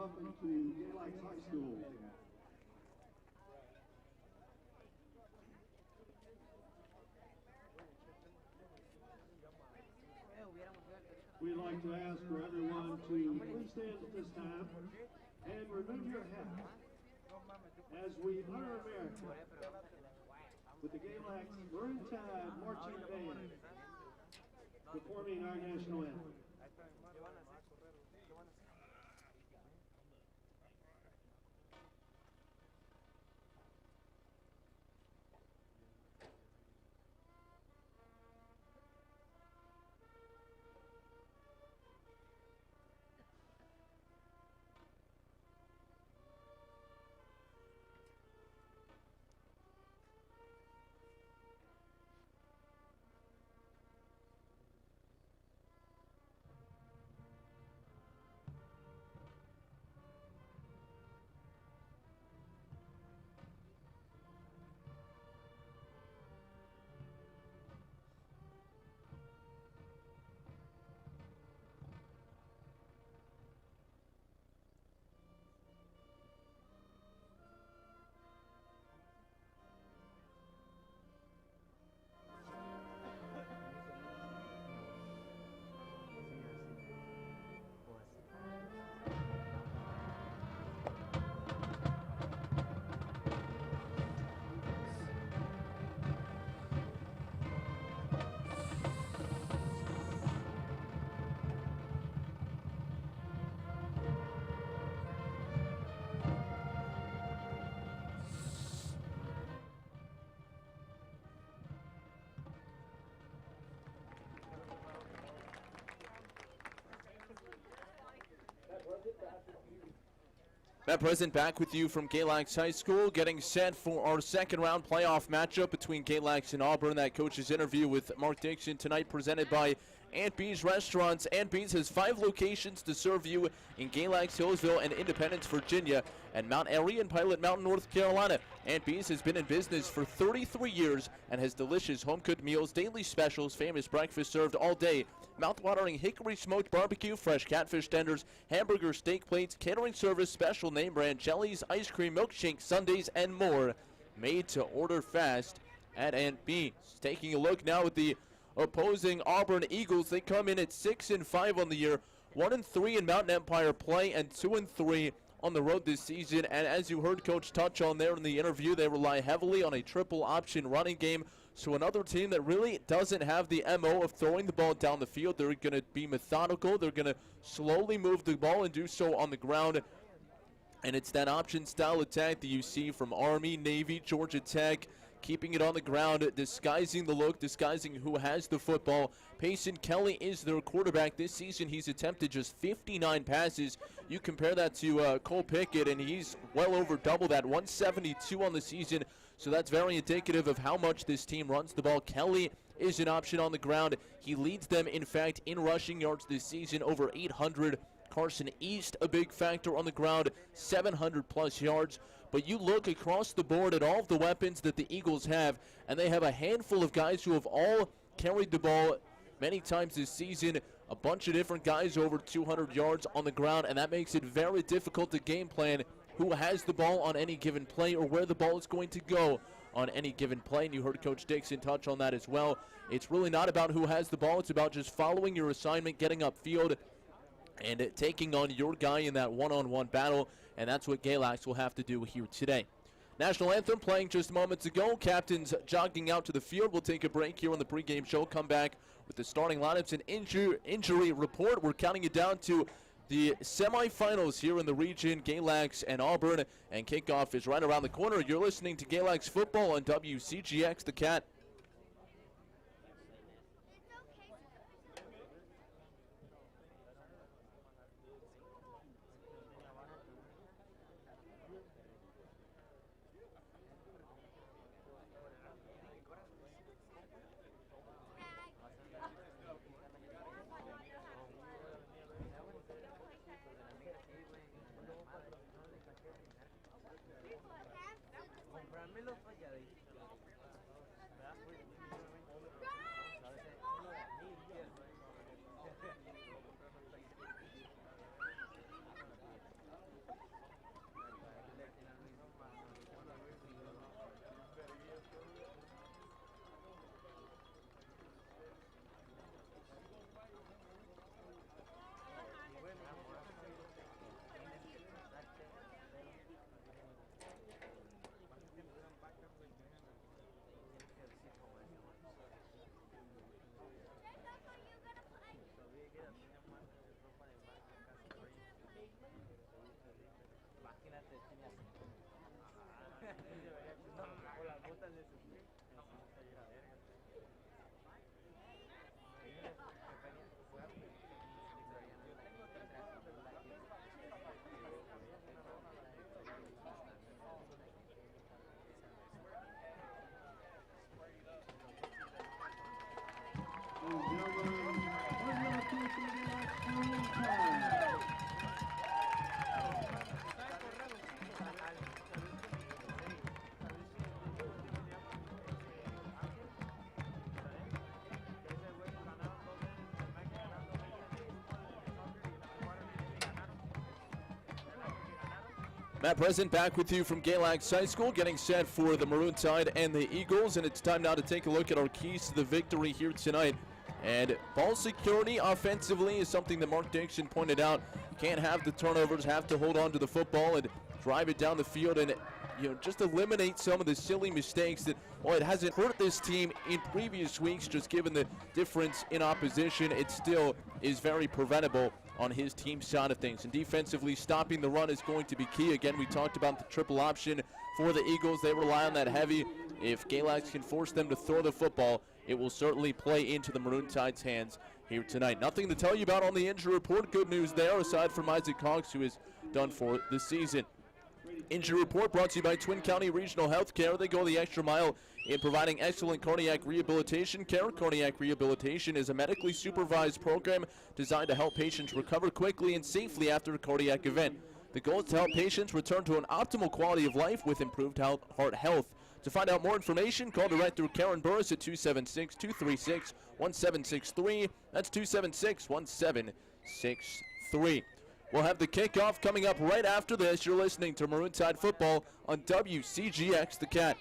welcome to Galax High School. We'd like to ask for everyone to please stand at this time and remove your hat as we honor America with the Galax Maroon-Tide Marching Band performing our national anthem. Matt President back with you from Galax High School, getting set for our second round playoff matchup between Galax and Auburn. That coach's interview with Mark Dixon tonight presented by Aunt Bee's Restaurants. Aunt Bee's has 5 locations to serve you in Galax, Hillsville, and Independence, Virginia, and Mount Airy and Pilot Mountain, North Carolina. Aunt Bee's has been in business for 33 years and has delicious home-cooked meals, daily specials, famous breakfast served all day, mouth-watering hickory smoked barbecue, fresh catfish tenders, hamburger steak plates, catering service, special name brand jellies, ice cream, milkshakes, sundaes, and more. Made to order fast at Aunt Bee's. Taking a look now at the opposing Auburn Eagles. They come in at 6-5 on the year, 1-3 in Mountain Empire play, and 2-3 on the road this season. And as you heard Coach touch on there in the interview, they rely heavily on a triple option running game. So another team that really doesn't have the MO of throwing the ball down the field. They're going to be methodical. They're going to slowly move the ball and do so on the ground. And it's that option style attack that you see from Army, Navy, Georgia Tech, keeping it on the ground, disguising the look, disguising who has the football. Payson Kelly is their quarterback. This season he's attempted just 59 passes. You compare that to Cole Pickett, and he's well over double that, 172 on the season. So that's very indicative of how much this team runs the ball. Kelly is an option on the ground. He leads them, in fact, in rushing yards this season, over 800. Carson East, a big factor on the ground, 700-plus yards. But you look across the board at all of the weapons that the Eagles have, and they have a handful of guys who have all carried the ball many times this season. A bunch of different guys over 200 yards on the ground, and that makes it very difficult to game plan who has the ball on any given play or where the ball is going to go on any given play. And you heard Coach Dixon touch on that as well. It's really not about who has the ball. It's about just following your assignment, getting upfield, and taking on your guy in that one-on-one battle, and that's what Galax will have to do here today. National anthem playing just moments ago. Captains jogging out to the field. We'll take a break here on the pregame show. Come back with the starting lineups and injury report. We're counting it down to the semifinals here in the region, Galax and Auburn, and kickoff is right around the corner. You're listening to Galax Football on WCGX, The Cat. Matt Present back with you from Galax High School, getting set for the Maroon Tide and the Eagles, and it's time now to take a look at our keys to the victory here tonight. And ball security offensively is something that Mark Dixon pointed out. Can't have the turnovers, have to hold on to the football and drive it down the field and just eliminate some of the silly mistakes that, while it hasn't hurt this team in previous weeks, just given the difference in opposition, it still is very preventable on his team side of things. And defensively, stopping the run is going to be key. Again, we talked about the triple option for the Eagles. They rely on that heavy. If Galax can force them to throw the football, it will certainly play into the Maroon Tide's hands here tonight. Nothing to tell you about on the injury report. Good news there, aside from Isaac Cox, who is done for the season. Injury report brought to you by Twin County Regional Healthcare. They go the extra mile in providing excellent cardiac rehabilitation care. Cardiac rehabilitation is a medically supervised program designed to help patients recover quickly and safely after a cardiac event. The goal is to help patients return to an optimal quality of life with improved heart health. To find out more information, call Director Karen Burris at 276-236-1763. That's 276-1763. We'll have the kickoff coming up right after this. You're listening to Maroon Tide Football on WCGX The Cat.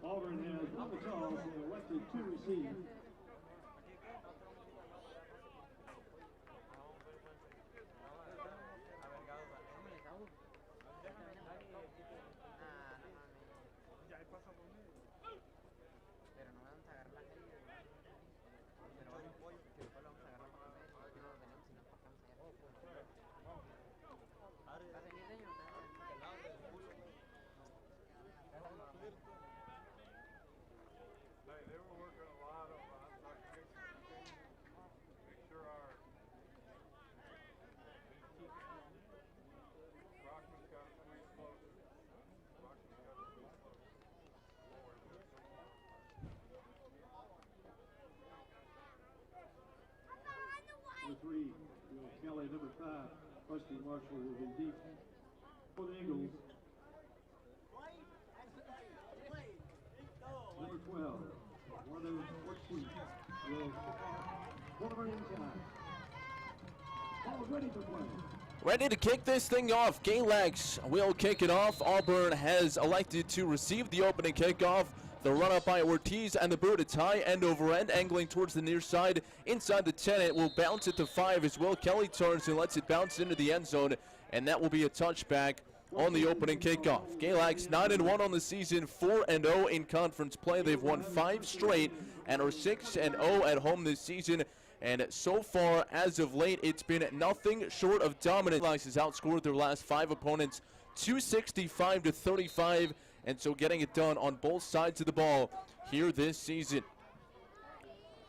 Auburn has on the toss and elected to receive. Number 3, Kelly. Number 5, Rusty Marshall will be deep for the Eagles. Number 12, 114, will Auburn inside. Ball ready to play. Ready to kick this thing off. Galax will kick it off. Auburn has elected to receive the opening kickoff. The run up by Ortiz and the boot. It's high end over end, angling towards the near side. Inside the 10, it will bounce it to 5 as Will Kelly turns and lets it bounce into the end zone, and that will be a touchback on the opening kickoff. Galax 9-1 on the season, 4-0 in conference play. They've won 5 straight and are 6-0 at home this season. And so far, as of late, it's been nothing short of dominant. Galax has outscored their last 5 opponents 265-35, and so getting it done on both sides of the ball here this season.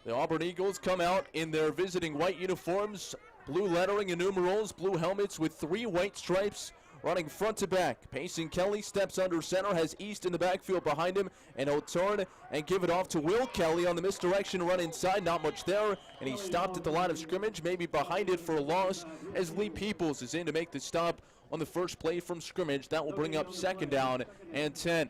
The Auburn Eagles come out in their visiting white uniforms, blue lettering and numerals, blue helmets with 3 white stripes, running front to back. Pacing Kelly, steps under center, has East in the backfield behind him, and he'll turn and give it off to Will Kelly on the misdirection run inside. Not much there, and he stopped at the line of scrimmage, maybe behind it for a loss, as Lee Peoples is in to make the stop on the first play from scrimmage. That will bring up 2nd down and 10.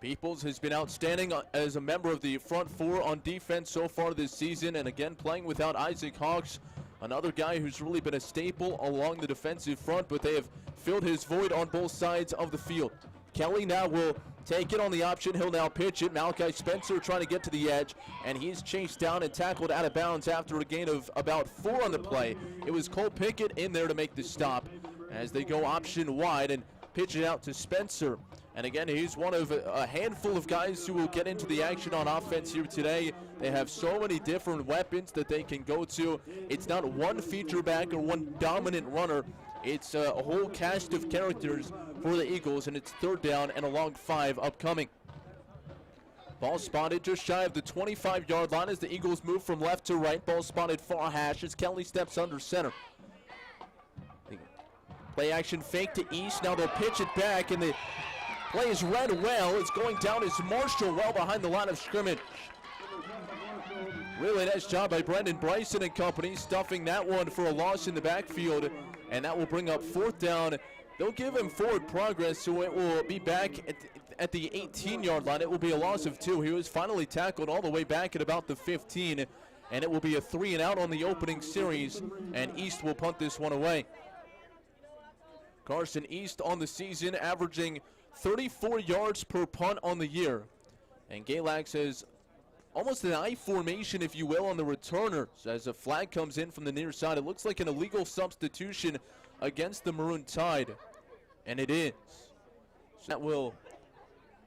Peoples has been outstanding as a member of the front 4 on defense so far this season, and again playing without Isaac Hawks, another guy who's really been a staple along the defensive front, but they have filled his void on both sides of the field. Kelly now will take it on the option. He'll now pitch it. Malachi Spencer trying to get to the edge, and he's chased down and tackled out of bounds after a gain of about 4 on the play. It was Cole Pickett in there to make the stop as they go option wide and pitch it out to Spencer. And again, he's one of a handful of guys who will get into the action on offense here today. They have so many different weapons that they can go to. It's not one feature back or one dominant runner. It's a whole cast of characters for the Eagles, and it's 3rd down and a long 5 upcoming. Ball spotted just shy of the 25-yard line as the Eagles move from left to right. Ball spotted far hash as Kelly steps under center. Play action fake to East. Now they'll pitch it back, and the play is read well. It's going down as Marshall well behind the line of scrimmage. Really nice job by Brendan Bryson and company, stuffing that one for a loss in the backfield, and that will bring up 4th down. They'll give him forward progress, so it will be back at the 18-yard line. It will be a loss of 2. He was finally tackled all the way back at about the 15, and it will be a 3-and-out on the opening series, and East will punt this one away. Carson East on the season averaging 34 yards per punt on the year. And Galax has almost an I formation, if you will, on the returners as a flag comes in from the near side. It looks like an illegal substitution against the Maroon Tide, and it is. So that will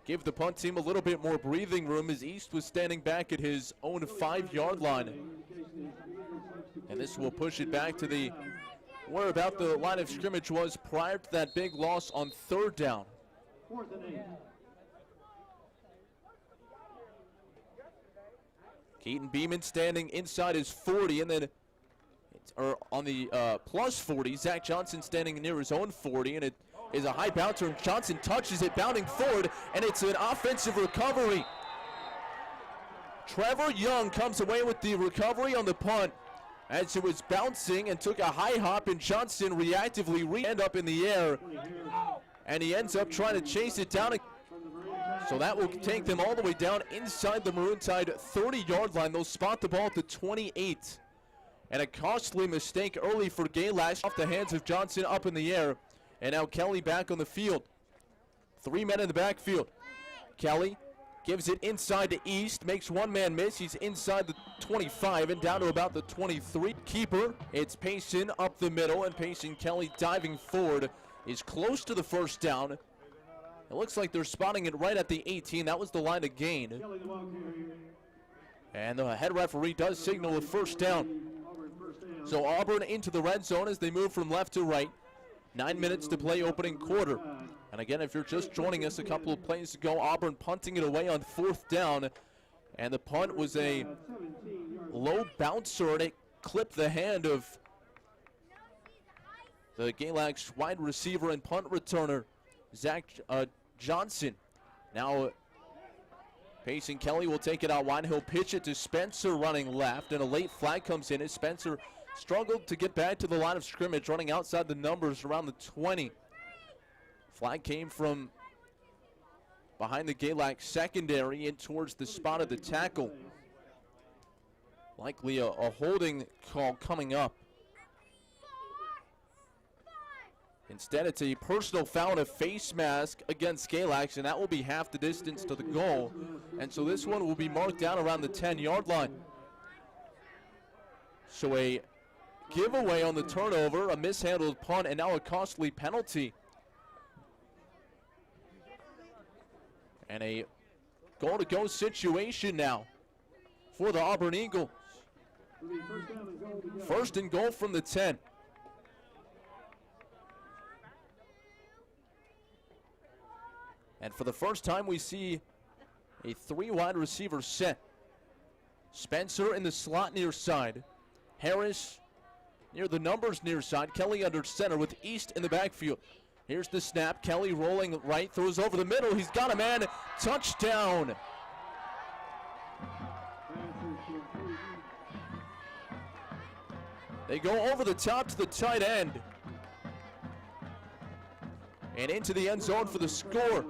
give the punt team a little bit more breathing room as East was standing back at his own 5-yard line. And this will push it back to where about the line of scrimmage was prior to that big loss on 3rd down. 4th and 8. Keaton Beeman standing inside his 40, and then on the plus 40, Zach Johnson standing near his own 40, and it is a high bouncer, and Johnson touches it, bounding forward, and it's an offensive recovery. Trevor Young comes away with the recovery on the punt as it was bouncing and took a high hop, and Johnson reactively end up in the air, and he ends up trying to chase it down. So that will take them all the way down inside the Maroon Tide 30-yard line. They'll spot the ball at the 28. And a costly mistake early for Galax off the hands of Johnson up in the air. And now Kelly back on the field. 3 men in the backfield. Kelly gives it inside to East, makes one man miss. He's inside the 25 and down to about the 23. Keeper, it's Payson up the middle, and Payson Kelly diving forward is close to the 1st down. It looks like they're spotting it right at the 18. That was the line of gain. And the head referee does signal a 1st down. So Auburn into the red zone as they move from left to right. 9 minutes to play opening quarter. And again, if you're just joining us, a couple of plays ago, Auburn punting it away on 4th down. And the punt was a low bouncer, and it clipped the hand of the Galax wide receiver and punt returner, Zach Johnson. Now Payson Kelly will take it out wide. He'll pitch it to Spencer running left, and a late flag comes in as Spencer struggled to get back to the line of scrimmage, running outside the numbers around the 20. Flag came from behind the Galax secondary in towards the spot of the tackle. Likely a holding call coming up. Instead, it's a personal foul and a face mask against Galax, and that will be half the distance to the goal. And so this one will be marked down around the 10-yard line. So a giveaway on the turnover, a mishandled punt, and now a costly penalty. And a goal-to-go situation now for the Auburn Eagles. 1st and goal from the 10. And for the first time, we see a 3 wide receiver set. Spencer in the slot near side. Harris near the numbers near side. Kelly under center with East in the backfield. Here's the snap. Kelly rolling right, throws over the middle. He's got a man. Touchdown. They go over the top to the tight end. And into the end zone for the score.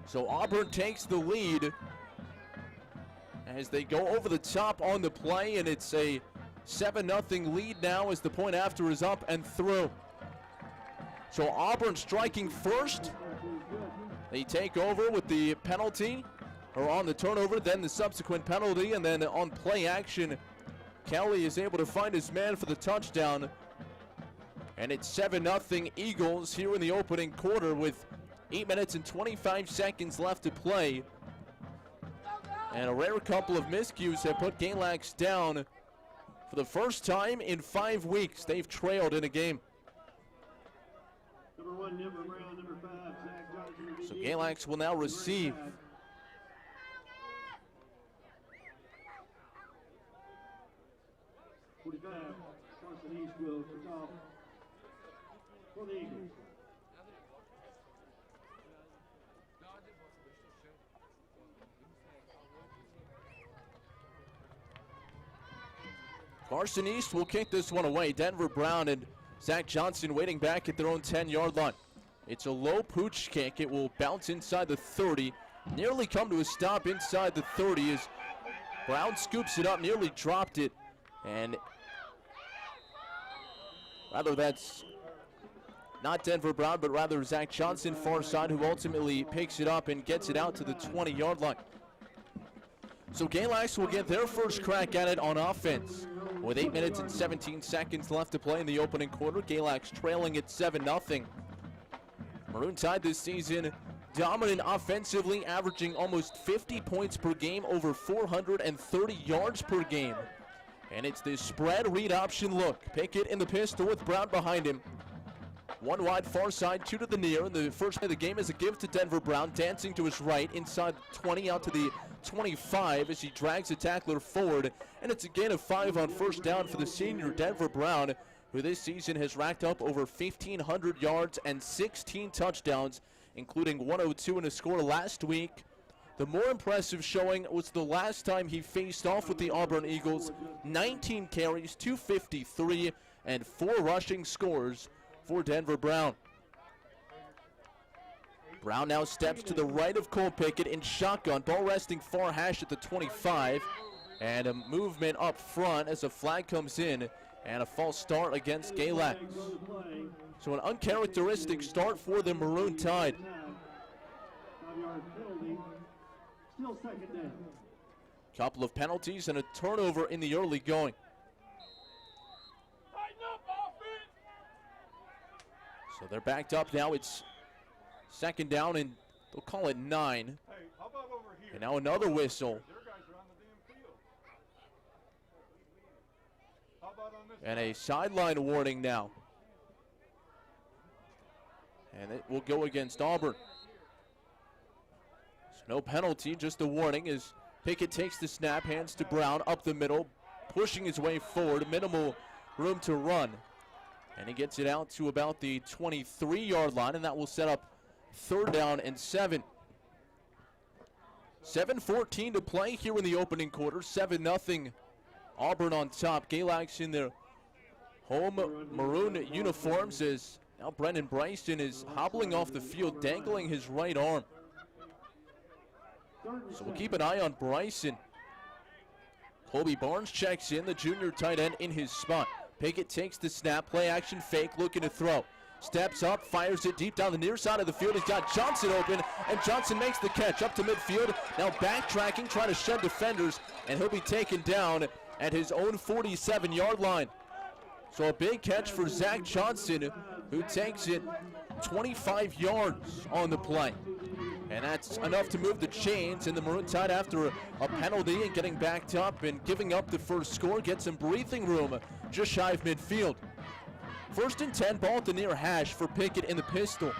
So Auburn takes the lead as they go over the top on the play, and it's a 7-0 lead now as the point after is up and through. So Auburn striking first. They take over with the penalty, or on the turnover, then the subsequent penalty, and then on play action, Kelly is able to find his man for the touchdown. And it's 7-0 Eagles here in the opening quarter with 8 minutes and 25 seconds left to play. And a rare couple of miscues have put Galax down. For the first time in 5 weeks, they've trailed in a game. Number 1, Denver Brown, number 5, Zach Johnson. So Galax will now receive. 45, Carson East will kick off for the Eagles. Carson East will kick this one away. Denver Brown and Zach Johnson waiting back at their own 10-yard line. It's a low pooch kick. It will bounce inside the 30. Nearly come to a stop inside the 30 as Brown scoops it up, nearly dropped it. And rather that's not Denver Brown, but rather Zach Johnson, far side, who ultimately picks it up and gets it out to the 20-yard line. So Galax will get their first crack at it on offense. With 8 minutes and 17 seconds left to play in the opening quarter, Galax trailing at 7-0. Maroon Tide this season dominant offensively, averaging almost 50 points per game, over 430 yards per game. And it's this spread read option look. Pickett in the pistol with Brown behind him. One wide far side, 2 to the near. And the first play of the game is a give to Denver Brown, dancing to his right, inside 20 out to the 25 as he drags the tackler forward. And it's a gain of 5 on first down for the senior Denver Brown, who this season has racked up over 1,500 yards and 16 touchdowns, including 102 in a score last week. The more impressive showing was the last time he faced off with the Auburn Eagles. 19 carries, 253, and 4 rushing scores for Denver Brown. Brown now steps to the right of Cole Pickett in shotgun, ball resting far hash at the 25, and a movement up front as a flag comes in, and a false start against Galax. So an uncharacteristic start for the Maroon Tide. Still second down. Couple of penalties and a turnover in the early going. So they're backed up now. It's second down, and they'll call it 9. Hey, how about over here? And now another whistle. Their guys are on the damn field. How about on this And a sideline warning now. And it will go against Auburn. So no penalty, just a warning as Pickett takes the snap, hands to Brown up the middle, pushing his way forward, minimal room to run. And he gets it out to about the 23-yard line, and that will set up 3rd down and 7. 7:14 to play here in the opening quarter. 7-0 Auburn on top. Galax in their home maroon uniforms as now Brendan Bryson is hobbling off the field, dangling his right arm. So we'll keep an eye on Bryson. Colby Barnes checks in, the junior tight end in his spot. Pickett takes the snap, play action fake, looking to throw. Steps up, fires it deep down the near side of the field. He's got Johnson open, and Johnson makes the catch up to midfield. Now backtracking, trying to shed defenders, and he'll be taken down at his own 47-yard line. So a big catch for Zach Johnson, who takes it 25 yards on the play. And that's enough to move the chains, and the Maroon Tide, after a penalty and getting backed up and giving up the first score, get some breathing room just shy of midfield. 1st and 10, ball at the near hash for Pickett in the pistol.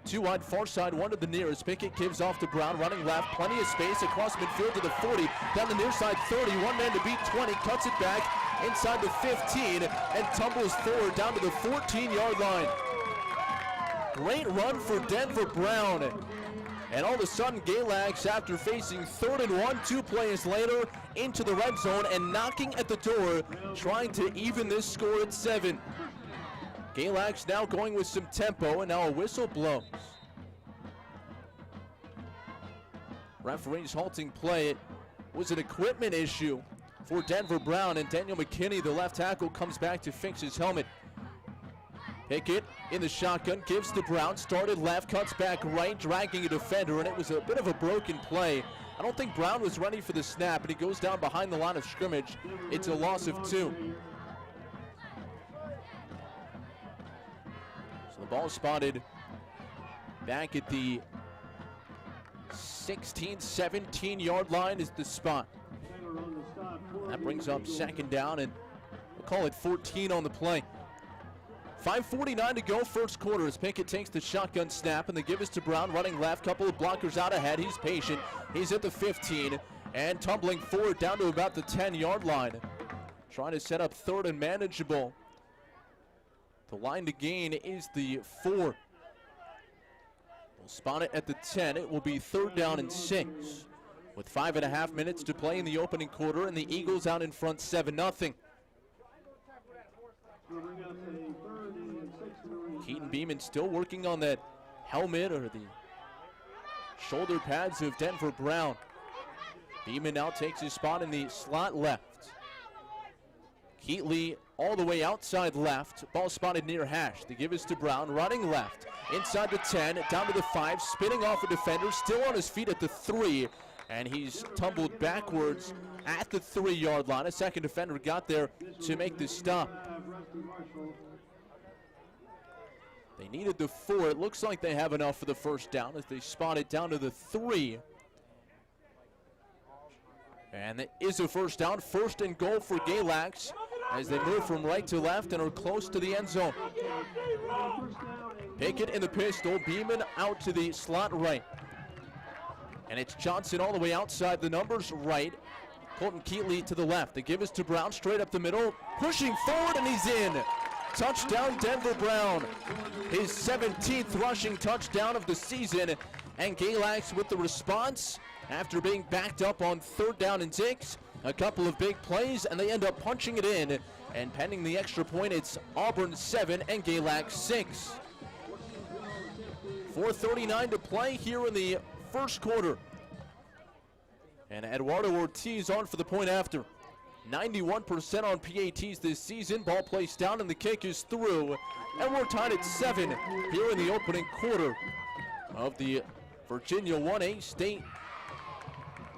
2 wide far side, 1 to the near as Pickett gives off to Brown, running left, plenty of space across midfield to the 40, down the near side 30, one man to beat 20, cuts it back inside the 15 and tumbles forward down to the 14-yard line. Great run for Denver Brown. And all of a sudden, Galax, after facing 3rd and 1, 2 plays later, into the red zone and knocking at the door, trying to even this score at 7. Galax now going with some tempo, and now a whistle blows. Referees halting play. It was an equipment issue for Denver Brown, and Daniel McKinney, the left tackle, comes back to fix his helmet. Pickett in the shotgun, gives to Brown, started left, cuts back right, dragging a defender, and it was a bit of a broken play. I don't think Brown was ready for the snap, and he goes down behind the line of scrimmage. It's a loss of 2. So the ball spotted back at the 16, 17-yard line is the spot. That brings up second down, and we'll call it 14 on the play. 5:49 to go, first quarter, as Pickett takes the shotgun snap, and they give us to Brown, running left, couple of blockers out ahead. He's patient. He's at the 15, and tumbling forward down to about the 10-yard line. Trying to set up third and manageable. The line to gain is the 4. We'll spot it at the 10. It will be third down and 6. With 5.5 minutes to play in the opening quarter, and the Eagles out in front 7-0. Keaton Beeman still working on that helmet or the shoulder pads of Denver Brown. Beeman now takes his spot in the slot left. Keatley all the way outside left. Ball spotted near hash. They give us to Brown, running left. Inside the 10, down to the 5, spinning off a defender, still on his feet at the 3. And he's tumbled backwards at the 3-yard line. A second defender got there to make the stop. They needed the 4. It looks like they have enough for the first down as they spot it down to the 3. And it is a first down. First and goal for Galax as they move from right to left and are close to the end zone. Pickett in the pistol. Beeman out to the slot right. And it's Johnson all the way outside the numbers right. Colton Keatley to the left. They give us to Brown straight up the middle. Pushing forward, and he's in. Touchdown, Denver Brown. His 17th rushing touchdown of the season. And Galax with the response after being backed up on third down and 6. A couple of big plays, and they end up punching it in. And pending the extra point, it's Auburn 7 and Galax 6. 4:39 to play here in the first quarter. And Eduardo Ortiz on for the point after. 91% on PATs this season. Ball placed down and the kick is through. And we're tied at 7 here in the opening quarter of the Virginia 1A state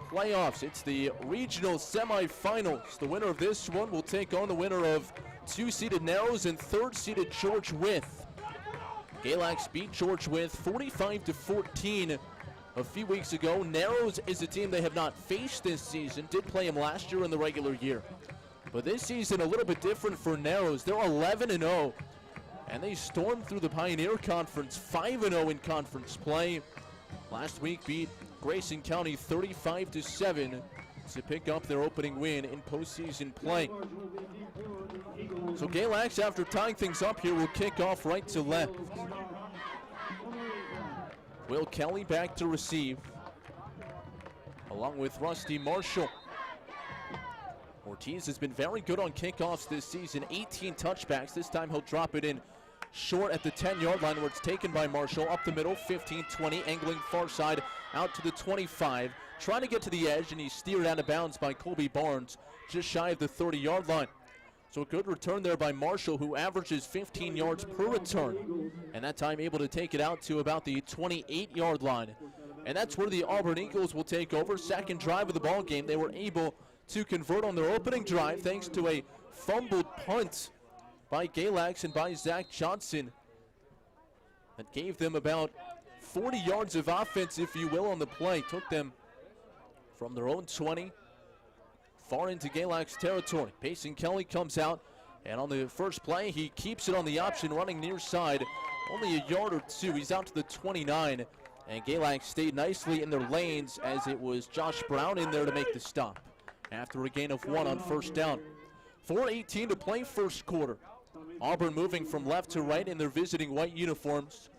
playoffs. It's the regional semifinals. The winner of this one will take on the winner of 2-seeded Narrows and 3rd-seeded George Wythe. Galax beat George Wythe 45-14 a few weeks ago. Narrows is a team they have not faced this season. Did play him last year in the regular year. But this season a little bit different for Narrows. They're 11-0. And they stormed through the Pioneer Conference 5-0 in conference play. Last week beat Grayson County 35-7 to pick up their opening win in postseason play. So Galax, after tying things up here, will kick off right to left. Will Kelly back to receive, along with Rusty Marshall. Ortiz has been very good on kickoffs this season, 18 touchbacks. This time he'll drop it in short at the 10-yard line where it's taken by Marshall. Up the middle, 15-20, angling far side out to the 25. Trying to get to the edge, and he's steered out of bounds by Colby Barnes, just shy of the 30-yard line. So a good return there by Marshall, who averages 15 yards per return. And that time able to take it out to about the 28-yard line. And that's where the Auburn Eagles will take over. Second drive of the ball game. They were able to convert on their opening drive thanks to a fumbled punt by Galax and by Zach Johnson. That gave them about 40 yards of offense, if you will, on the play. Took them from their own 20 far into Galax territory. Payson Kelly comes out, and on the first play, he keeps it on the option, running near side. Only a yard or two. He's out to the 29, and Galax stayed nicely in their lanes as it was Josh Brown in there to make the stop after a gain of 1 on first down. 4:18 to play first quarter. Auburn moving from left to right in their visiting white uniforms.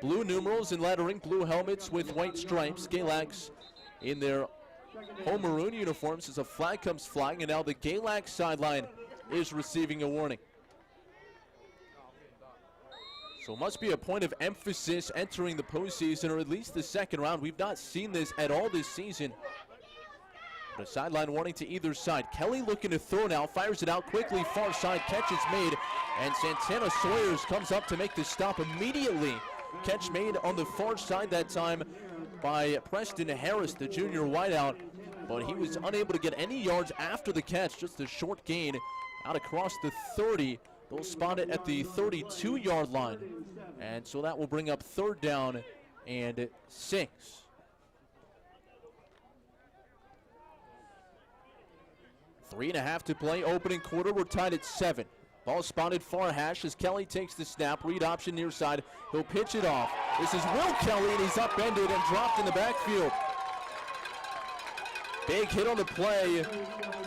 Blue numerals and lettering, blue helmets with white stripes. Galax in their home maroon uniforms as a flag comes flying, and now the Galax sideline is receiving a warning. So it must be a point of emphasis entering the postseason, or at least the second round. We've not seen this at all this season. The sideline warning to either side. Kelly looking to throw now, fires it out quickly, far side, catch is made, and Santana Sawyers comes up to make the stop immediately. Catch made on the far side that time by Preston Harris, the junior wideout, but he was unable to get any yards after the catch, just a short gain out across the 30. They'll spot it at the 32-yard line, and so that will bring up 3rd down and 6. 3.5 to play, opening quarter. We're tied at 7. Ball spotted far hash as Kelly takes the snap. Read option near side. He'll pitch it off. This is Will Kelly, and he's upended and dropped in the backfield. Big hit on the play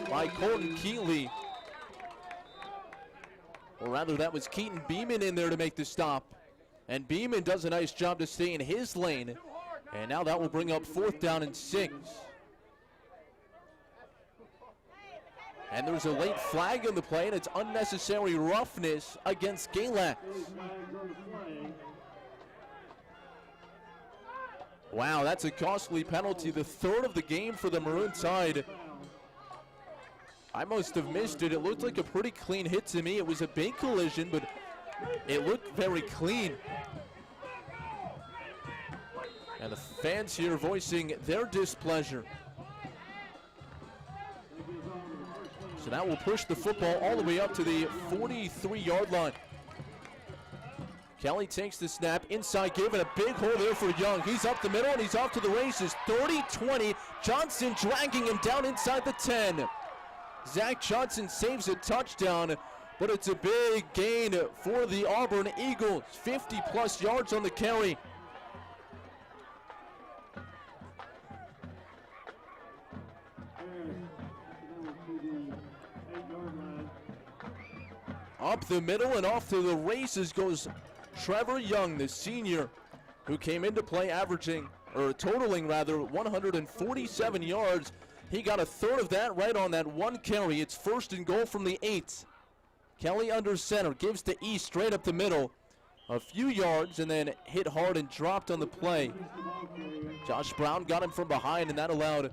by Colton Keatley. Or rather, that was Keaton Beeman in there to make the stop. And Beeman does a nice job to stay in his lane. And now that will bring up 4th down and 6. And there's a late flag on the play, and it's unnecessary roughness against Galax. Wow, that's a costly penalty, the 3rd of the game for the Maroon Tide. I must have missed it. It looked like a pretty clean hit to me. It was a big collision, but it looked very clean. And the fans here voicing their displeasure. So that will push the football all the way up to the 43-yard line. Kelly takes the snap inside, giving a big hole there for Young. He's up the middle and he's off to the races. 30-20. Johnson dragging him down inside the 10. Zach Johnson saves a touchdown, but it's a big gain for the Auburn Eagles. 50-plus yards on the carry. Up the middle and off to the races goes Trevor Young, the senior, who came into play totaling 147 yards. He got a 3rd of that right on that one carry. It's 1st and goal from the 8. Kelly under center, gives to East straight up the middle. A few yards and then hit hard and dropped on the play. Josh Brown got him from behind, and that allowed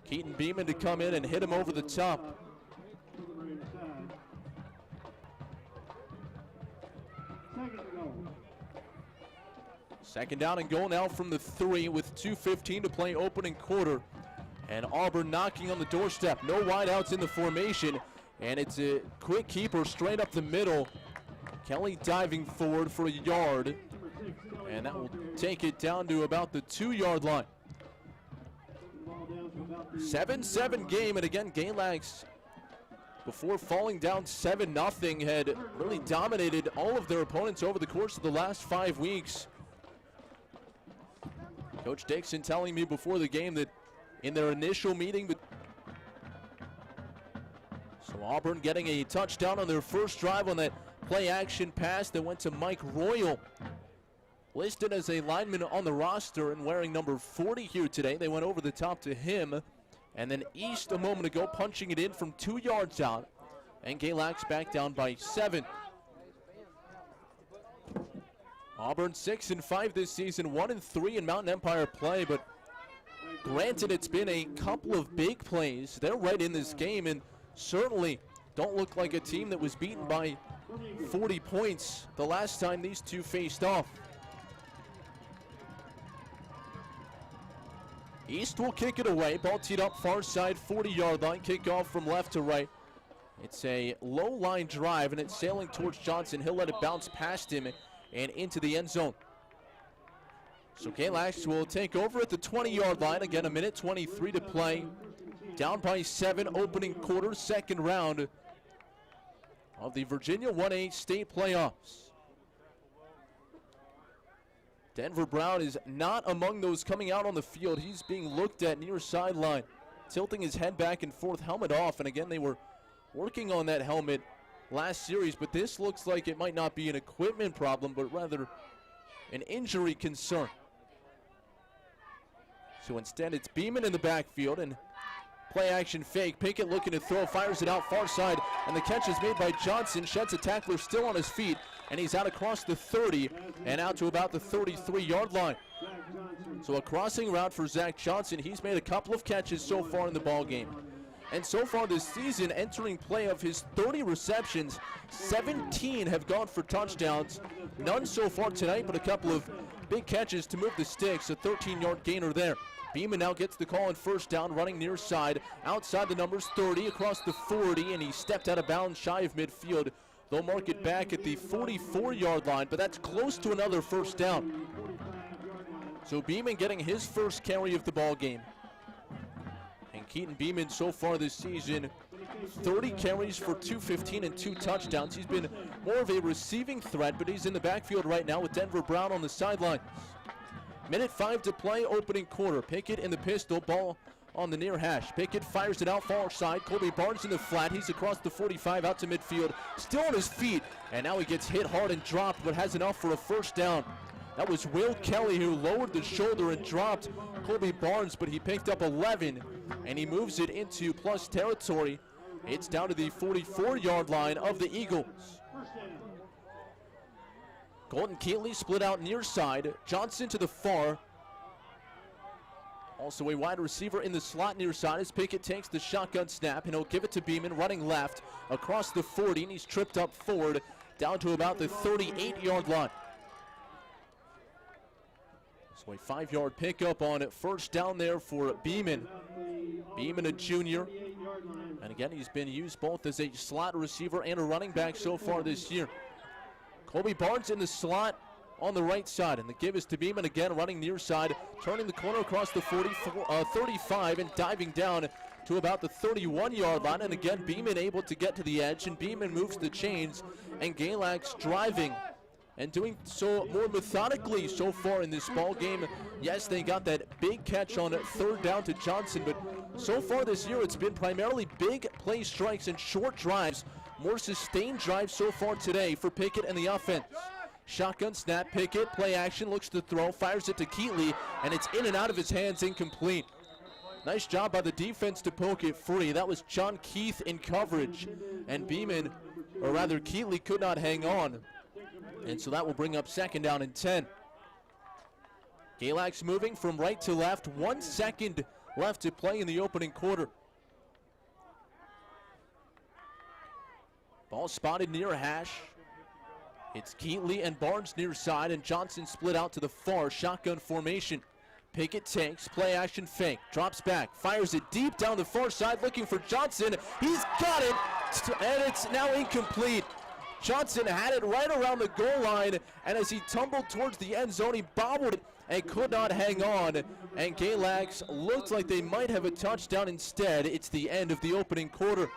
Keaton Beeman to come in and hit him over the top. Second down and goal now from the 3 with 2:15 to play opening quarter. And Auburn knocking on the doorstep. No wideouts in the formation. And it's a quick keeper straight up the middle. Kelly diving forward for a yard. And that will take it down to about the 2-yard line. 7-7 game. And again, Galax, before falling down 7-0, had really dominated all of their opponents over the course of the last 5 weeks. Coach Dixon telling me before the game that in their initial meeting, so Auburn getting a touchdown on their first drive on that play action pass that went to Mike Royal. Listed as a lineman on the roster and wearing number 40 here today. They went over the top to him. And then East a moment ago punching it in from 2 yards out. And Galax back down by 7. Auburn 6-5 this season, 1-3 in Mountain Empire play, but granted it's been a couple of big plays. They're right in this game and certainly don't look like a team that was beaten by 40 points the last time these two faced off. East will kick it away. Ball teed up far side, 40-yard line. Kickoff from left to right. It's a low line drive, and it's sailing towards Johnson. He'll let it bounce past him and into the end zone. So Galax will take over at the 20-yard line. Again, 1:23 to play. Down by 7, opening quarter, second round of the Virginia 1A state playoffs. Denver Brown is not among those coming out on the field. He's being looked at near sideline, tilting his head back and forth, helmet off. And again, they were working on that helmet last series, but this looks like it might not be an equipment problem, but rather an injury concern. So instead, it's Beeman in the backfield, and play action fake. Pickett looking to throw, fires it out far side, and the catch is made by Johnson. Sheds a tackler still on his feet, and he's out across the 30 and out to about the 33-yard line. So a crossing route for Zach Johnson. He's made a couple of catches so far in the ball game. And so far this season, entering play of his 30 receptions, 17 have gone for touchdowns. None so far tonight, but a couple of big catches to move the sticks. A 13-yard gainer there. Beeman now gets the call on first down, running near side, outside the numbers 30, across the 40, and he stepped out of bounds shy of midfield. They'll mark it back at the 44-yard line, but that's close to another first down. So Beeman getting his first carry of the ball game. And Keaton Beeman so far this season, 30 carries for 215 and 2 touchdowns. He's been more of a receiving threat, but he's in the backfield right now with Denver Brown on the sidelines. Minute 5 to play, opening quarter. Pickett in the pistol, ball on the near hash. Pickett fires it out far side. Colby Barnes in the flat. He's across the 45 out to midfield. Still on his feet, and now he gets hit hard and dropped, but has enough for a first down. That was Will Kelly who lowered the shoulder and dropped Colby Barnes, but he picked up 11, and he moves it into plus territory. It's down to the 44-yard line of the Eagles. Colton Keatley split out near side. Johnson to the far. Also a wide receiver in the slot near side as Pickett takes the shotgun snap, and he'll give it to Beeman running left across the 40, and he's tripped up forward down to about the 38-yard line. So a 5-yard pickup on it. First down there for Beeman. Beeman, a junior. And again, he's been used both as a slot receiver and a running back so far this year. Colby Barnes in the slot on the right side, and the give is to Beeman again, running near side, turning the corner across the 35 and diving down to about the 31-yard line. And again, Beeman able to get to the edge, and Beeman moves the chains, and Galax driving and doing so more methodically so far in this ball game. Yes, they got that big catch on it, third down to Johnson, but so far this year it's been primarily big play strikes and short drives. More sustained drives so far today for Pickett and the offense. Shotgun snap, Pickett, play action, looks to throw, fires it to Keatley, and it's in and out of his hands, incomplete. Nice job by the defense to poke it free. That was John Keith in coverage, and Beeman, or rather Keatley, could not hang on. And so that will bring up second down and 10. Galax moving from right to left. 1 second left to play in the opening quarter. Ball spotted near hash. It's Keatley and Barnes near side, and Johnson split out to the far. Shotgun formation. Pickett takes, play action fake, drops back, fires it deep down the far side, looking for Johnson. He's got it, and it's now incomplete. Johnson had it right around the goal line, and as he tumbled towards the end zone, he bobbled it and could not hang on. And Galax looked like they might have a touchdown instead. It's the end of the opening quarter.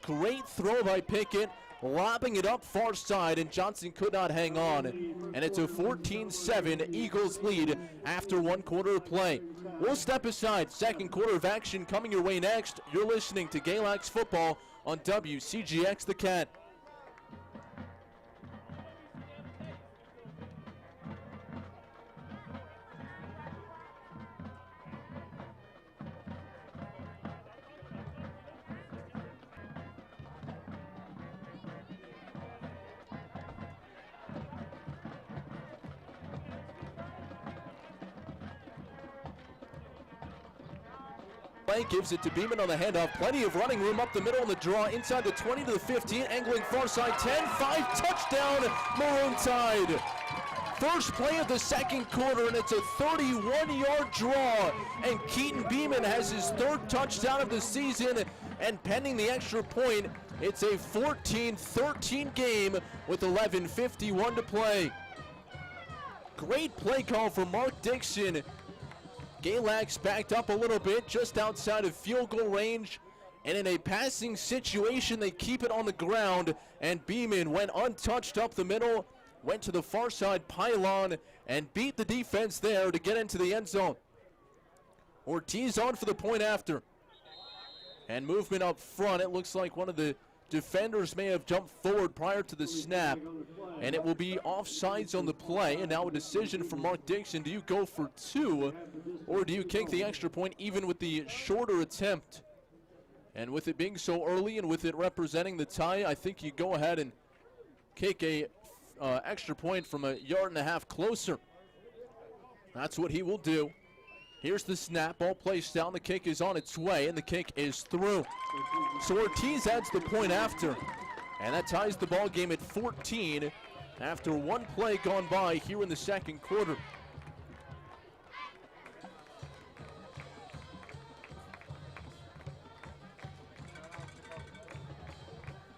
Great throw by Pickett, lobbing it up far side, and Johnson could not hang on. And it's a 14-7 Eagles lead after 1 quarter of play. We'll step aside. Second quarter of action coming your way next. You're listening to Galax Football on WCGX The Cat. Gives it to Beeman on the handoff. Plenty of running room up the middle on the draw. Inside the 20 to the 15. Angling far side. 10-5. Touchdown, Maroon Tide. First play of the second quarter, and it's a 31-yard draw. And Keaton Beeman has his third touchdown of the season. And pending the extra point, it's a 14-13 game with 11:51 to play. Great play call from Mark Dixon. Galax backed up a little bit just outside of field goal range, and in a passing situation they keep it on the ground, and Beeman went untouched up the middle, went to the far side pylon and beat the defense there to get into the end zone. Ortiz on for the point after, and movement up front. It looks like one of the defenders may have jumped forward prior to the snap, and it will be offsides on the play. And now a decision from Mark Dixon. Do you go for 2, or do you kick the extra point even with the shorter attempt? And with it being so early and with it representing the tie, I think you go ahead and kick a extra point from 1.5 yards closer. That's what he will do. Here's the snap, ball placed down, the kick is on its way, and the kick is through. So Ortiz adds the point after, and that ties the ball game at 14 after one play gone by here in the second quarter.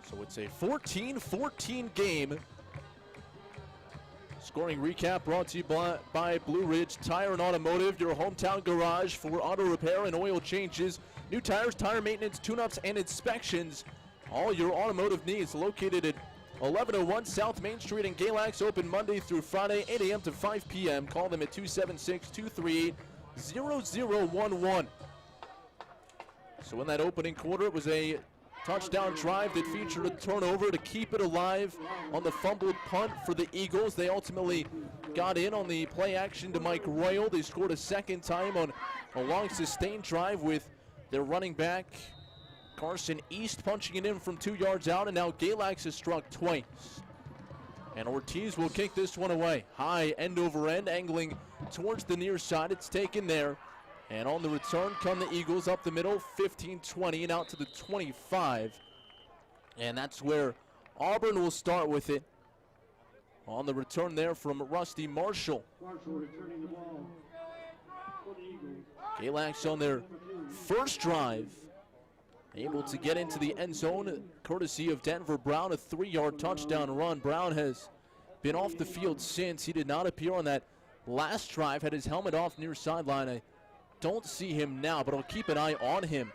So it's a 14-14 game. Scoring recap brought to you by Blue Ridge Tire and Automotive, your hometown garage for auto repair and oil changes, new tires, tire maintenance, tune-ups, and inspections. All your automotive needs located at 1101 South Main Street in Galax, open Monday through Friday, 8 a.m. to 5 p.m. Call them at 276-238-0011. So in that opening quarter, it was a touchdown drive that featured a turnover to keep it alive on the fumbled punt for the Eagles. They ultimately got in on the play action to Mike Royal. They scored a second time on a long sustained drive with their running back Carson East punching it in from 2 yards out, and now Galax has struck twice. And Ortiz will kick this one away. High end over end, angling towards the near side. It's taken there. And on the return come the Eagles up the middle, 15-20 and out to the 25. And that's where Auburn will start with it. On the return there from Rusty Marshall. Marshall returning the ball for the Eagles. Galax on their first drive, able to get into the end zone courtesy of Denver Brown, a 3-yard touchdown run. Brown has been off the field since. He did not appear on that last drive, had his helmet off near sideline. I don't see him now, but I'll keep an eye on him.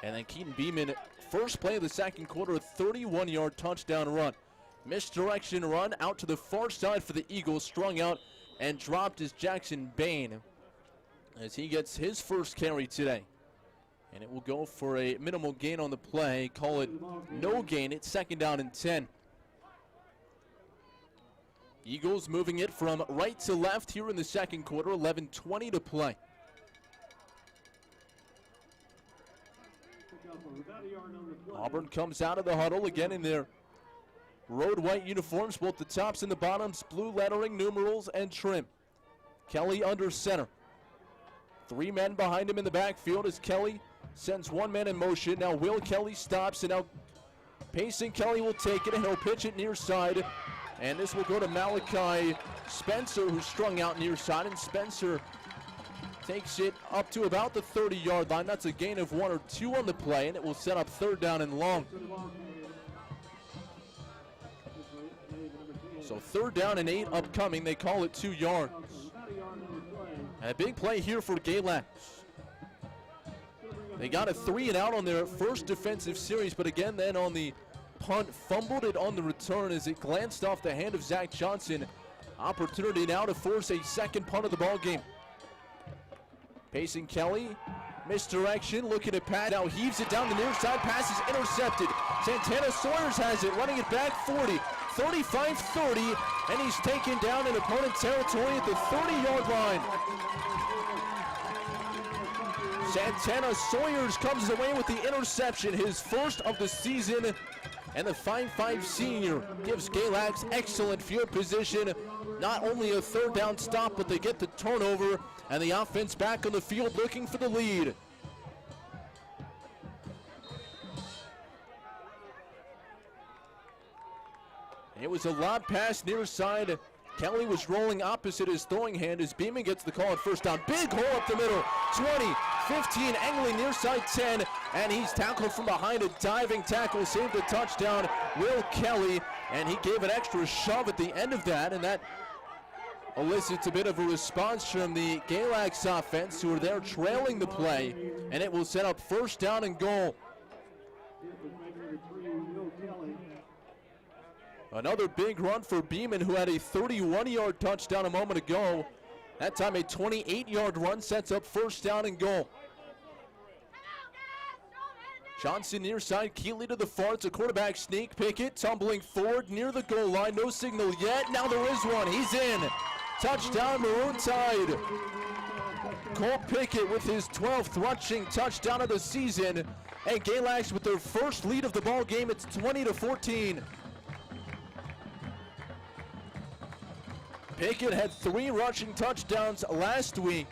And then Keaton Beeman, first play of the second quarter, a 31-yard touchdown run. Misdirection run out to the far side for the Eagles, strung out and dropped is Jackson Bain as he gets his first carry today. And it will go for a minimal gain on the play. Call it no gain. It's second down and 10. Eagles moving it from right to left here in the second quarter, 11:20 to play. Auburn comes out of the huddle again in their road white uniforms, both the tops and the bottoms, blue lettering, numerals, and trim. Kelly under center. 3 men behind him in the backfield as Kelly sends 1 man in motion. Now Will Kelly stops, and now Payson Kelly will take it, and he'll pitch it near side. And this will go to Malachi Spencer, who's strung out near side, and Spencer takes it up to about the 30-yard line. That's a gain of 1 or 2 on the play, and it will set up third down and long. So third down and 8 upcoming. They call it 2 yards. And a big play here for Galax. They got a 3 and out on their first defensive series, but again then on the punt, fumbled it on the return as it glanced off the hand of Zach Johnson. Opportunity now to force a second punt of the ball game. Pacing Kelly, misdirection, looking at Pat, now heaves it down the near side, pass is intercepted. Santana Sawyers has it, running it back 40, 35-30, and he's taken down in opponent territory at the 30-yard line. Santana Sawyers comes away with the interception, his first of the season, and the 5'5" senior gives Galax excellent field position. Not only a third down stop, but they get the turnover, and the offense back on the field looking for the lead. It was a lob pass near side. Kelly was rolling opposite his throwing hand as Beeman gets the call at first down. Big hole up the middle, 20, 15, angling near side 10, and he's tackled from behind. A diving tackle saved a touchdown. Will Kelly, and he gave an extra shove at the end of that, and that elicits a bit of a response from the Galax offense, who are there trailing the play, and it will set up first down and goal. Another big run for Beeman, who had a 31-yard touchdown a moment ago. That time a 28-yard run sets up first down and goal. Johnson near side, Keeley to the far. It's a quarterback sneak. Pickett tumbling forward near the goal line. No signal yet. Now there is one. He's in. Touchdown, Maroon Tide. Colt Pickett with his 12th rushing touchdown of the season. And Galax with their first lead of the ball game. It's 20-14. Pickett had 3 rushing touchdowns last week.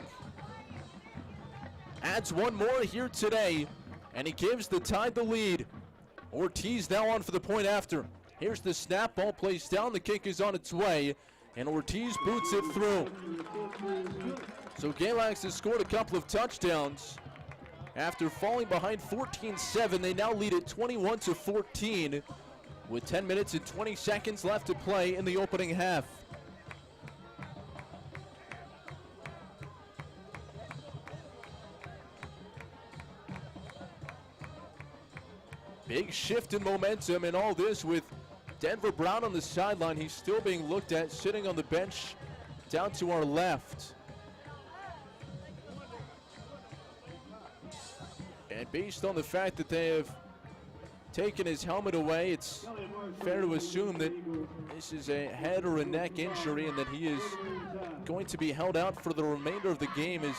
Adds 1 more here today, and he gives the Tide the lead. Ortiz now on for the point after. Here's the snap, ball placed down, the kick is on its way, and Ortiz boots it through. So Galax has scored a couple of touchdowns. After falling behind 14-7, they now lead it 21-14 with 10 minutes and 20 seconds left to play in the opening half. Big shift in momentum in all this with Denver Brown on the sideline. He's still being looked at, sitting on the bench down to our left. And based on the fact that they have taken his helmet away, it's fair to assume that this is a head or a neck injury and that he is going to be held out for the remainder of the game, as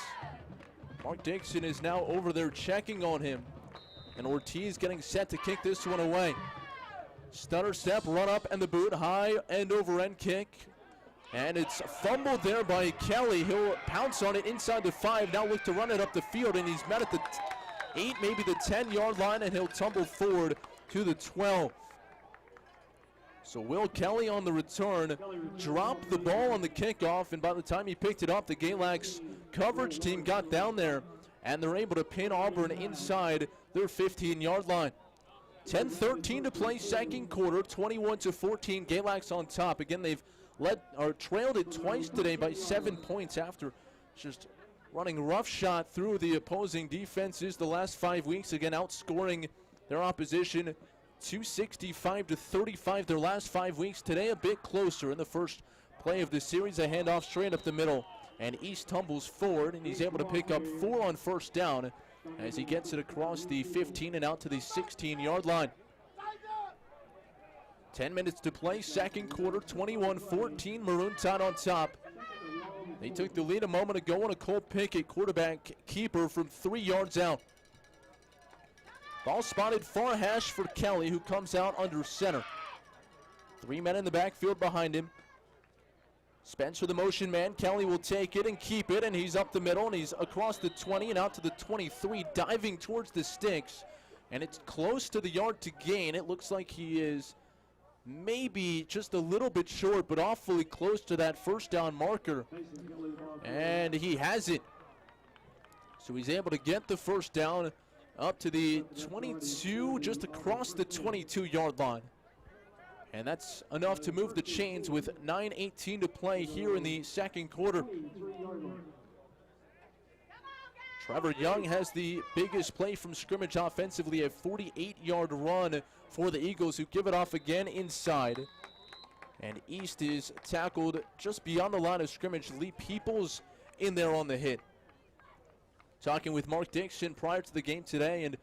Mark Dixon is now over there checking on him. And Ortiz getting set to kick this one away. Stutter step, run up, and the boot. High end over end kick. And it's fumbled there by Kelly. He'll pounce on it inside the 5. Now look to run it up the field, and he's met at the 8, maybe the 10-yard line, and he'll tumble forward to the 12. So Will Kelly on the return dropped the ball on the kickoff, and by the time he picked it up, the Galax coverage team got down there, and they're able to pin Auburn inside their 15-yard line. 10:13 to play, second quarter, 21-14. Galax on top. Again, they've trailed it twice today by 7 points after just running roughshod through the opposing defenses the last 5 weeks. Again, outscoring their opposition 265-35 their last 5 weeks. Today a bit closer in the first play of the series. A handoff straight up the middle, and East tumbles forward, and he's able to pick up 4 on first down as he gets it across the 15 and out to the 16-yard line. 10 minutes to play, second quarter, 21-14, Maroon Tide on top. They took the lead a moment ago on a Cole Pickett quarterback keeper from 3 yards out. Ball spotted far hash for Kelly, who comes out under center. 3 men in the backfield behind him. Spencer the motion man. Kelly will take it and keep it, and he's up the middle, and he's across the 20 and out to the 23, diving towards the sticks, and it's close to the yard to gain. It looks like he is maybe just a little bit short, but awfully close to that first down marker, and he has it. So he's able to get the first down up to the 22, just across the 22-yard line. And that's enough to move the chains with 9:18 to play here in the second quarter. Trevor Young has the biggest play from scrimmage offensively, a 48-yard run for the Eagles, who give it off again inside. And East is tackled just beyond the line of scrimmage. Lee Peoples in there on the hit. Talking with Mark Dixon prior to the game today and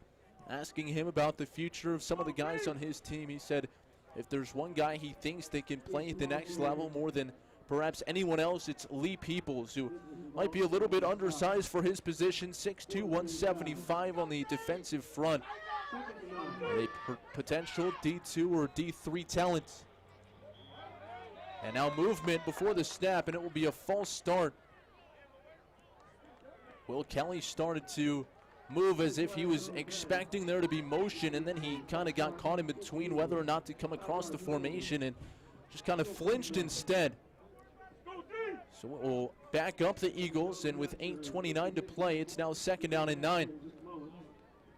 asking him about the future of some of the guys on his team. He said if there's one guy he thinks they can play at the next level more than perhaps anyone else, it's Lee Peoples, who might be a little bit undersized for his position, 6'2", 175 on the defensive front. A potential D2 or D3 talent. And now movement before the snap, and it will be a false start. Will Kelly started to move as if he was expecting there to be motion, and then he kind of got caught in between whether or not to come across the formation and just kind of flinched instead. So we'll back up the Eagles, and with 8:29 to play, it's now second down and 9.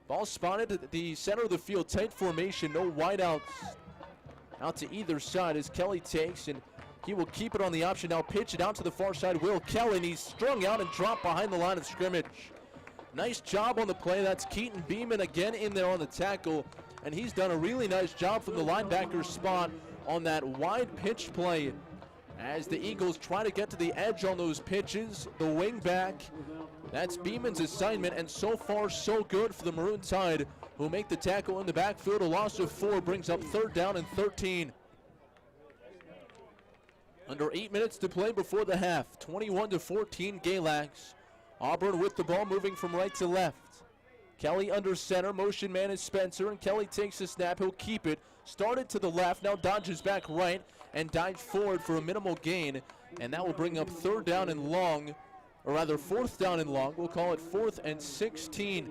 Ball spotted at the center of the field, tight formation, no wideouts out to either side as Kelly takes, and he will keep it on the option now, pitch it out to the far side. Will Kelly, and he's strung out and dropped behind the line of scrimmage. Nice job on the play. That's Keaton Beeman again in there on the tackle, and he's done a really nice job from the linebacker spot on that wide pitch play. As the Eagles try to get to the edge on those pitches, the wing back, that's Beeman's assignment, and so far so good for the Maroon Tide, who make the tackle in the backfield. A loss of 4 brings up third down and 13. Under 8 minutes to play before the half, 21-14 Galax. Auburn with the ball, moving from right to left. Kelly under center, motion man is Spencer, and Kelly takes the snap, he'll keep it. Started to the left, now dodges back right, and dives forward for a minimal gain And that will bring up third down and long, or rather fourth down and long. We'll call it 4th and 16.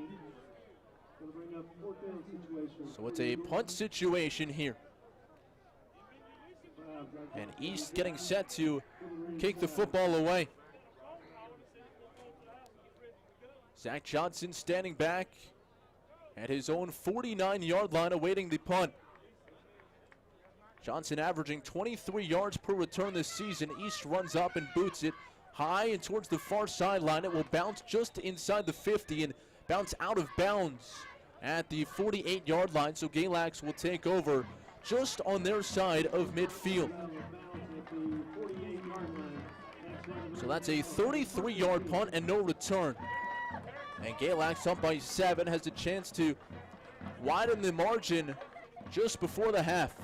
So it's a punt situation here. And East getting set to kick the football away. Zach Johnson standing back at his own 49-yard line awaiting the punt. Johnson averaging 23 yards per return this season. East runs up and boots it high and towards the far sideline. It will bounce just inside the 50 and bounce out of bounds at the 48-yard line. So Galax will take over just on their side of midfield. So that's a 33-yard punt and no return. And Galax up by 7 has a chance to widen the margin just before the half.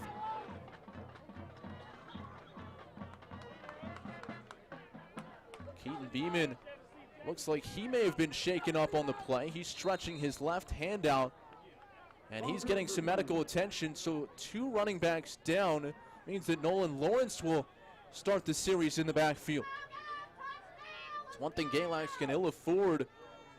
Keaton Beeman looks like he may have been shaken up on the play. He's stretching his left hand out, and he's getting some medical attention. So 2 running backs down means that Nolan Lawrence will start the series in the backfield. It's one thing Galax can ill afford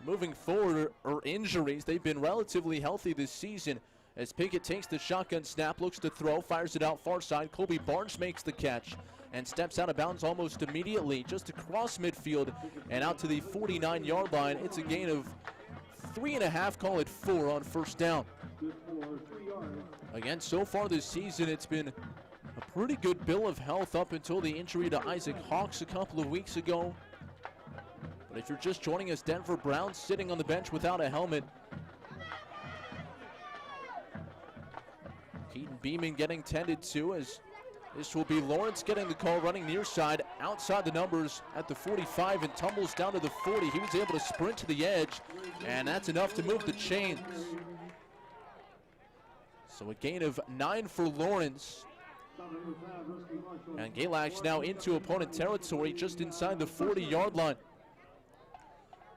moving forward are injuries. They've been relatively healthy this season. As Pickett takes the shotgun snap, looks to throw, fires it out far side. Colby Barnes makes the catch and steps out of bounds almost immediately, just across midfield and out to the 49-yard line. It's a gain of 3.5, call it 4 on first down. Again, so far this season, it's been a pretty good bill of health up until the injury to Isaac Hawks a couple of weeks ago. But if you're just joining us, Denver Browns sitting on the bench without a helmet. Keaton Beeman getting tended to, as this will be Lawrence getting the call, running near side, outside the numbers at the 45 and tumbles down to the 40. He was able to sprint to the edge, and that's enough to move the chains. So a gain of 9 for Lawrence. And Galax now into opponent territory just inside the 40-yard line.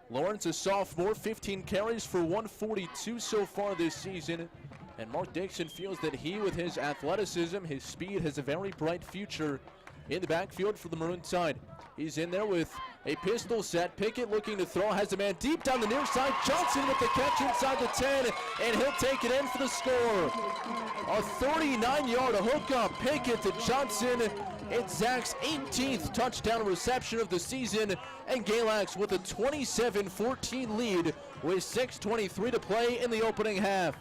Lawrence, a sophomore, 15 carries for 142 so far this season. And Mark Dixon feels that he, with his athleticism, his speed, has a very bright future in the backfield for the Maroon Tide. He's in there with a pistol set. Pickett looking to throw, has a man deep down the near side. Johnson with the catch inside the 10, and he'll take it in for the score. A 39-yard hookup. Pickett to Johnson. It's Zach's 18th touchdown reception of the season, and Galax with a 27-14 lead with 6:23 to play in the opening half.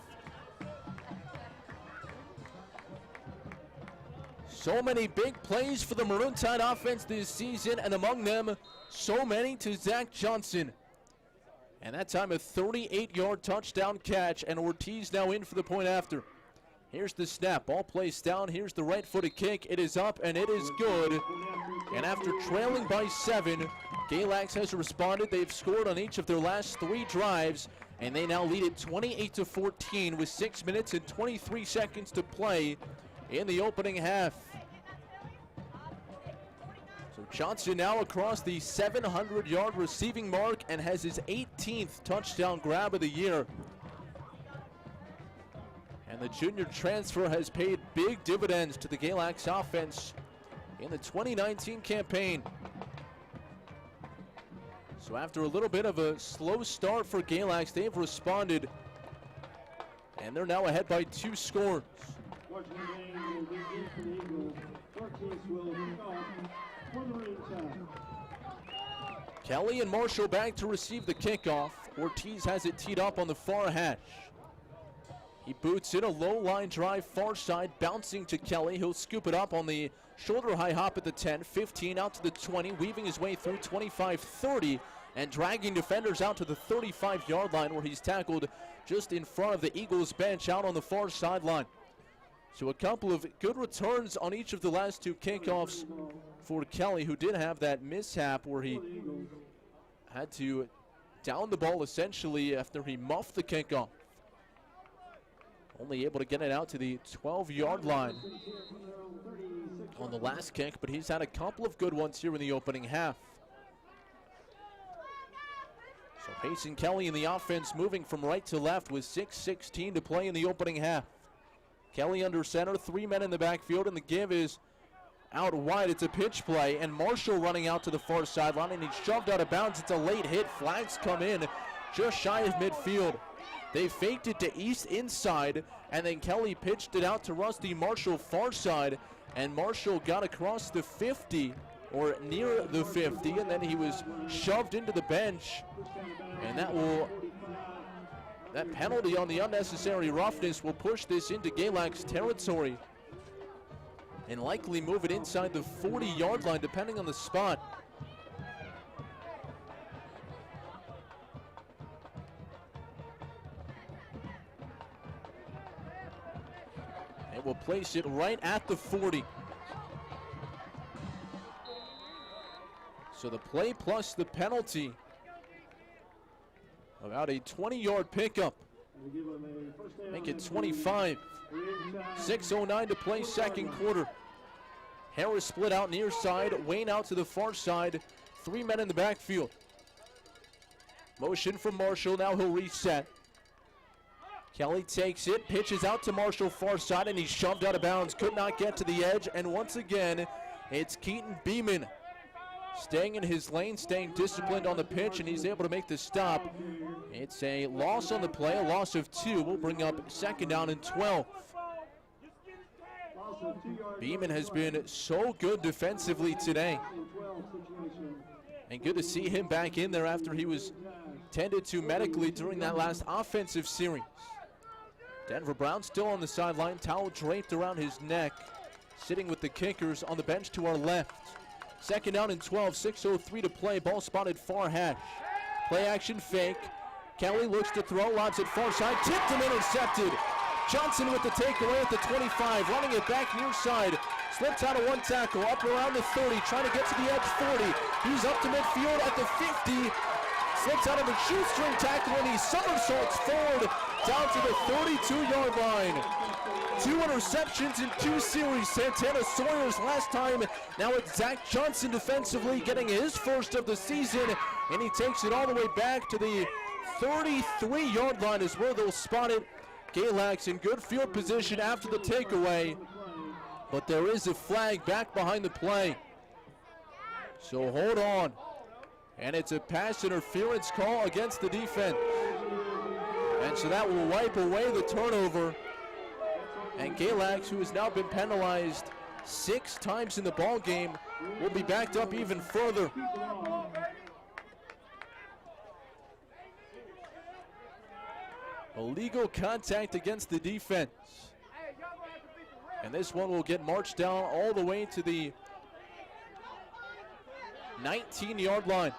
So many big plays for the Maroon Tide offense this season, and among them, so many to Zach Johnson. And that time a 38-yard touchdown catch, and Ortiz now in for the point after. Here's the snap, ball placed down, here's the right-footed kick, it is up and it is good. And after trailing by 7, Galax has responded. They've scored on each of their last 3 drives, and they now lead it 28-14 with 6 minutes and 23 seconds to play in the opening half. So Johnson now across the 700-yard receiving mark and has his 18th touchdown grab of the year. And the junior transfer has paid big dividends to the Galax offense in the 2019 campaign. So after a little bit of a slow start for Galax, they've responded, and they're now ahead by 2 scores. Kelly and Marshall back to receive the kickoff. Ortiz has it teed up on the far hash. He boots in a low line drive far side, bouncing to Kelly. He'll scoop it up on the shoulder high hop at the 10, 15 out to the 20, weaving his way through 25, 30, and dragging defenders out to the 35-yard line, where he's tackled just in front of the Eagles bench out on the far sideline. So a couple of good returns on each of the last 2 kickoffs for Kelly, who did have that mishap where he had to down the ball essentially after he muffed the kickoff. Only able to get it out to the 12-yard line on the last kick, but he's had a couple of good ones here in the opening half. So Payson Kelly in the offense, moving from right to left with 6:16 to play in the opening half. Kelly under center, 3 men in the backfield, and the give is out wide. It's a pitch play, and Marshall running out to the far sideline, and he's shoved out of bounds. It's a late hit. Flags come in just shy of midfield. They faked it to East inside, and then Kelly pitched it out to Rusty Marshall far side, and Marshall got across the 50 or near the 50, and then he was shoved into the bench, and that penalty on the unnecessary roughness will push this into Galax territory and likely move it inside the 40-yard line depending on the spot. And we'll place it right at the 40. So the play plus the penalty, about a 20-yard pickup. Make it 25. 6:09 to play second quarter. Harris split out near side, Wayne out to the far side. 3 men in the backfield. Motion from Marshall, now he'll reset. Kelly takes it, pitches out to Marshall far side, and he's shoved out of bounds. Could not get to the edge, and once again, it's Keaton Beeman staying in his lane, staying disciplined on the pitch, and he's able to make the stop. It's a loss on the play, a loss of 2. We'll bring up second down and 12. Beeman has been so good defensively today. And good to see him back in there after he was tended to medically during that last offensive series. Denver Brown still on the sideline, towel draped around his neck, sitting with the kickers on the bench to our left. Second down and 12, 6:03 to play, ball spotted far hash. Play action fake. Kelly looks to throw, lobs it far side, tipped and intercepted. Johnson with the takeaway at the 25, running it back near side. Slips out of one tackle, up around the 30, trying to get to the edge, 40. He's up to midfield at the 50. Slips out of a shoestring tackle, and he somersaults forward down to the 32-yard line. 2 interceptions in 2 series. Santana Sawyer's last time. Now it's Zach Johnson defensively getting his first of the season, and he takes it all the way back to the 33-yard line is where they'll spot it. Galax in good field position after the takeaway, but there is a flag back behind the play. So hold on. And it's a pass interference call against the defense. And so that will wipe away the turnover. And Galax, who has now been penalized 6 times in the ball game, will be backed up even further. Illegal contact against the defense. And this one will get marched down all the way to the 19-yard line.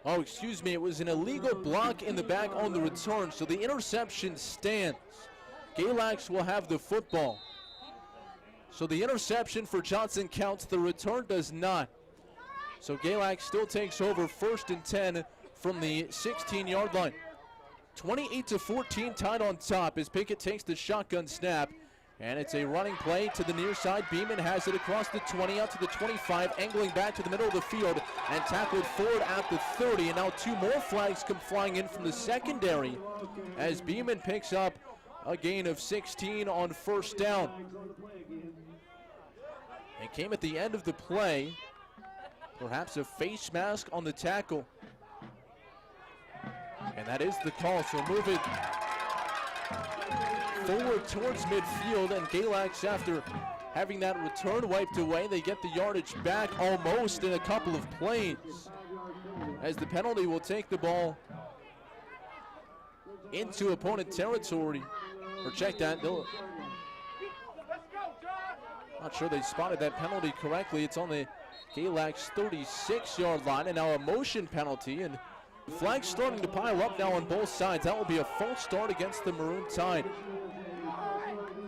Oh, excuse me, it was an illegal block in the back on the return, so the interception stands. Galax will have the football. So the interception for Johnson counts, the return does not. So Galax still takes over 1st and 10 from the 16-yard line. 28-14 tied on top as Pickett takes the shotgun snap. And it's a running play to the near side. Beeman has it across the 20 out to the 25, angling back to the middle of the field and tackled forward at the 30. And now 2 more flags come flying in from the secondary as Beeman picks up a gain of 16 on 1st down. It came at the end of the play. Perhaps a face mask on the tackle. And that is the call, so move it forward towards midfield, and Galax, after having that return wiped away, they get the yardage back almost in a couple of plays, as the penalty will take the ball into opponent territory. Or check that. Not sure they spotted that penalty correctly. It's on the Galax 36-yard line, and now a motion penalty, and flags starting to pile up now on both sides. That will be a false start against the Maroon Tide.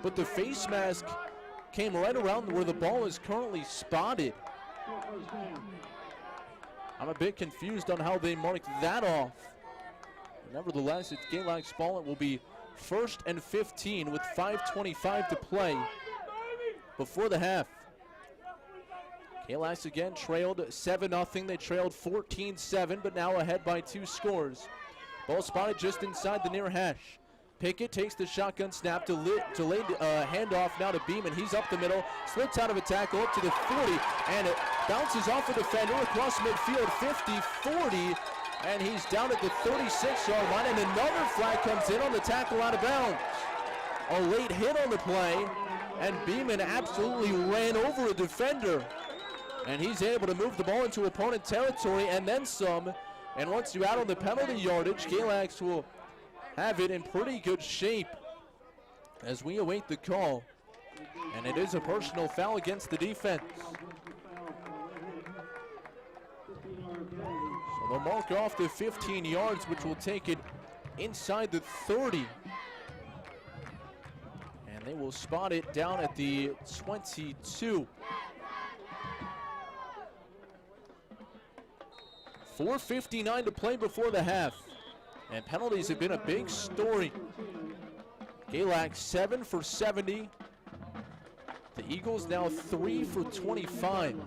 But the face mask came right around where the ball is currently spotted. I'm a bit confused on how they marked that off. Nevertheless, it's Galax ball. It will be 1st and 15 with 5:25 to play before the half. Galax again trailed 7-0. They trailed 14-7, but now ahead by 2 scores. Ball spotted just inside the near hash. Pickett takes the shotgun snap, delayed handoff now to Beeman. He's up the middle, slips out of a tackle up to the 40, and it bounces off a defender across midfield, 50, 40, and he's down at the 36-yard line, and another flag comes in on the tackle out of bounds. A late hit on the play, and Beeman absolutely ran over a defender, and he's able to move the ball into opponent territory and then some. And once you add on the penalty yardage, Galax will have it in pretty good shape as we await the call. And it is a personal foul against the defense. So they'll mark off the 15 yards, which will take it inside the 30. And they will spot it down at the 22. 4:59 to play before the half. And penalties have been a big story. Galax 7 for 70. The Eagles now 3 for 25.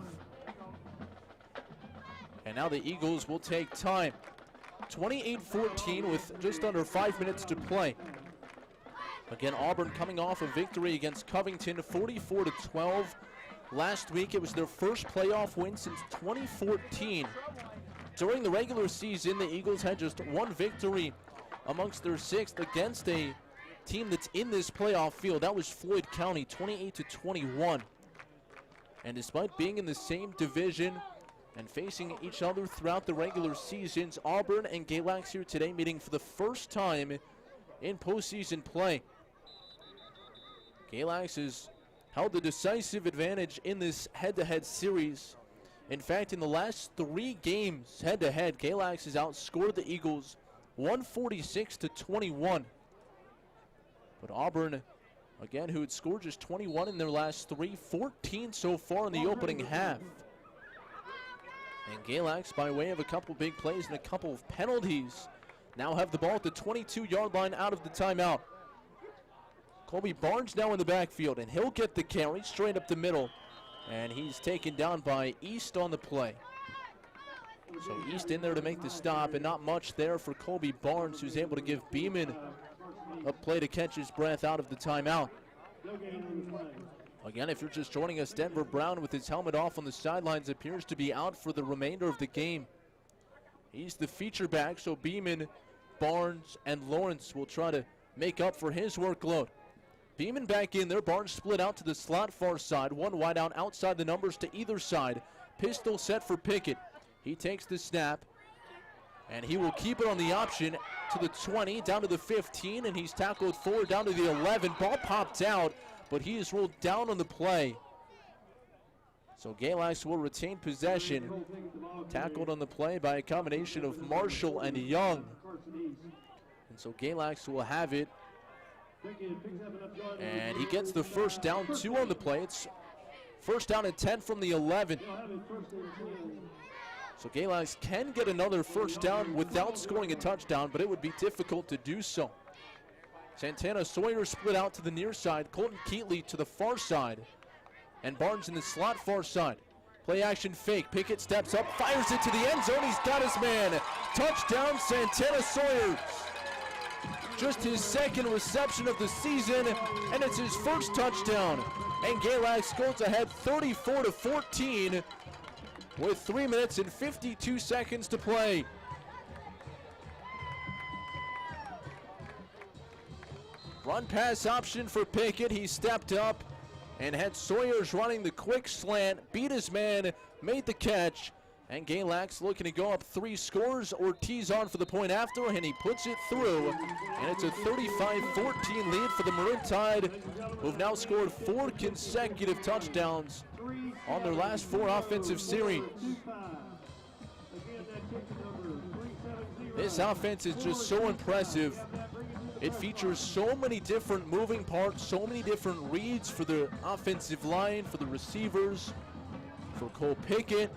And now the Eagles will take time. 28-14 with just under 5 minutes to play. Again, Auburn coming off a victory against Covington, 44-12. Last week, it was their first playoff win since 2014. During the regular season, the Eagles had just one victory amongst their sixth against a team that's in this playoff field. That was Floyd County, 28-21. And despite being in the same division and facing each other throughout the regular seasons, Auburn and Galax here today meeting for the first time in postseason play. Galax has held the decisive advantage in this head-to-head series. In fact, in the last 3 games head-to-head, Galax has outscored the Eagles 146-21. But Auburn, again, who had scored just 21 in their last 3, 14 so far in the opening half. And Galax, by way of a couple big plays and a couple of penalties, now have the ball at the 22-yard line out of the timeout. Colby Barnes now in the backfield, and he'll get the carry straight up the middle. And he's taken down by East on the play. So East in there to make the stop, and not much there for Colby Barnes, who's able to give Beeman a play to catch his breath out of the timeout. Again, if you're just joining us, Denver Brown with his helmet off on the sidelines appears to be out for the remainder of the game. He's the feature back, so Beeman, Barnes, and Lawrence will try to make up for his workload. Beeman back in there. Barnes split out to the slot far side. One wide out outside the numbers to either side. Pistol set for Pickett. He takes the snap, and he will keep it on the option to the 20, down to the 15, and he's tackled forward down to the 11. Ball popped out, but he is ruled down on the play. So Galax will retain possession. Tackled on the play by a combination of Marshall and Young. And so Galax will have it. And he gets the first down, 2 on the play. It's first down and 10 from the 11. So Galax can get another first down without scoring a touchdown, but it would be difficult to do so. Santana Sawyer split out to the near side. Colton Keatley to the far side. And Barnes in the slot far side. Play action fake. Pickett steps up, fires it to the end zone. He's got his man. Touchdown, Santana Sawyer. Just his second reception of the season, and it's his first touchdown. And Galax goes ahead 34-14 with 3 minutes and 52 seconds to play. Run pass option for Pickett. He stepped up and had Sawyers running the quick slant, beat his man, made the catch. And Galax looking to go up 3 scores. Ortiz on for the point after, and he puts it through. And it's a 35-14 lead for the Maroon Tide, who've now scored 4 consecutive touchdowns on their last 4 offensive series. This offense is just so impressive. It features so many different moving parts, so many different reads for the offensive line, for the receivers, for Cole Pickett.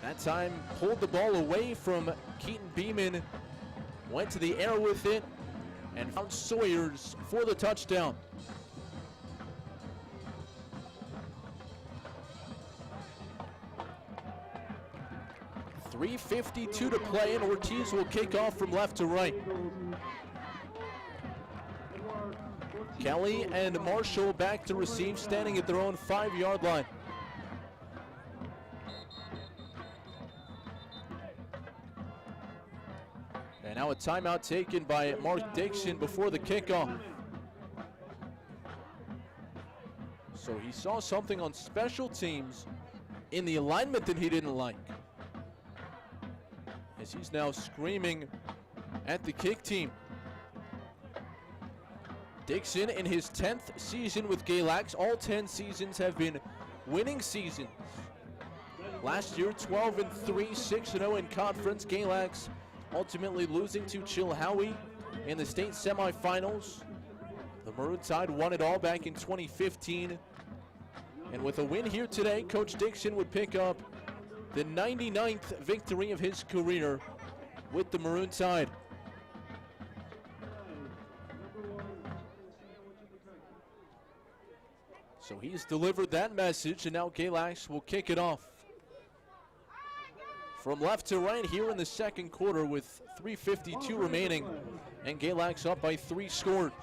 That time pulled the ball away from Keaton Beeman, went to the air with it, and found Sawyers for the touchdown. 3:52 to play, and Ortiz will kick off from left to right. Kelly and Marshall back to receive, standing at their own 5-yard line. And now a timeout taken by Mark Dixon before the kickoff. So he saw something on special teams in the alignment that he didn't like, as he's now screaming at the kick team. Dixon in his 10th season with Galax. All 10 seasons have been winning seasons. Last year, 12-3, 6-0 in conference. Galax ultimately losing to Chilhowie in the state semifinals. The Maroon Tide won it all back in 2015. And with a win here today, Coach Dixon would pick up the 99th victory of his career with the Maroon Tide. So he's delivered that message, and now Galax will kick it off. From left to right here in the second quarter with 3:52 remaining, and Galax up by 3 scores.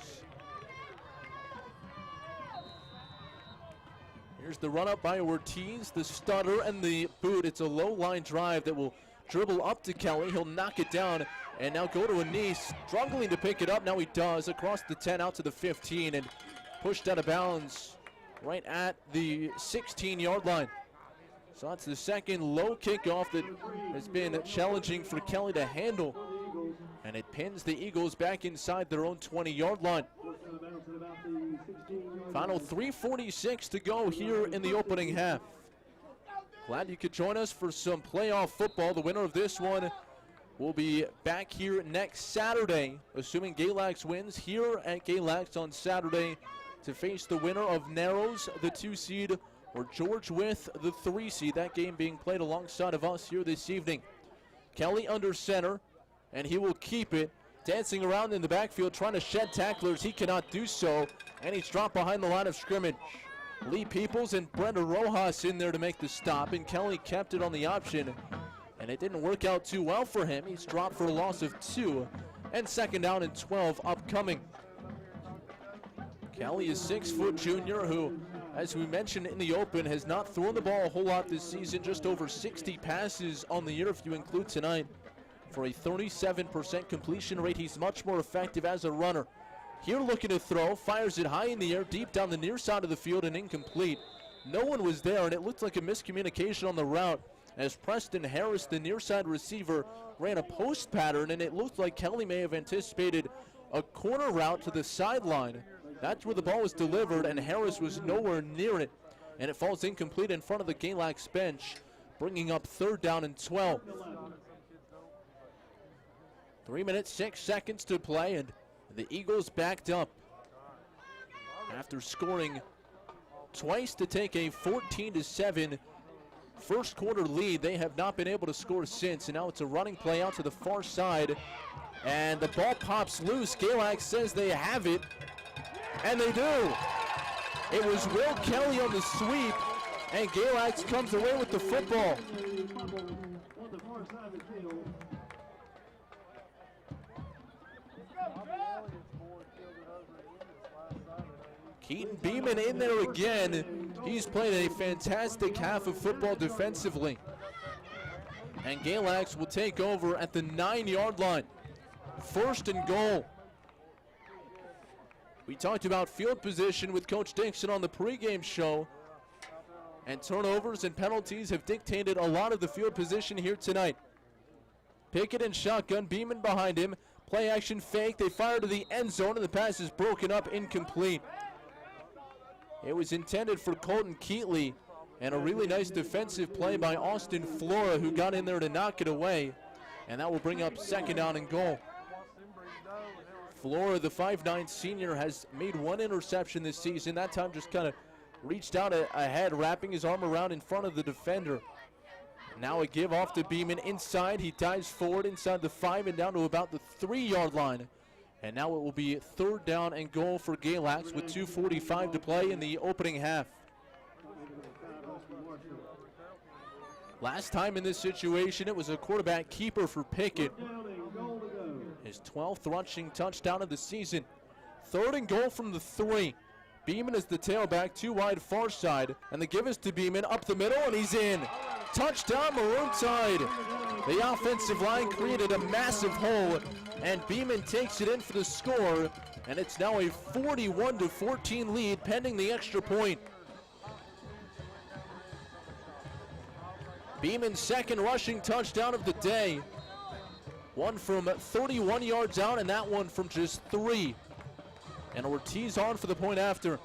Here's the run up by Ortiz, the stutter and the boot. It's a low line drive that will dribble up to Kelly. He'll knock it down and now go to a knee, struggling to pick it up. Now he does, across the 10 out to the 15 and pushed out of bounds right at the 16-yard line. So that's the second low kickoff that has been challenging for Kelly to handle. And it pins the Eagles back inside their own 20-yard line. Final 3:46 to go here in the opening half. Glad you could join us for some playoff football. The winner of this one will be back here next Saturday, assuming Galax wins here at Galax on Saturday, to face the winner of Narrows, the 2 seed, or George Wythe, the 3 seed. That game being played alongside of us here this evening. Kelly under center, and he will keep it. Dancing around in the backfield, trying to shed tacklers. He cannot do so, and he's dropped behind the line of scrimmage. Lee Peoples and Brenda Rojas in there to make the stop, and Kelly kept it on the option, and it didn't work out too well for him. He's dropped for a loss of 2, and 2nd down and 12 upcoming. Kelly is 6-foot junior who, as we mentioned in the open, has not thrown the ball a whole lot this season, just over 60 passes on the year if you include tonight. For a 37% completion rate, he's much more effective as a runner. Here looking to throw, fires it high in the air, deep down the near side of the field and incomplete. No one was there, and it looked like a miscommunication on the route as Preston Harris, the near side receiver, ran a post pattern, and it looked like Kelly may have anticipated a corner route to the sideline. That's where the ball was delivered, and Harris was nowhere near it, and it falls incomplete in front of the Galax bench, bringing up 3rd down and 12. 3 minutes, 6 seconds to play, and the Eagles backed up after scoring twice to take a 14-7 first quarter lead. They have not been able to score since, and now it's a running play out to the far side, and the ball pops loose. Galax says they have it, and they do. It was Will Kelly on the sweep, and Galax comes away with the football. Keaton Beeman in there again. He's played a fantastic half of football defensively. And Galax will take over at the 9-yard line. 1st and goal. We talked about field position with Coach Dixon on the pregame show. And turnovers and penalties have dictated a lot of the field position here tonight. Pickett and shotgun, Beeman behind him. Play action fake. They fire to the end zone, and the pass is broken up, incomplete. It was intended for Colton Keatley, and a really nice defensive play by Austin Flora, who got in there to knock it away, and that will bring up 2nd down and goal. Flora, the 5'9 senior, has made 1 interception this season. That time just kind of reached out ahead, wrapping his arm around in front of the defender. Now a give off to Beeman inside. He dives forward inside the 5 and down to about the 3-yard line. And now it will be 3rd down and goal for Galax with 2:45 to play in the opening half. Last time in this situation, it was a quarterback keeper for Pickett. Goal to go. His 12th rushing touchdown of the season. 3rd and goal from the 3. Beeman is the tailback, 2 wide far side, and the give is to Beeman up the middle, and he's in. Touchdown, Maroon Tide. The offensive line created a massive hole, and Beeman takes it in for the score, and it's now a 41-14 lead pending the extra point. Beeman's 2nd rushing touchdown of the day. One from 31 yards out, and that one from just 3. And Ortiz on for the point after.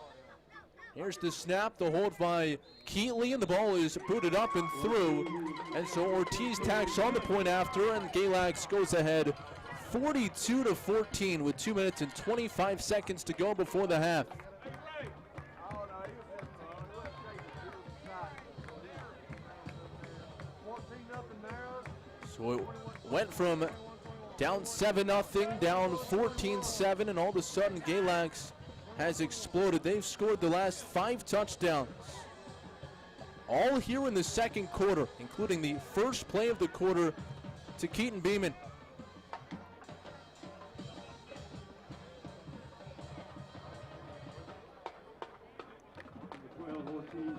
Here's the snap, the hold by Keatley, and the ball is booted up and through. And so Ortiz tacks on the point after, and Galax goes ahead 42-14 with 2 minutes and 25 seconds to go before the half. So it went from down 7-0, down 14-7, and all of a sudden Galax has exploded. They've scored the last 5 touchdowns. All here in the 2nd quarter, including the first play of the quarter to Keaton Beeman.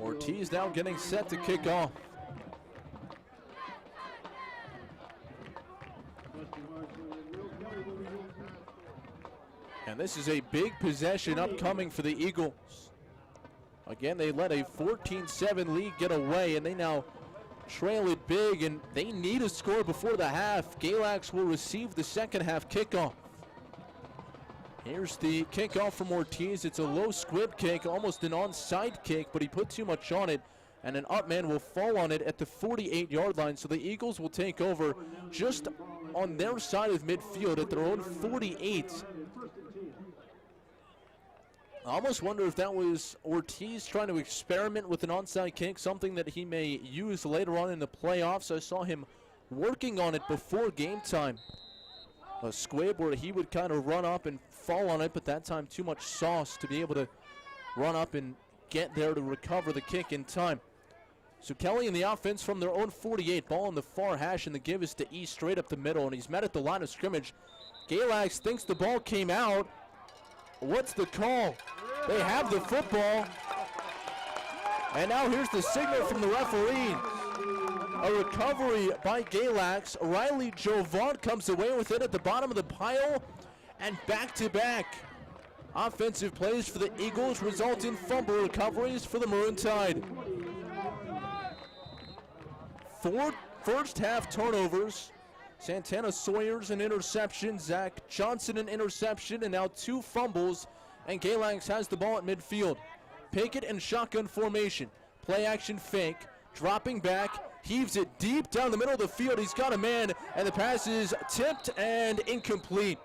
Ortiz now getting set to kick off. And this is a big possession upcoming for the Eagles. Again, they let a 14-7 lead get away, and they now trail it big, and they need a score before the half. Galax will receive the second half kickoff. Here's the kickoff from Ortiz. It's a low squib kick, almost an onside kick, but he put too much on it, and an up man will fall on it at the 48-yard line. So the Eagles will take over just on their side of midfield at their own 48. I almost wonder if that was Ortiz trying to experiment with an onside kick, something that he may use later on in the playoffs. I saw him working on it before game time. A squib where he would kind of run up and fall on it, but that time too much sauce to be able to run up and get there to recover the kick in time. So Kelly and the offense from their own 48, ball in the far hash, and the give is to E straight up the middle, and he's met at the line of scrimmage. Galax thinks the ball came out. What's the call? They have the football. And now here's the signal from the referee. A recovery by Galax. Riley Jovan comes away with it at the bottom of the pile. And back-to-back offensive plays for the Eagles result in fumble recoveries for the Maroon Tide. 4 first half turnovers. Santana Sawyer's an interception, Zach Johnson an interception, and now 2 fumbles, and Galax has the ball at midfield. Pickett and shotgun formation. Play action fake, dropping back, heaves it deep down the middle of the field. He's got a man, and the pass is tipped and incomplete.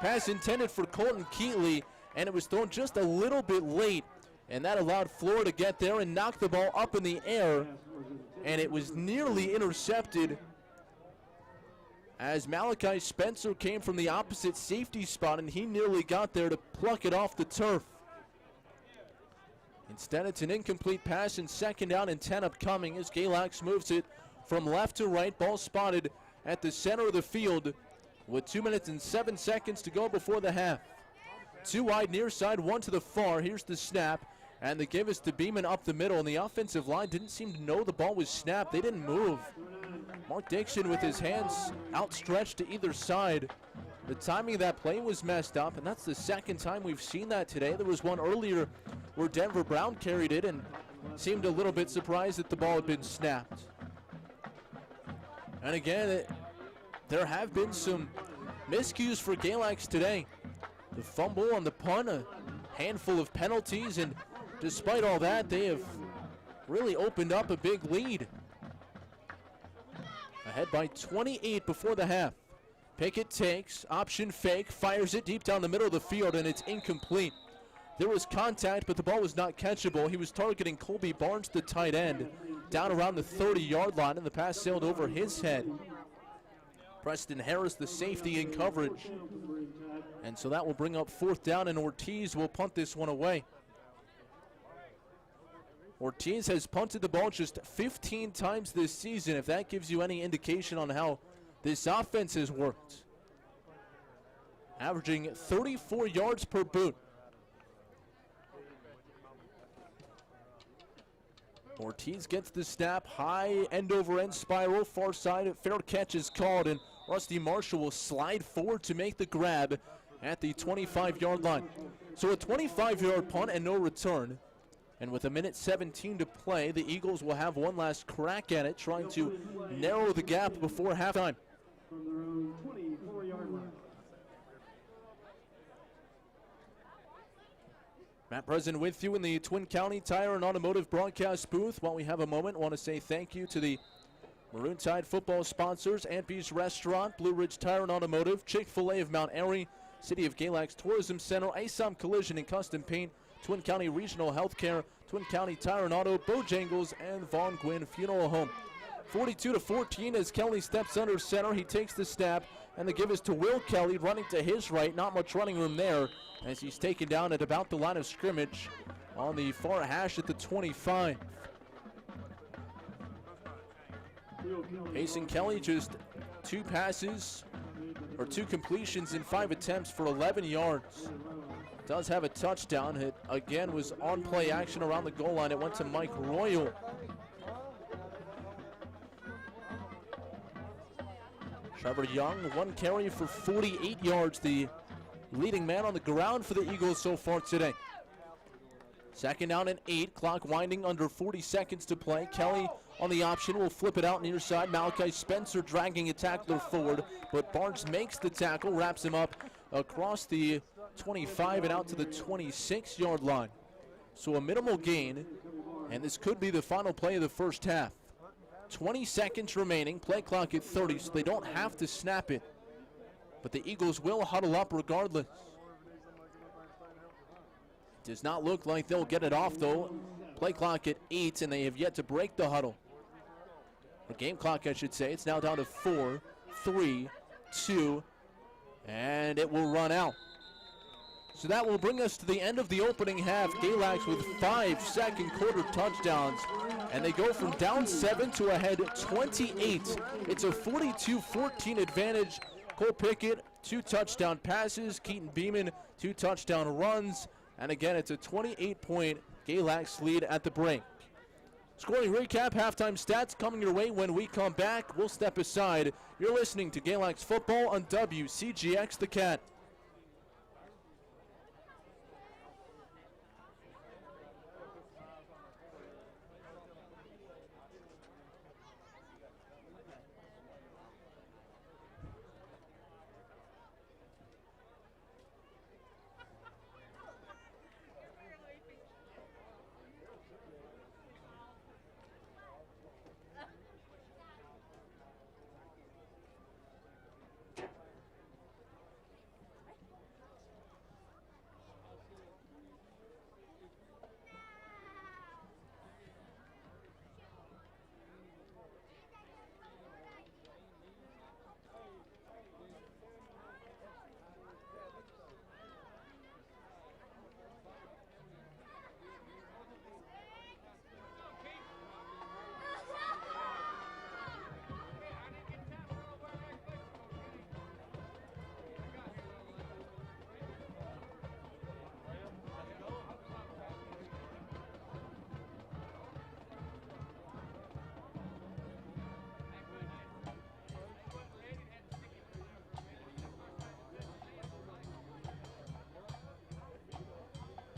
Pass intended for Colton Keatley, and it was thrown just a little bit late, and that allowed Flora to get there and knock the ball up in the air, and it was nearly intercepted as Malachi Spencer came from the opposite safety spot, and he nearly got there to pluck it off the turf. Instead, it's an incomplete pass, and 2nd down and 10 upcoming as Galax moves it from left to right. Ball spotted at the center of the field with 2 minutes and 7 seconds to go before the half. 2 wide near side, 1 to the far. Here's the snap, and the give is to Beeman up the middle, and the offensive line didn't seem to know the ball was snapped. They didn't move. Mark Dixon with his hands outstretched to either side. The timing of that play was messed up, and that's the 2nd time we've seen that today. There was one earlier where Denver Brown carried it and seemed a little bit surprised that the ball had been snapped. And again, there have been some miscues for Galax today. The fumble on the punt, a handful of penalties, and despite all that, they have really opened up a big lead. Ahead by 28 before the half. Pickett takes, option fake, fires it deep down the middle of the field, and it's incomplete. There was contact, but the ball was not catchable. He was targeting Colby Barnes, the tight end, down around the 30-yard line, and the pass sailed over his head. Preston Harris, the safety, in coverage. And so that will bring up 4th down, and Ortiz will punt this one away. Ortiz has punted the ball just 15 times this season, if that gives you any indication on how this offense has worked. Averaging 34 yards per boot. Ortiz gets the snap, high end-over-end spiral, far side, fair catch is called, and Rusty Marshall will slide forward to make the grab at the 25-yard line. So a 25-yard punt and no return. And with 1:17 to play, the Eagles will have one last crack at it, trying to narrow the gap before halftime. From their own 24-yard line. Matt President with you in the Twin County Tire and Automotive broadcast booth. While we have a moment, want to say thank you to the Maroon Tide football sponsors, Aunt Bee's Restaurant, Blue Ridge Tire and Automotive, Chick-fil-A of Mount Airy, City of Galax Tourism Center, ISOM Collision and Custom Paint, Twin County Regional Healthcare, Twin County Tire and Auto, Bojangles, and Vaughn Gwynn Funeral Home. 42-14 as Kelly steps under center. He takes the snap, and the give is to Will Kelly, running to his right. Not much running room there as he's taken down at about the line of scrimmage on the far hash at the 25. Mason Kelly just two completions in 5 attempts for 11 yards. Does have a touchdown. It again was on play action around the goal line. It went to Mike Royal. Trevor Young, 1 carry for 48 yards, the leading man on the ground for the Eagles so far today. Second down and 8, clock winding, under 40 seconds to play. Kelly on the option will flip it out near side. Malachi Spencer dragging a tackler forward, but Barnes makes the tackle, wraps him up across the 25 and out to the 26-yard line. So a minimal gain, and this could be the final play of the first half. 20 seconds remaining, play clock at 30, so they don't have to snap it. But the Eagles will huddle up regardless. Does not look like they'll get it off, though. Play clock at 8, and they have yet to break the huddle. Or game clock, I should say. It's now down to 4, 3, 2, and it will run out. So that will bring us to the end of the opening half. Galax with 5 second quarter touchdowns, and they go from down 7 to ahead 28. It's a 42-14 advantage. Cole Pickett, 2 touchdown passes. Keaton Beeman, 2 touchdown runs. And again, it's a 28-point Galax lead at the break. Scoring recap, halftime stats coming your way when we come back. We'll step aside. You're listening to Galax Football on WCGX The Cat.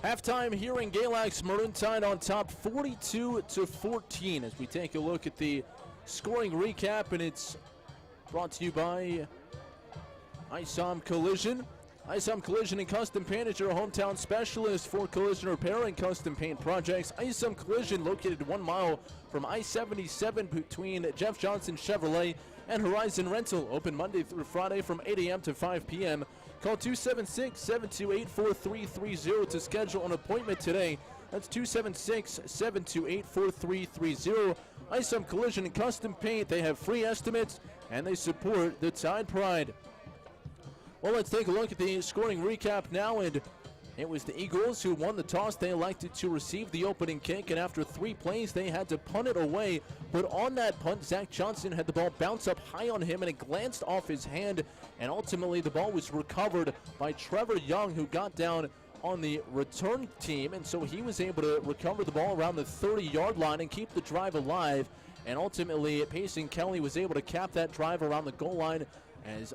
Halftime here in Galax, Maroon Tide on top 42-14 as we take a look at the scoring recap, and it's brought to you by ISOM Collision. ISOM Collision and Custom Paint is your hometown specialist for collision repair and custom paint projects. ISOM Collision, located 1 mile from I-77 between Jeff Johnson Chevrolet and Horizon Rental. Open Monday through Friday from 8 a.m. to 5 p.m. Call 276-728-4330 to schedule an appointment today. That's 276-728-4330. ISOM Collision and Custom Paint. They have free estimates, and they support the Tide Pride. Well, let's take a look at the scoring recap now, and It was the Eagles who won the toss. They elected to receive the opening kick, and after 3 plays, they had to punt it away. But on that punt, Zach Johnson had the ball bounce up high on him, and it glanced off his hand, and ultimately the ball was recovered by Trevor Young, who got down on the return team, and so he was able to recover the ball around the 30-yard line and keep the drive alive. And ultimately, Payson Kelly was able to cap that drive around the goal line as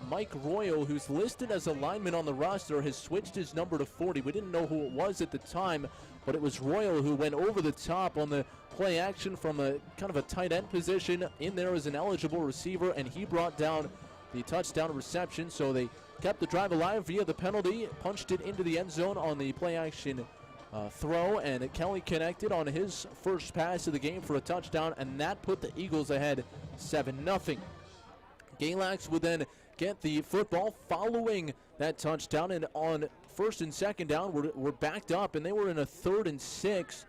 Mike Royal, who's listed as a lineman on the roster, has switched his number to 40. We didn't know who it was at the time, but it was Royal who went over the top on the play action from a kind of a tight end position in there as an eligible receiver, and he brought down the touchdown reception. So they kept the drive alive via the penalty, punched it into the end zone on the play action throw, and Kelly connected on his first pass of the game for a touchdown, and that put the Eagles ahead 7-0. Galax would then get the football following that touchdown, and on first and second down, we're backed up, and they were in a 3rd and 6.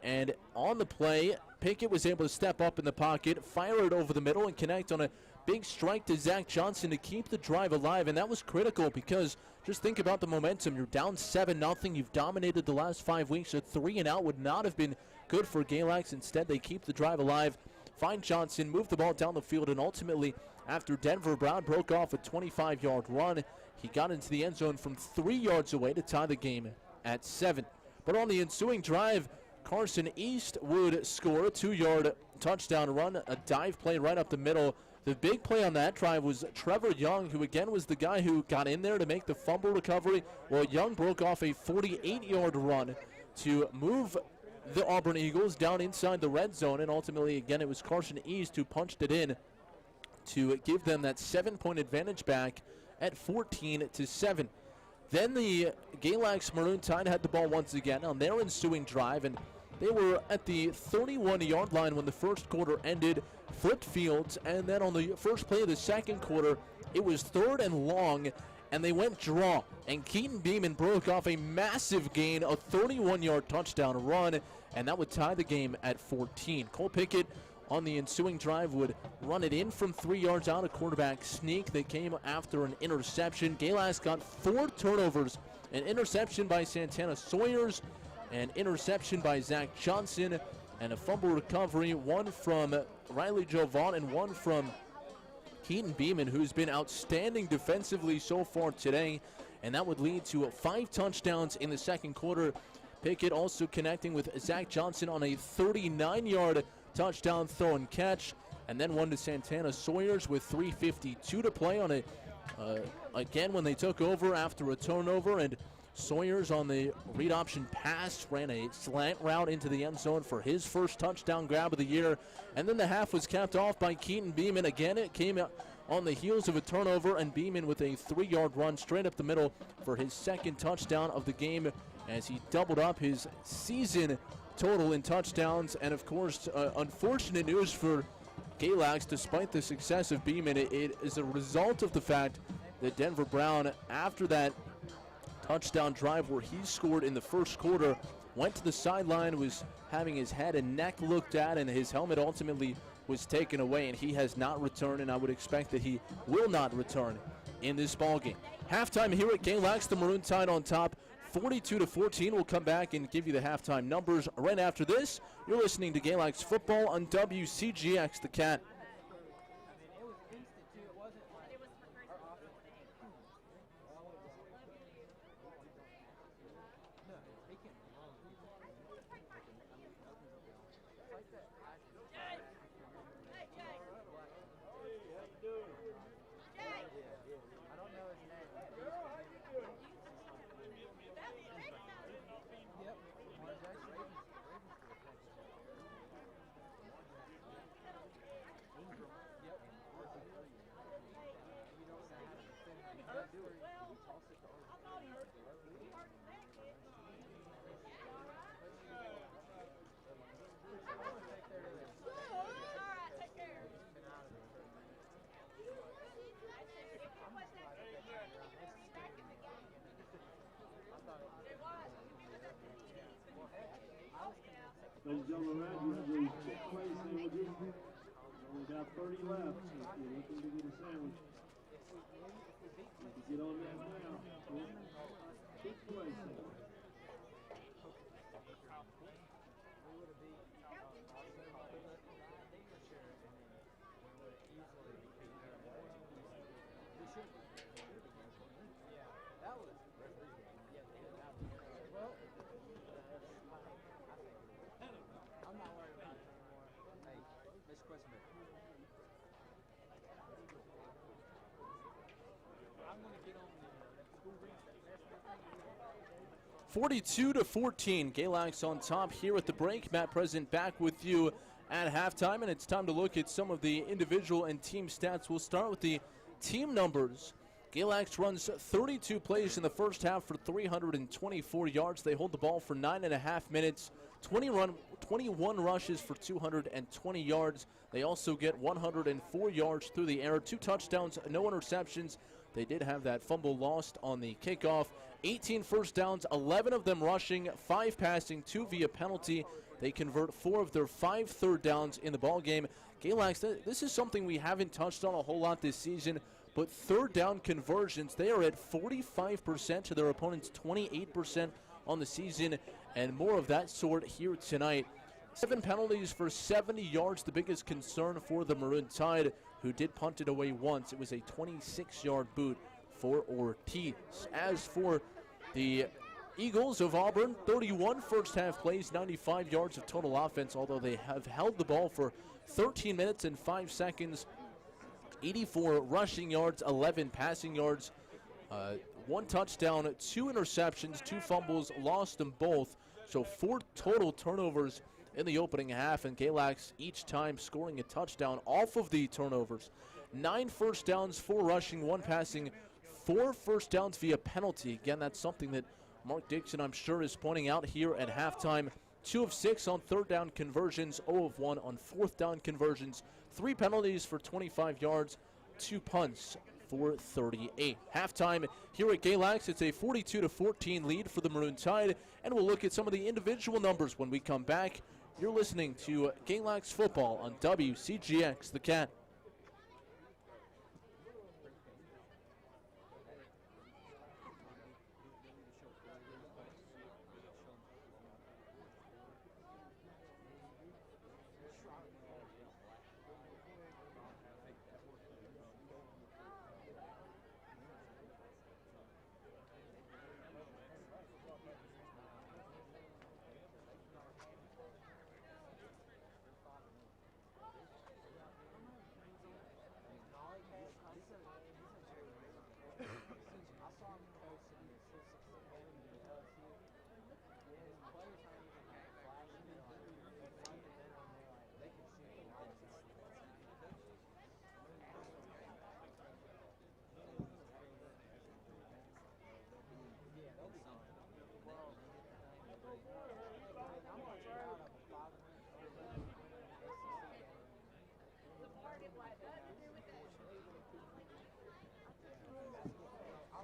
And on the play, Pickett was able to step up in the pocket, fire it over the middle, and connect on a big strike to Zach Johnson to keep the drive alive. And that was critical because just think about the momentum. You're down 7-0. You've dominated the last 5 weeks. A 3-and-out would not have been good for Galax. Instead, they keep the drive alive. Find Johnson, move the ball down the field, and ultimately, after Denver Brown broke off a 25-yard run, he got into the end zone from 3 yards away to tie the game at 7. But on the ensuing drive, Carson East would score a 2-yard touchdown run, a dive play right up the middle. The big play on that drive was Trevor Young, who again was the guy who got in there to make the fumble recovery. Well, Young broke off a 48-yard run to move the Auburn Eagles down inside the red zone, and ultimately, again, it was Carson East who punched it in to give them that 7-point advantage back at 14-7. Then the Galax Maroon Tide had the ball once again on their ensuing drive, and they were at the 31-yard line when the first quarter ended, flipped fields, and then on the first play of the second quarter, it was 3rd and long, and they went draw. And Keaton Beeman broke off a massive gain, a 31-yard touchdown run, and that would tie the game at 14. Cole Pickett on the ensuing drive would run it in from 3 yards out, a quarterback sneak that came after an interception. Galax got 4 turnovers, an interception by Santana Sawyers, an interception by Zach Johnson, and a fumble recovery, one from Riley Jovan and one from Keaton Beeman, who's been outstanding defensively so far today, and that would lead to 5 touchdowns in the second quarter. Pickett also connecting with Zach Johnson on a 39-yard touchdown throw and catch, and then one to Santana Sawyers with 3:52 to play on a again when they took over after a turnover, and Sawyers on the read option pass ran a slant route into the end zone for his first touchdown grab of the year. And then the half was capped off by Keaton Beeman. Again, it came out on the heels of a turnover, and Beeman with a 3-yard run straight up the middle for his second touchdown of the game as he doubled up his season total in touchdowns. And of course, unfortunate news for Galax, despite the success of Beeman, it is a result of the fact that Denver Brown, after that touchdown drive where he scored in the first quarter, went to the sideline, was having his head and neck looked at, and his helmet ultimately was taken away, and he has not returned, and I would expect that he will not return in this ballgame. Halftime here at Galax, the Maroon Tide on top, 42-14. We'll come back and give you the halftime numbers right after this. You're listening to Galax Football on WCGX The Cat. Ladies and gentlemen, you have the Chick-fil-A sandwiches. Only got 30 left. If you're looking to get a sandwich, you can get on that now. Chick-fil-A (42-14), Galax on top here at the break. Matt Present back with you at halftime, and it's time to look at some of the individual and team stats. We'll start with the team numbers. Galax runs 32 plays in the first half for 324 yards. They hold the ball for 9.5 minutes, 21 rushes for 220 yards. They also get 104 yards through the air, 2 touchdowns, no interceptions. They did have that fumble lost on the kickoff. 18 first downs, 11 of them rushing, 5 passing, 2 via penalty. They convert 4 of their 5 third downs in the ballgame. Galax, this is something we haven't touched on a whole lot this season, but third down conversions, they are at 45% to their opponent's 28% on the season, and more of that sort here tonight. 7 penalties for 70 yards, the biggest concern for the Maroon Tide, who did punt it away once. It was a 26-yard boot for Ortiz. As for the Eagles of Auburn, 31 first half plays, 95 yards of total offense, although they have held the ball for 13 minutes and 5 seconds. 84 rushing yards, 11 passing yards, 1 touchdown, 2 interceptions, 2 fumbles, lost them both. So 4 total turnovers in the opening half, and Galax each time scoring a touchdown off of the turnovers. 9 first downs, 4 rushing, 1 passing, 4 first downs via penalty. Again, that's something that Mark Dixon, I'm sure, is pointing out here at halftime. 2 of 6 on third down conversions, 0 of 1 on fourth down conversions, 3 penalties for 25 yards, 2 punts for 38. Halftime here at Galax, it's a 42-14 lead for the Maroon Tide, and we'll look at some of the individual numbers when we come back. You're listening to Galax Football on WCGX, The Cat.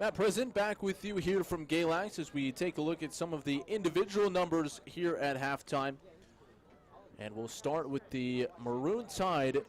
Matt Present back with you here from Galax as we take a look at some of the individual numbers here at halftime. And we'll start with the Maroon Tide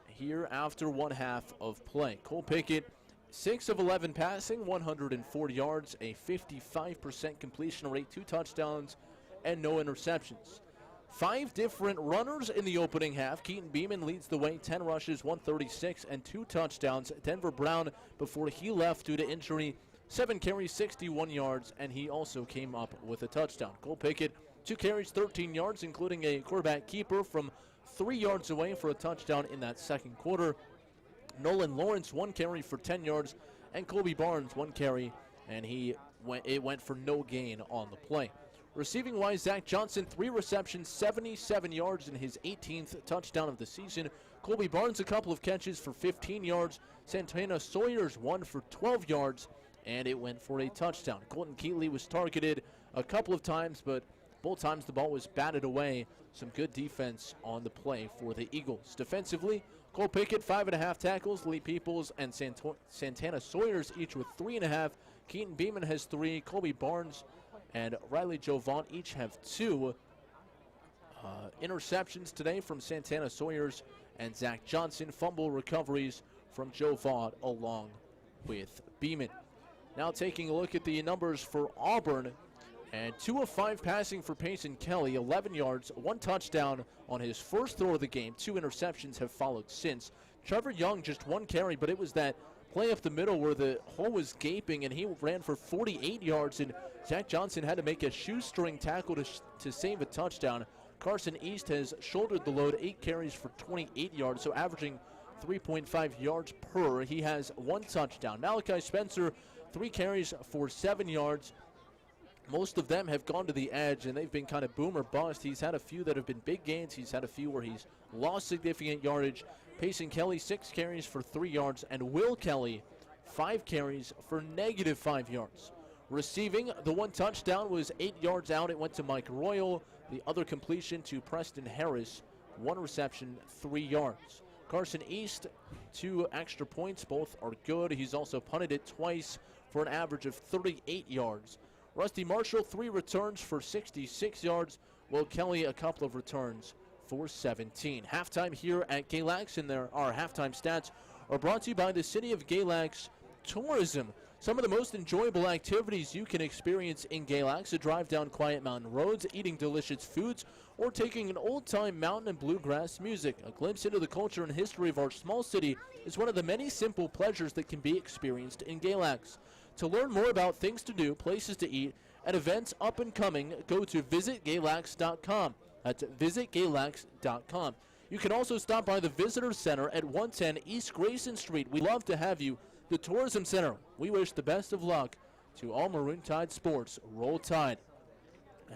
here after 1 half of play. Cole Pickett, 6 of 11 passing, 104 yards, a 55% completion rate, 2 touchdowns, and no interceptions. 5 different runners in the opening half. Keaton Beeman leads the way, 10 rushes, 136, and 2 touchdowns. Denver Brown, before he left due to injury, 7 carries, 61 yards, and he also came up with a touchdown. Cole Pickett, 2 carries, 13 yards, including a quarterback keeper from 3 yards away for a touchdown in that second quarter. Nolan Lawrence, 1 carry for 10 yards, and Colby Barnes, 1 carry, and it went for no gain on the play. Receiving-wise, Zach Johnson, 3 receptions, 77 yards in his 18th touchdown of the season. Colby Barnes, a couple of catches for 15 yards. Santana Sawyers, 1 for 12 yards, and it went for a touchdown. Colton Keatley was targeted a couple of times, but both times the ball was batted away. Some good defense on the play for the Eagles. Defensively, Cole Pickett, 5.5 tackles. Lee Peoples and Santana Sawyers each with 3.5. Keaton Beeman has 3. Colby Barnes and Riley Jovaught each have 2 interceptions today from Santana Sawyers and Zach Johnson. Fumble recoveries from Jovaught along with Beeman. Now taking a look at the numbers for Auburn. And 2 of 5 passing for Payson Kelly, 11 yards, 1 touchdown on his first throw of the game. 2 interceptions have followed since. Trevor Young, just 1 carry, but it was that play up the middle where the hole was gaping, and he ran for 48 yards, and Zach Johnson had to make a shoestring tackle to save a touchdown. Carson East has shouldered the load, 8 carries for 28 yards, so averaging 3.5 yards per. He has 1 touchdown. Malachi Spencer, 3 carries for 7 yards. Most of them have gone to the edge, and they've been kind of boom or bust. He's had a few that have been big gains. He's had a few where he's lost significant yardage. Payson Kelly, 6 carries for 3 yards, and Will Kelly, 5 carries for -5 yards. Receiving, the 1 touchdown was 8 yards out. It went to Mike Royal. The other completion to Preston Harris, 1 reception, 3 yards. Carson East, 2 extra points. Both are good. He's also punted it twice for an average of 38 yards. Rusty Marshall, 3 returns for 66 yards. Will Kelly, a couple of returns for 17. Halftime here at Galax, and our halftime stats are brought to you by the City of Galax Tourism. Some of the most enjoyable activities you can experience in Galax: a drive down quiet mountain roads, eating delicious foods, or taking an old-time mountain and bluegrass music. A glimpse into the culture and history of our small city is one of the many simple pleasures that can be experienced in Galax. To learn more about things to do, places to eat, and events up and coming, go to visitgalax.com. That's visitgalax.com. You can also stop by the Visitor Center at 110 East Grayson Street. We'd love to have you. The Tourism Center, we wish the best of luck to all Maroon Tide sports. Roll Tide.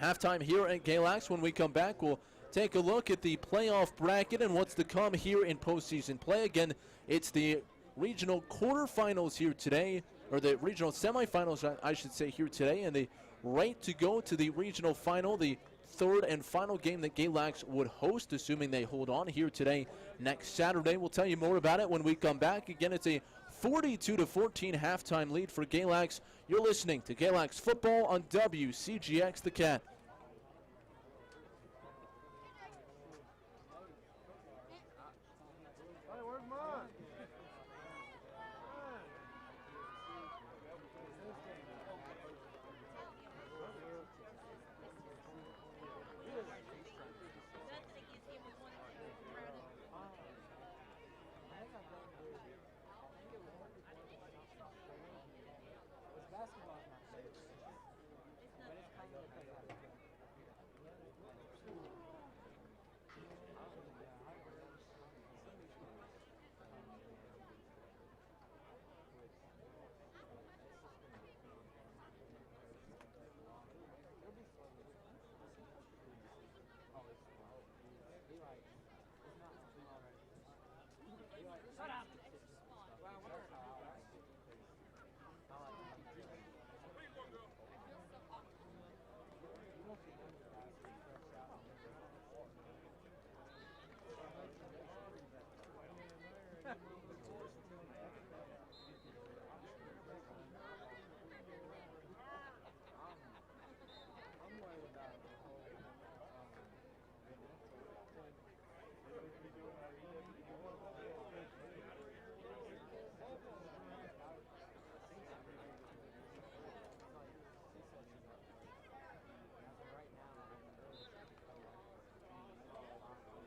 Halftime here at Galax. When we come back, we'll take a look at the playoff bracket and what's to come here in postseason play. Again, it's the regional quarterfinals here today, or the regional semifinals, I should say, here today, and the right to go to the regional final, the 3rd and final game that Galax would host, assuming they hold on here today next Saturday. We'll tell you more about it when we come back. Again, it's a 42-14 halftime lead for Galax. You're listening to Galax Football on WCGX The Cat.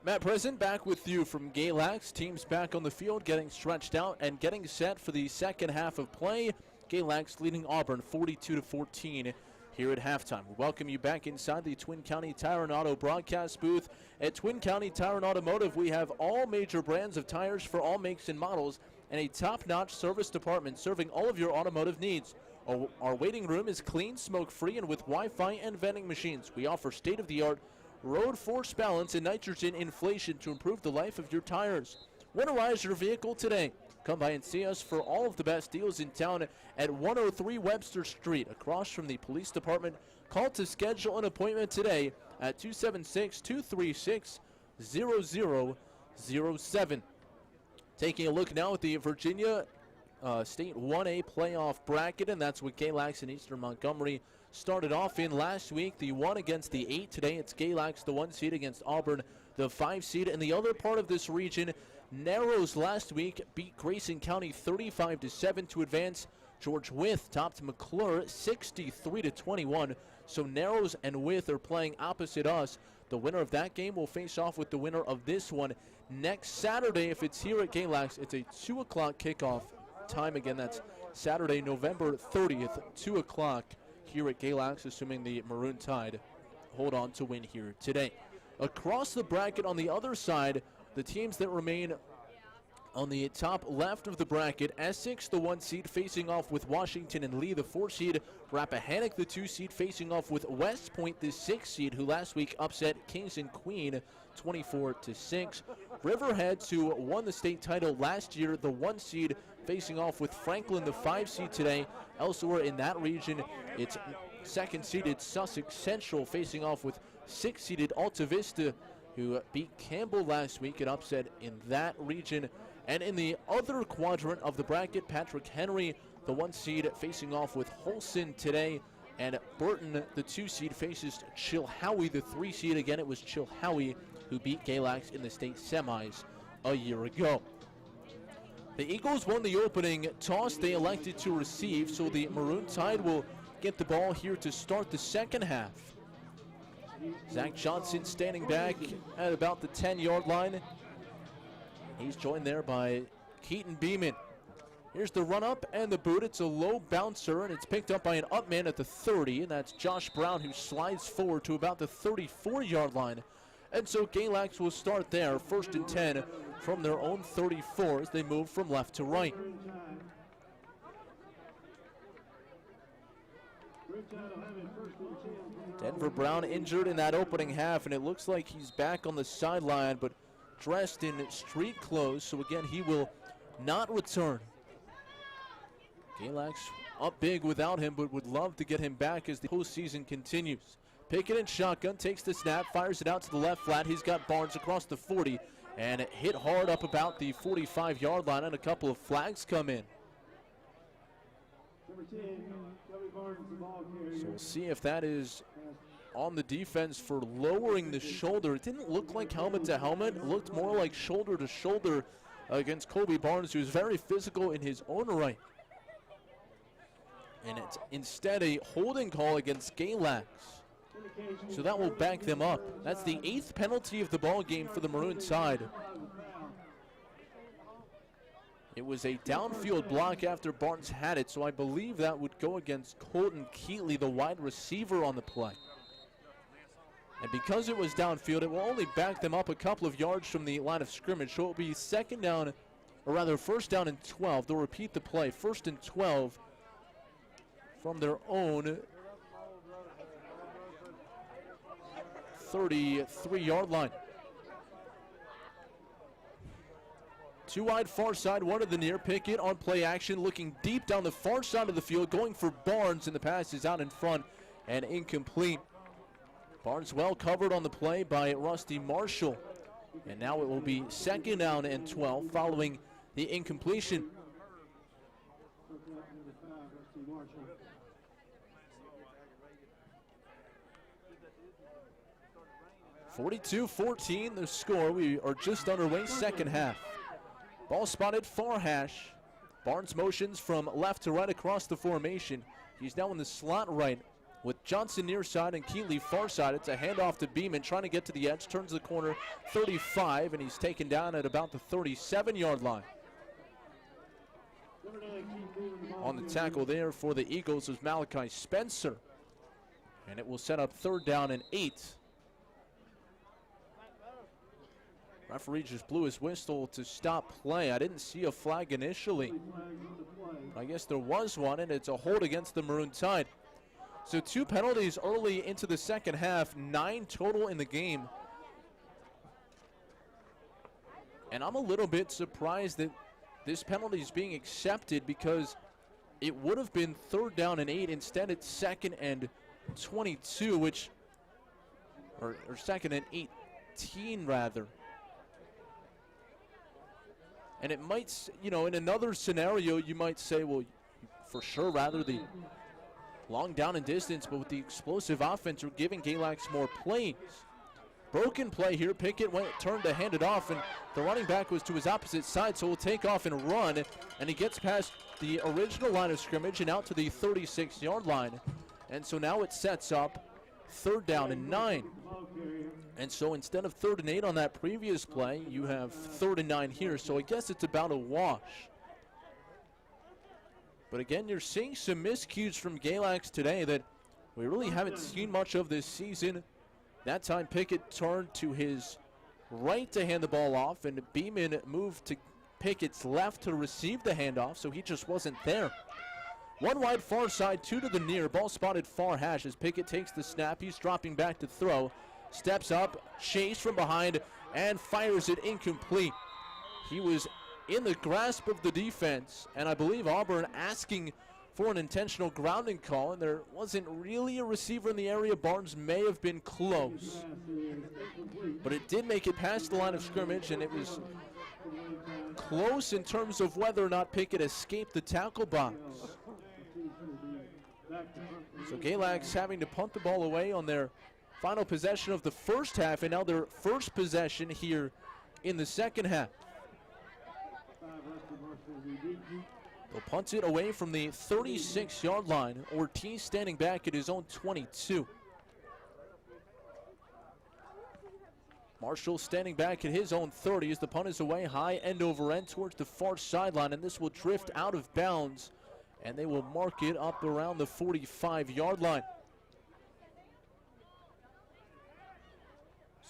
Matt Present back with you from Galax. Teams back on the field, getting stretched out and getting set for the second half of play. Galax leading Auburn 42-14 here at halftime. We welcome you back inside the Twin County Tire and Auto broadcast booth. At Twin County Tire and Automotive, we have all major brands of tires for all makes and models and a top-notch service department serving all of your automotive needs. Our waiting room is clean, smoke-free, and with Wi-Fi and vending machines. We offer state-of-the-art road force balance and nitrogen inflation to improve the life of your tires. Winterize your vehicle today. Come by and see us for all of the best deals in town at 103 Webster Street, across from the police department. Call to schedule an appointment today at 276-236-0007. Taking a look now at the Virginia State 1A playoff bracket, and that's what Galax and Eastern Montgomery started off in last week. The 1 against the 8. Today it's Galax, the 1 seed, against Auburn, the 5 seed. And the other part of this region, Narrows last week beat Grayson County 35-7 to advance. George Wythe topped McClure 63-21. So Narrows and Wythe are playing opposite us. The winner of that game will face off with the winner of this one next Saturday. If it's here at Galax, it's a 2 o'clock kickoff time. Again, that's Saturday, November 30th, 2 o'clock here at Galax, assuming the Maroon Tide hold on to win here today. Across the bracket on the other side, the teams that remain on the top left of the bracket, Essex, the 1 seed, facing off with Washington and Lee, the 4 seed. Rappahannock, the 2 seed, facing off with West Point, the 6 seed, who last week upset Kings and Queen 24-6. Riverhead, who won the state title last year, the 1 seed, facing off with Franklin, the 5 seed today. Elsewhere in that region, it's 2nd seeded Sussex Central facing off with 6th seeded Alta Vista, who beat Campbell last week, an upset in that region. And in the other quadrant of the bracket, Patrick Henry, the 1 seed, facing off with Holson today. And Burton, the 2 seed, faces Chilhowie, the 3 seed. Again, it was Chilhowie who beat Galax in the state semis a year ago. The Eagles won the opening toss. They elected to receive, so the Maroon Tide will get the ball here to start the second half. Zach Johnson standing back at about the 10-yard line. He's joined there by Keaton Beeman. Here's the run up and the boot. It's a low bouncer, and it's picked up by an up man at the 30, and that's Josh Brown, who slides forward to about the 34-yard line. And so Galax will start there, 1st and 10 from their own 34 as they move from left to right. Denver Brown injured in that opening half, and it looks like he's back on the sideline, but dressed in street clothes, so again, he will not return. Galax up big without him, but would love to get him back as the postseason continues. Pickett in shotgun, takes the snap, fires it out to the left flat. He's got Barnes across the 40, and it hit hard up about the 45-yard line, and a couple of flags come in. So we'll see if that is on the defense for lowering the shoulder. It didn't look like helmet to helmet. It looked more like shoulder to shoulder against Kobe Barnes, who's very physical in his own right. And it's instead a holding call against Galax. So that will back them up. That's the 8th penalty of the ball game for the Maroon Tide. It was a downfield block after Barnes had it, so I believe that would go against Colton Keatley, the wide receiver on the play. And because it was downfield, it will only back them up a couple of yards from the line of scrimmage, so it will be 1st down and 12. They'll repeat the play, 1st and 12 from their own 33-yard line. 2 wide far side, 1 to the near. Pickett on play action, looking deep down the far side of the field, going for Barnes, and the pass is out in front and incomplete. Barnes well covered on the play by Rusty Marshall. And now it will be 2nd down and 12 following the incompletion. 42-14 the score. We are just underway, second half. Ball spotted far hash. Barnes motions from left to right across the formation. He's now in the slot right with Johnson near side and Keatley far side. It's a handoff to Beeman, trying to get to the edge, turns the corner, 35, and he's taken down at about the 37-yard line. On the tackle there for the Eagles is Malachi Spencer, and it will set up 3rd down and 8. Referee just blew his whistle to stop play. I didn't see a flag initially. I guess there was one, and it's a hold against the Maroon Tide. So 2 penalties early into the second half, 9 total in the game. And I'm a little bit surprised that this penalty is being accepted, because it would have been 3rd down and 8. Instead, it's 2nd and 22, or 2nd and 18 rather. And it might, in another scenario, you might say, well, for sure, rather the long down and distance, but with the explosive offense, we're giving Galax more plays. Broken play here. Pickett turned to hand it off, and the running back was to his opposite side, so he'll take off and run, and he gets past the original line of scrimmage and out to the 36-yard line. And so now it sets up 3rd down and 9. And so instead of 3rd and 8 on that previous play, you have 3rd and 9 here. So I guess it's about a wash. But again, you're seeing some miscues from Galax today that we really haven't seen much of this season. That time Pickett turned to his right to hand the ball off, and Beeman moved to Pickett's left to receive the handoff, so he just wasn't there. One wide far side, two to the near. Ball spotted far hash as Pickett takes the snap. He's dropping back to throw. Steps up, chase from behind, and fires it incomplete. He was in the grasp of the defense, and I believe Auburn asking for an intentional grounding call, and there wasn't really a receiver in the area. Barnes may have been close, but it did make it past the line of scrimmage, and it was close in terms of whether or not Pickett escaped the tackle box. So Galax having to punt the ball away on their final possession of the first half, and now their first possession here in the second half. They'll punt it away from the 36-yard line. Ortiz standing back at his own 22. Marshall standing back at his own 30 as the punt is away high end over end towards the far sideline, and this will drift out of bounds, and they will mark it up around the 45-yard line.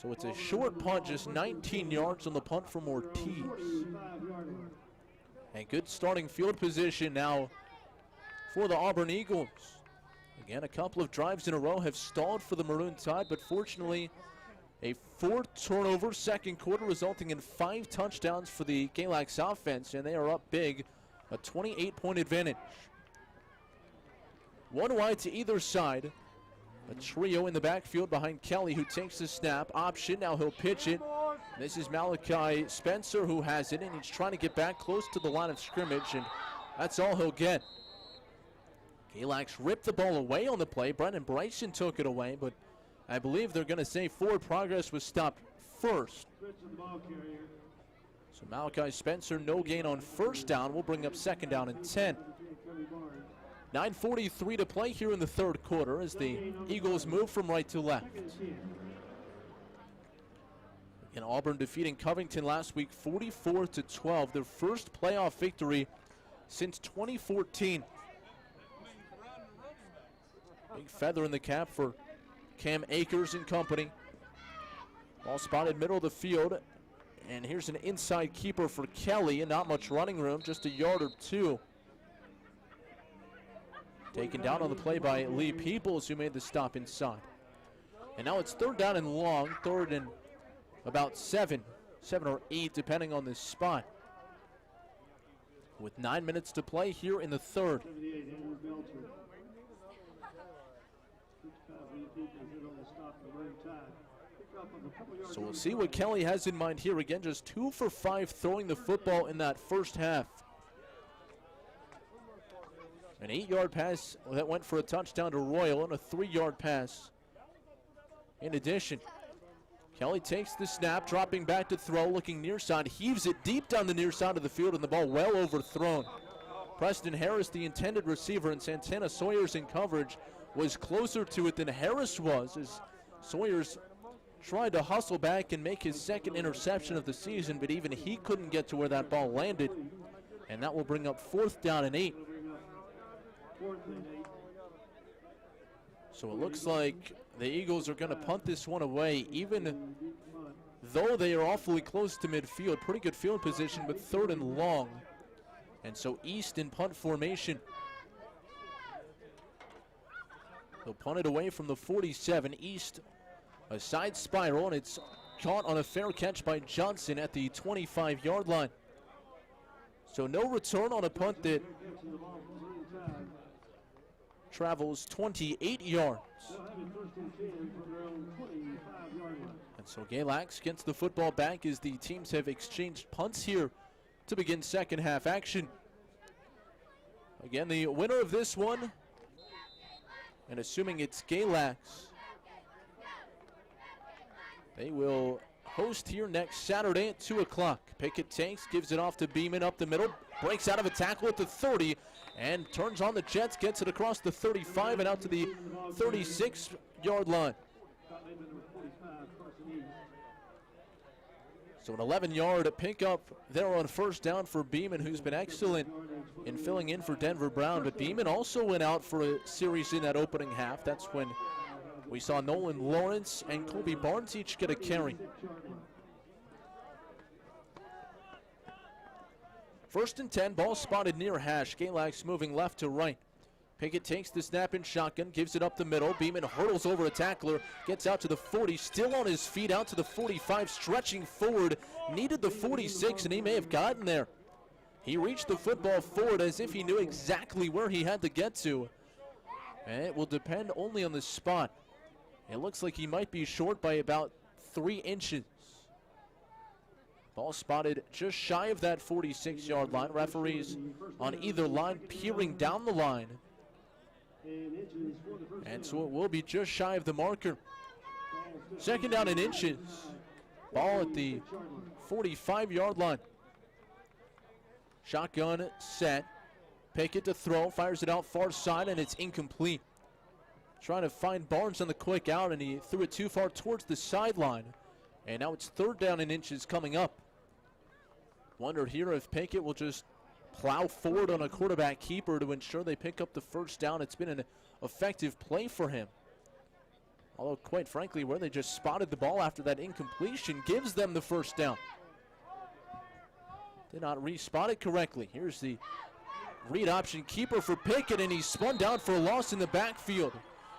So it's a short punt, just 19 yards on the punt from Ortiz. And good starting field position now for the Auburn Eagles. Again, a couple of drives in a row have stalled for the Maroon Tide, but fortunately a 4th turnover second quarter resulting in 5 touchdowns for the Galax offense, and they are up big, a 28-point advantage. One wide to either side. A trio in the backfield behind Kelly, who takes the snap. Option, now he'll pitch it. This is Malachi Spencer who has it, and he's trying to get back close to the line of scrimmage, and that's all he'll get. Galax ripped the ball away on the play. Brendan Bryson took it away, but I believe they're going to say forward progress was stopped first. So Malachi Spencer, no gain on first down. We'll bring up second down and 10. 9:43 to play here in the third quarter as the Eagles move from right to left. And Auburn defeating Covington last week 44-12, their first playoff victory since 2014. Big feather in the cap for Cam Akers and company. Ball spotted middle of the field, and here's an inside keeper for Kelly, and not much running room, just a yard or two. Taken down on the play by Lee Peoples, who made the stop inside. And now it's third down and long, third and about 7 or 8, depending on this spot. With 9 minutes to play here in the third. So we'll see what Kelly has in mind here. Again, just 2 for 5 throwing the football in that first half. An 8-yard pass that went for a touchdown to Royal, and a 3-yard pass in addition. Kelly takes the snap, dropping back to throw, looking near side, heaves it deep down the near side of the field, and the ball well overthrown. Preston Harris, the intended receiver, and Santana Sawyers in coverage, was closer to it than Harris was, as Sawyers tried to hustle back and make his second interception of the season, but even he couldn't get to where that ball landed. And that will bring up 4th down and 8. So it looks like the Eagles are going to punt this one away, even though they are awfully close to midfield. Pretty good field position, but third and long. And so East in punt formation. They'll punt it away from the 47. East, a side spiral, and it's caught on a fair catch by Johnson at the 25-yard line. So no return on a punt that travels 28 yards. And so Galax gets the football back as the teams have exchanged punts here to begin second half action. Again, the winner of this one, and assuming it's Galax, they will host here next Saturday at 2 o'clock. Pickett takes, gives it off to Beeman up the middle, breaks out of a tackle at the 30, and turns on the jets, gets it across the 35 and out to the 36-yard line. So an 11-yard pickup there on first down for Beeman, who's been excellent in filling in for Denver Brown. But Beeman also went out for a series in that opening half. That's when we saw Nolan Lawrence and Colby Barnes each get a carry. First and 10, ball spotted near hash. Galax moving left to right. Pickett takes the snap in shotgun, gives it up the middle. Beeman hurdles over a tackler, gets out to the 40, still on his feet, out to the 45, stretching forward. Needed the 46, and he may have gotten there. He reached the football forward as if he knew exactly where he had to get to. And it will depend only on the spot. It looks like he might be short by about 3 inches. Ball spotted just shy of that 46-yard line. Referees on either line peering down the line. And so it will be just shy of the marker. Second down in inches. Ball at the 45-yard line. Shotgun set. Pickett to throw, fires it out far side, and it's incomplete. Trying to find Barnes on the quick out, and he threw it too far towards the sideline. And now it's third down in inches coming up. Wonder here if Pickett will just plow forward on a quarterback keeper to ensure they pick up the first down. It's been an effective play for him. Although, quite frankly, where they just spotted the ball after that incompletion gives them the first down. Did not re-spot it correctly. Here's the read option keeper for Pickett, and he spun down for a loss in the backfield.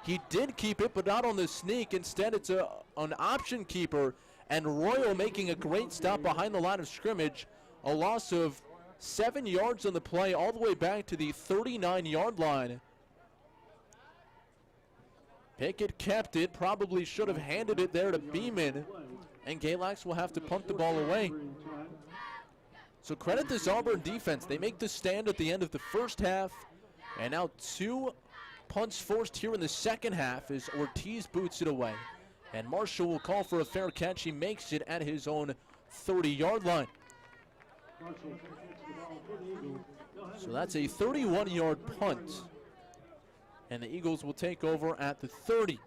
He did keep it, but not on the sneak. Instead, it's an option keeper, and Royal making a great stop behind the line of scrimmage. A loss of 7 yards on the play, all the way back to the 39-yard line. Pickett kept it, probably should have handed it there to Beeman, and Galax will have to punt the ball away. So credit this Auburn defense. They make the stand at the end of the first half, and now 2 punts forced here in the second half as Ortiz boots it away. And Marshall will call for a fair catch. He makes it at his own 30-yard line. So that's a 31-yard punt. And the Eagles will take over at the 30.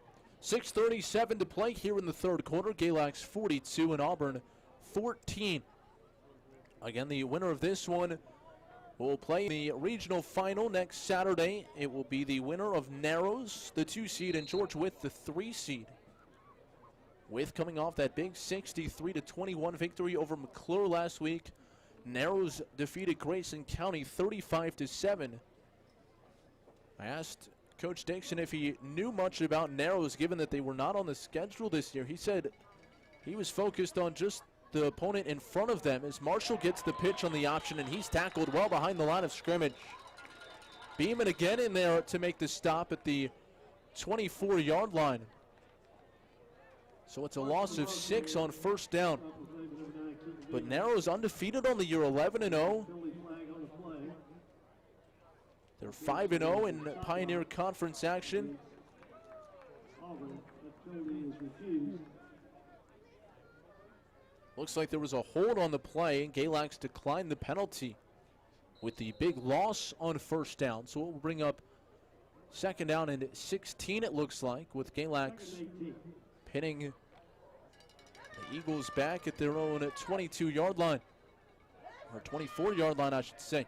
6:37 to play here in the third quarter. Galax 42 and Auburn 14. Again, the winner of this one will play the regional final next Saturday. It will be the winner of Narrows, the 2 seed, and George Wythe, the 3 seed. Wythe coming off that big 63-21 victory over McClure last week. Narrows defeated Grayson County 35-7. I asked Coach Dixon if he knew much about Narrows, given that they were not on the schedule this year. He said he was focused on just the opponent in front of them as Marshall gets the pitch on the option, and he's tackled well behind the line of scrimmage. Beeman again in there to make the stop at the 24-yard line. So it's a loss of 6 on first down. But Narrows undefeated on the year, 11-0. They're 5-0 in Pioneer Conference action. Looks like there was a hold on the play, and Galax declined the penalty with the big loss on first down. So it will bring up second down and 16, it looks like, with Galax pinning the Eagles back at their own 22-yard line, or 24-yard line, I should say.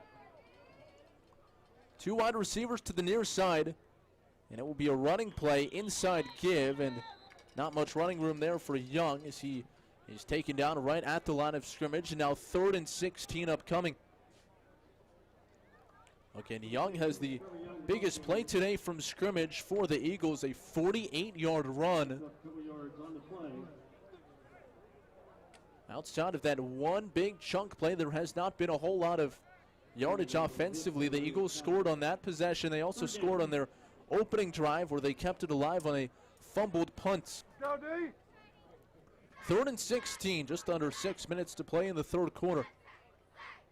2 wide receivers to the near side, and it will be a running play, inside give, and not much running room there for Young as he is taken down right at the line of scrimmage, and now 3rd and 16 upcoming. Again, Young has the biggest play today from scrimmage for the Eagles, a 48-yard run. Outside of that one big chunk play, there has not been a whole lot of yardage offensively. The Eagles scored on that possession. They also scored on their opening drive where they kept it alive on a fumbled punt. 3rd and 16, just under 6 minutes to play in the third quarter.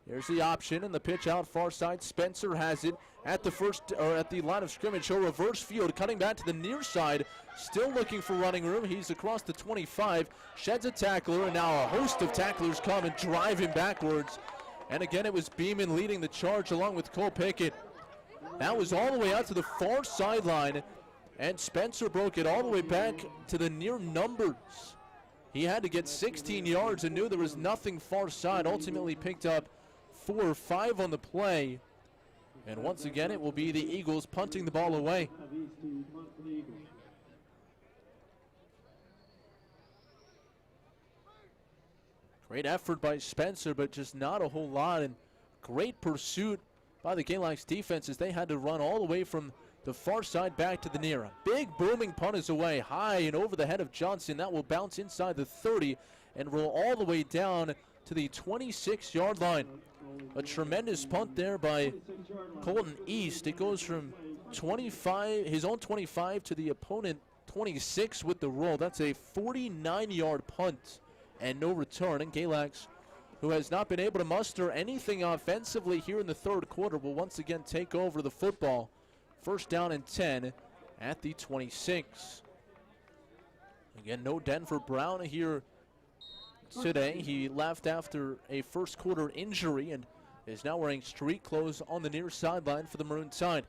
Here's the option and the pitch out far side. Spencer has it at the line of scrimmage. He'll reverse field, cutting back to the near side. Still looking for running room. He's across the 25, sheds a tackler, and now a host of tacklers come and drive him backwards. And again, it was Beeman leading the charge along with Cole Pickett. That was all the way out to the far sideline, and Spencer broke it all the way back to the near numbers. He had to get 16 yards and knew there was nothing far side. Ultimately picked up 4 or 5 on the play. And once again, it will be the Eagles punting the ball away. Great effort by Spencer, but just not a whole lot. And great pursuit by the Galax defense as they had to run all the way from the far side back to the near. A big booming punt is away, high and over the head of Johnson. That will bounce inside the 30 and roll all the way down to the 26-yard line. A tremendous punt there by Colton East. It goes from 25, his own 25, to the opponent 26 with the roll. That's a 49-yard punt and no return. And Galax, who has not been able to muster anything offensively here in the third quarter, will once again take over the football. First down and 10 at the 26. Again, no Denver Brown here today. He left after a first quarter injury and is now wearing street clothes on the near sideline for the Maroon Tide.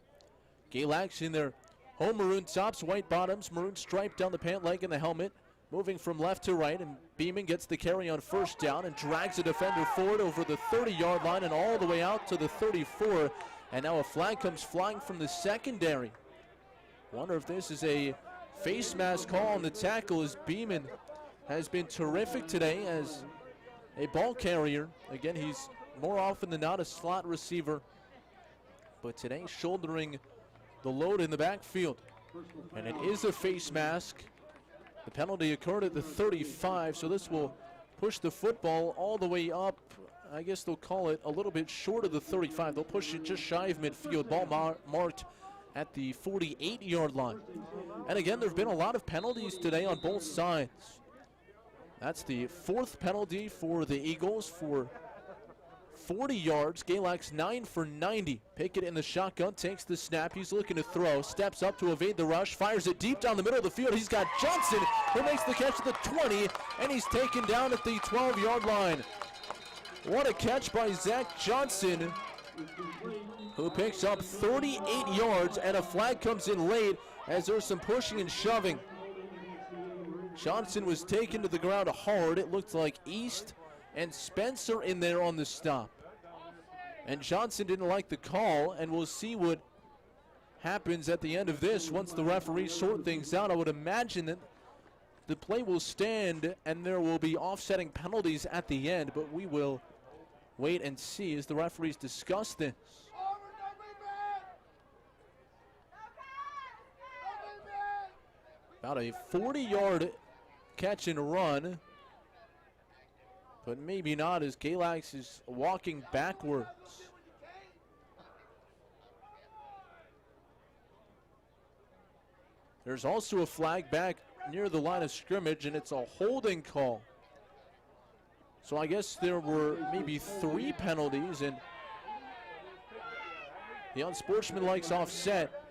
Galax in their home maroon tops, white bottoms, maroon stripe down the pant leg and the helmet. Moving from left to right, and Beeman gets the carry on first down and drags the defender forward over the 30-yard line and all the way out to the 34. And now a flag comes flying from the secondary. Wonder if this is a face mask call on the tackle, as Beeman has been terrific today as a ball carrier. Again, he's more often than not a slot receiver, but today shouldering the load in the backfield. And it is a face mask. The penalty occurred at the 35, so this will push the football all the way up. I guess they'll call it a little bit short of the 35. They'll push it just shy of midfield. Ball marked at the 48-yard line. And again, there have been a lot of penalties today on both sides. That's the 4th penalty for the Eagles for 40 yards. Galax 9 for 90. Pickett in the shotgun, takes the snap. He's looking to throw, steps up to evade the rush, fires it deep down the middle of the field. He's got Johnson, who makes the catch at the 20, and he's taken down at the 12-yard line. What a catch by Zach Johnson, who picks up 38 yards, and a flag comes in late as there's some pushing and shoving. Johnson was taken to the ground hard. It looked like East and Spencer in there on the stop. And Johnson didn't like the call, and we'll see what happens at the end of this once the referees sort things out. I would imagine that the play will stand and there will be offsetting penalties at the end, but we will wait and see as the referees discuss this. About a 40-yard catch and run, but maybe not, as Galax is walking backwards. There's also a flag back near the line of scrimmage, and it's a holding call. So I guess there were maybe 3 penalties, and the unsportsmanlike's offset.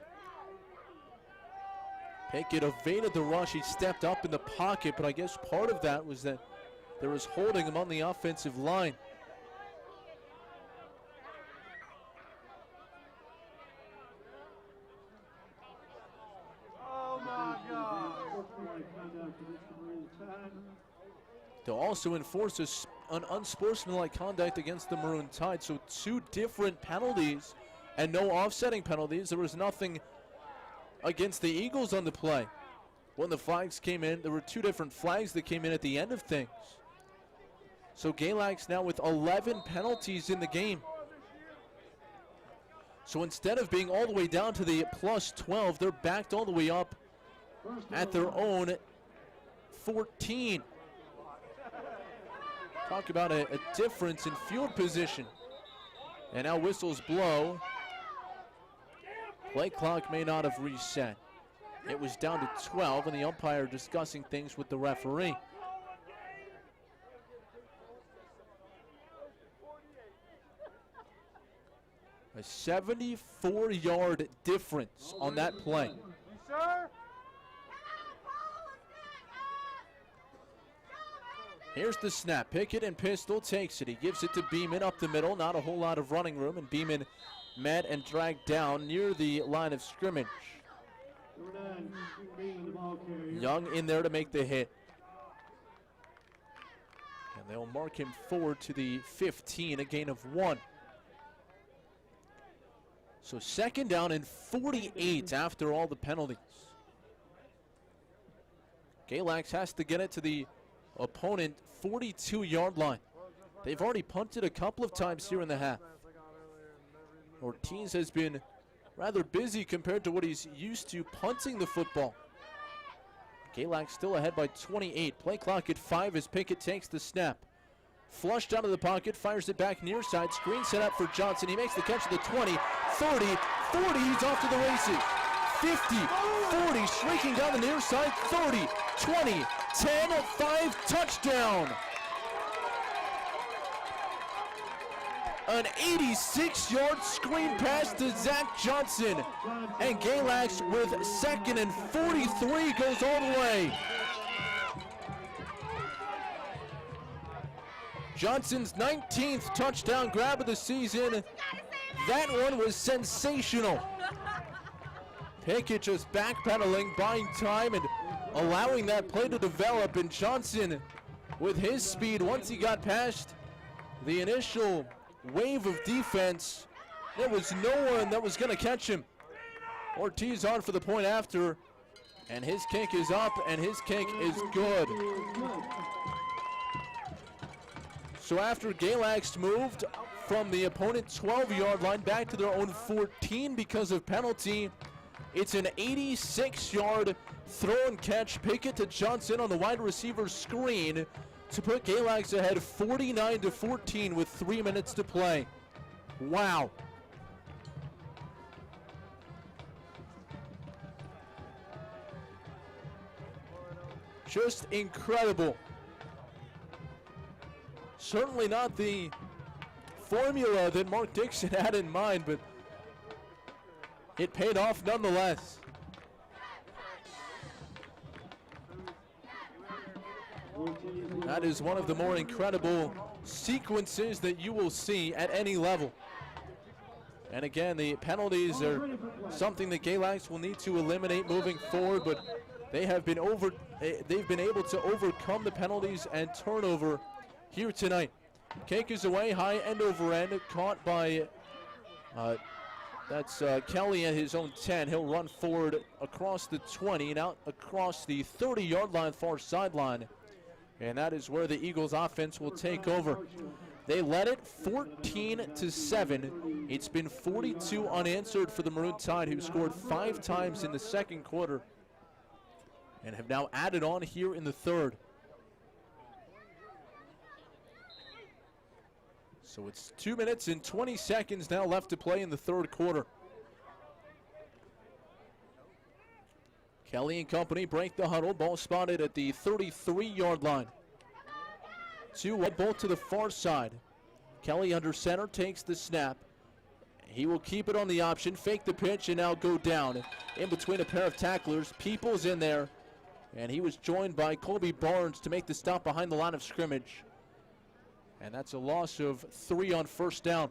Pickett evaded the rush. He stepped up in the pocket, but I guess part of that was that there was holding him on the offensive line. Oh my God. To also enforce an unsportsmanlike conduct against the Maroon Tide. So 2 different penalties and no offsetting penalties. There was nothing against the Eagles on the play. When the flags came in, there were 2 different flags that came in at the end of things. So Galax now with 11 penalties in the game. So instead of being all the way down to the plus 12, they're backed all the way up at their own 14. Talk about a difference in field position. And now whistles blow. Play clock may not have reset. It was down to 12, and the umpire discussing things with the referee. A 74-yard difference on that play. Sir? Here's the snap. Pickett and pistol takes it. He gives it to Beeman up the middle. Not a whole lot of running room, and Beeman met and dragged down near the line of scrimmage. Young in there to make the hit. they'll mark him forward to the 15, a gain of 1. So 2nd down and 48 after all the penalties. Galax has to get it to the opponent 42-yard line. They've already punted a couple of times here in the half. Ortiz has been rather busy compared to what he's used to punting the football. Galax still ahead by 28. Play clock at 5 as Pickett takes the snap. Flushed out of the pocket, fires it back near side. Screen set up for Johnson. He makes the catch at the 20, 30, 40. He's off to the races. 50, 40, streaking down the near side. 30, 20, 10, 5, touchdown. An 86-yard screen pass to Zach Johnson. And Galax with 2nd and 43 goes all the way. Johnson's 19th touchdown grab of the season. That one was sensational. Pickett just backpedaling, buying time, and allowing that play to develop. And Johnson, with his speed, once he got past the initial wave of defense, there was no one that was going to catch him. Ortiz on for the point after, and his kick is up, and his kick is good. So after Galax moved from the opponent's 12-yard line back to their own 14 because of penalty, it's an 86-yard throw and catch. Pickett to Johnson on the wide receiver screen to put Galax ahead 49-14 with 3 minutes to play. Wow. Just incredible. Certainly not the formula that Mark Dixon had in mind, but it paid off nonetheless. That is one of the more incredible sequences that you will see at any level. And again, the penalties are something that Galax will need to eliminate moving forward, but they've been able to overcome the penalties and turnover here tonight. Kick is away, high end over end, caught by that's Kelly at his own 10. He'll run forward across the 20 and out across the 30-yard line, far sideline. And that is where the Eagles offense will take over. They led it 14-7. It's been 42 unanswered for the Maroon Tide, who scored 5 times in the second quarter and have now added on here in the third. So it's 2 minutes and 20 seconds now left to play in the third quarter. Kelly and company break the huddle. Ball spotted at the 33-yard line. 2 wide, both to the far side. Kelly under center takes the snap. He will keep it on the option, fake the pitch, and now go down. In between a pair of tacklers, Peoples in there. And he was joined by Colby Barnes to make the stop behind the line of scrimmage. And that's a loss of 3 on first down.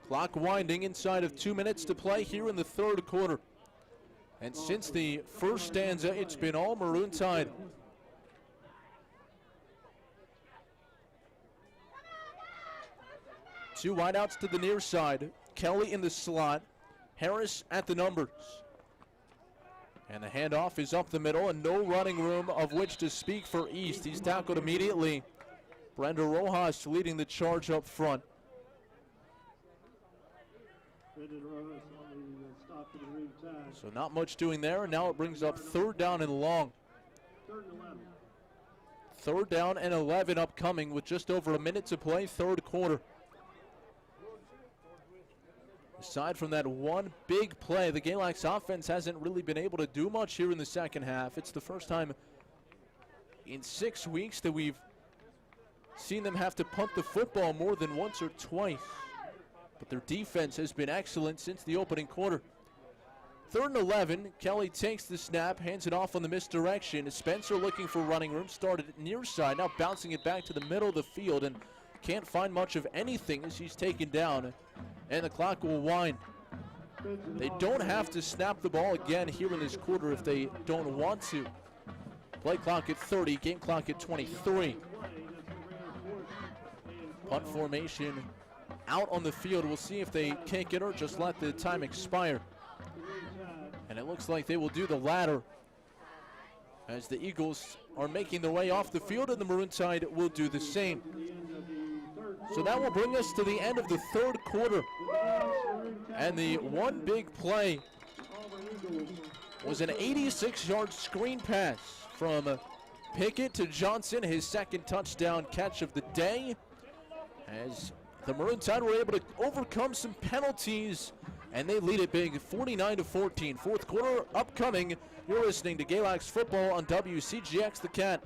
Clock winding inside of 2 minutes to play here in the third quarter. And since the first stanza, it's been all Maroon Tide. Two wideouts to the near side. Kelly in the slot. Harris at the numbers. And the handoff is up the middle, and no running room of which to speak for East. He's tackled immediately. Brenda Rojas leading the charge up front. So not much doing there, and now it brings up third down and long. Third down and 11 upcoming with just over a minute to play, third quarter. Aside from that one big play, the Galax offense hasn't really been able to do much here in the second half. It's the first time in 6 weeks that we've seen them have to punt the football more than once or twice. But their defense has been excellent since the opening quarter. Third and 11, Kelly takes the snap, hands it off on the misdirection. Spencer looking for running room, started near side, now bouncing it back to the middle of the field and can't find much of anything as he's taken down. And the clock will wind. They don't have to snap the ball again here in this quarter if they don't want to. Play clock at 30, game clock at 23. Punt formation out on the field. We'll see if they kick it or just let the time expire. And it looks like they will do the latter as the Eagles are making their way off the field, and the Maroon Tide will do the same. So that will bring us to the end of the third quarter. And the one big play was an 86-yard screen pass from Pickett to Johnson, his second touchdown catch of the day, as the Maroon Tide were able to overcome some penalties, and they lead it big, 49-14. Fourth quarter upcoming. You're listening to Galax Football on WCGX The Cat.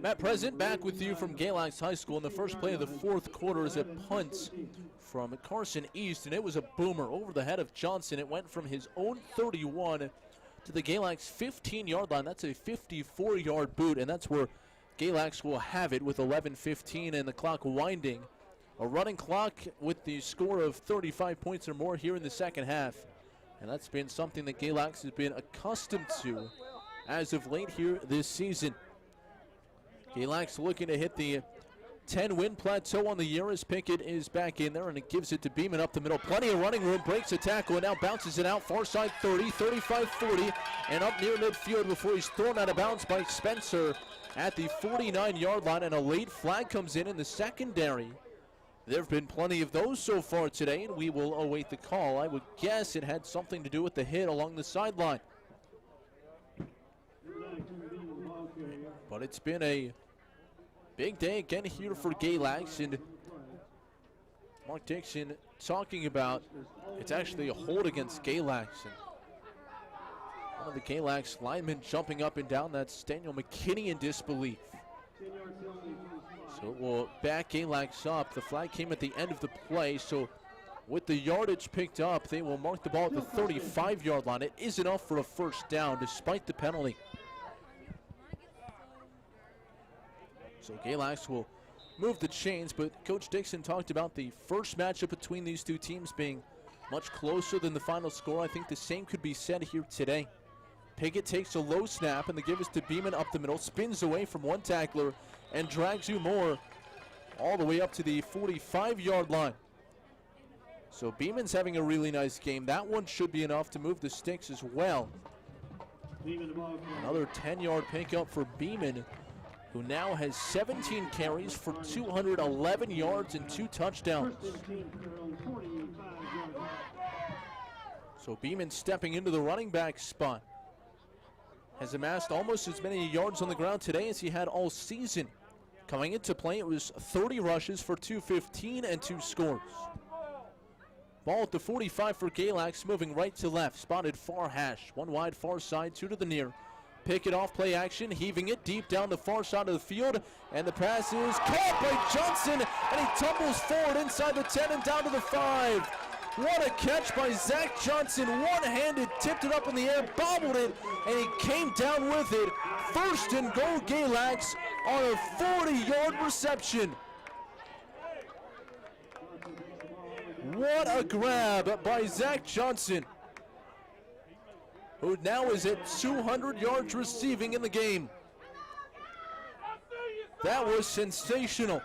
Matt Present back with you from Galax High School. In the first play of the fourth quarter is a punt from Carson East, and it was a boomer over the head of Johnson. It went from his own 31 to the Galax 15-yard line. That's a 54-yard boot, and that's where Galax will have it with 11:15 and the clock winding. A running clock with the score of 35 points or more here in the second half, and that's been something that Galax has been accustomed to as of late here this season. Galax looking to hit the 10-win plateau on the year as Pickett is back in there, and it gives it to Beeman up the middle. Plenty of running room, breaks a tackle, and now bounces it out far side 30, 35, 40, and up near midfield before he's thrown out of bounds by Spencer at the 49-yard line, and a late flag comes in the secondary. There have been plenty of those so far today, and we will await the call. I would guess it had something to do with the hit along the sideline. But it's been a big day again here for Galax, and Mark Dixon talking about it's actually a hold against Galax. And one of the Galax linemen jumping up and down, that's Daniel McKinney in disbelief. So we'll back Galax up. The flag came at the end of the play, so with the yardage picked up, they will mark the ball at the 35-yard line. It is enough for a first down despite the penalty. So Galax will move the chains, but Coach Dixon talked about the first matchup between these two teams being much closer than the final score. I think the same could be said here today. Pickett takes a low snap, and the give is to Beeman up the middle, spins away from one tackler, and drags you more all the way up to the 45-yard line. So Beeman's having a really nice game. That one should be enough to move the sticks as well. Another 10-yard pickup for Beeman, who now has 17 carries for 211 yards and 2 touchdowns. So Beeman stepping into the running back spot. Has amassed almost as many yards on the ground today as he had all season. Coming into play, it was 30 rushes for 215 and 2 scores. Ball at the 45 for Galax, moving right to left. Spotted far hash. One wide far side, 2 to the near. Pick it off, play action, heaving it deep down the far side of the field, and the pass is caught by Johnson, and he tumbles forward inside the 10 and down to the 5. What a catch by Zach Johnson, one-handed, tipped it up in the air, bobbled it, and he came down with it. First and goal Galax on a 40-yard reception. What a grab by Zach Johnson, who now is at 200 yards receiving in the game. That was sensational.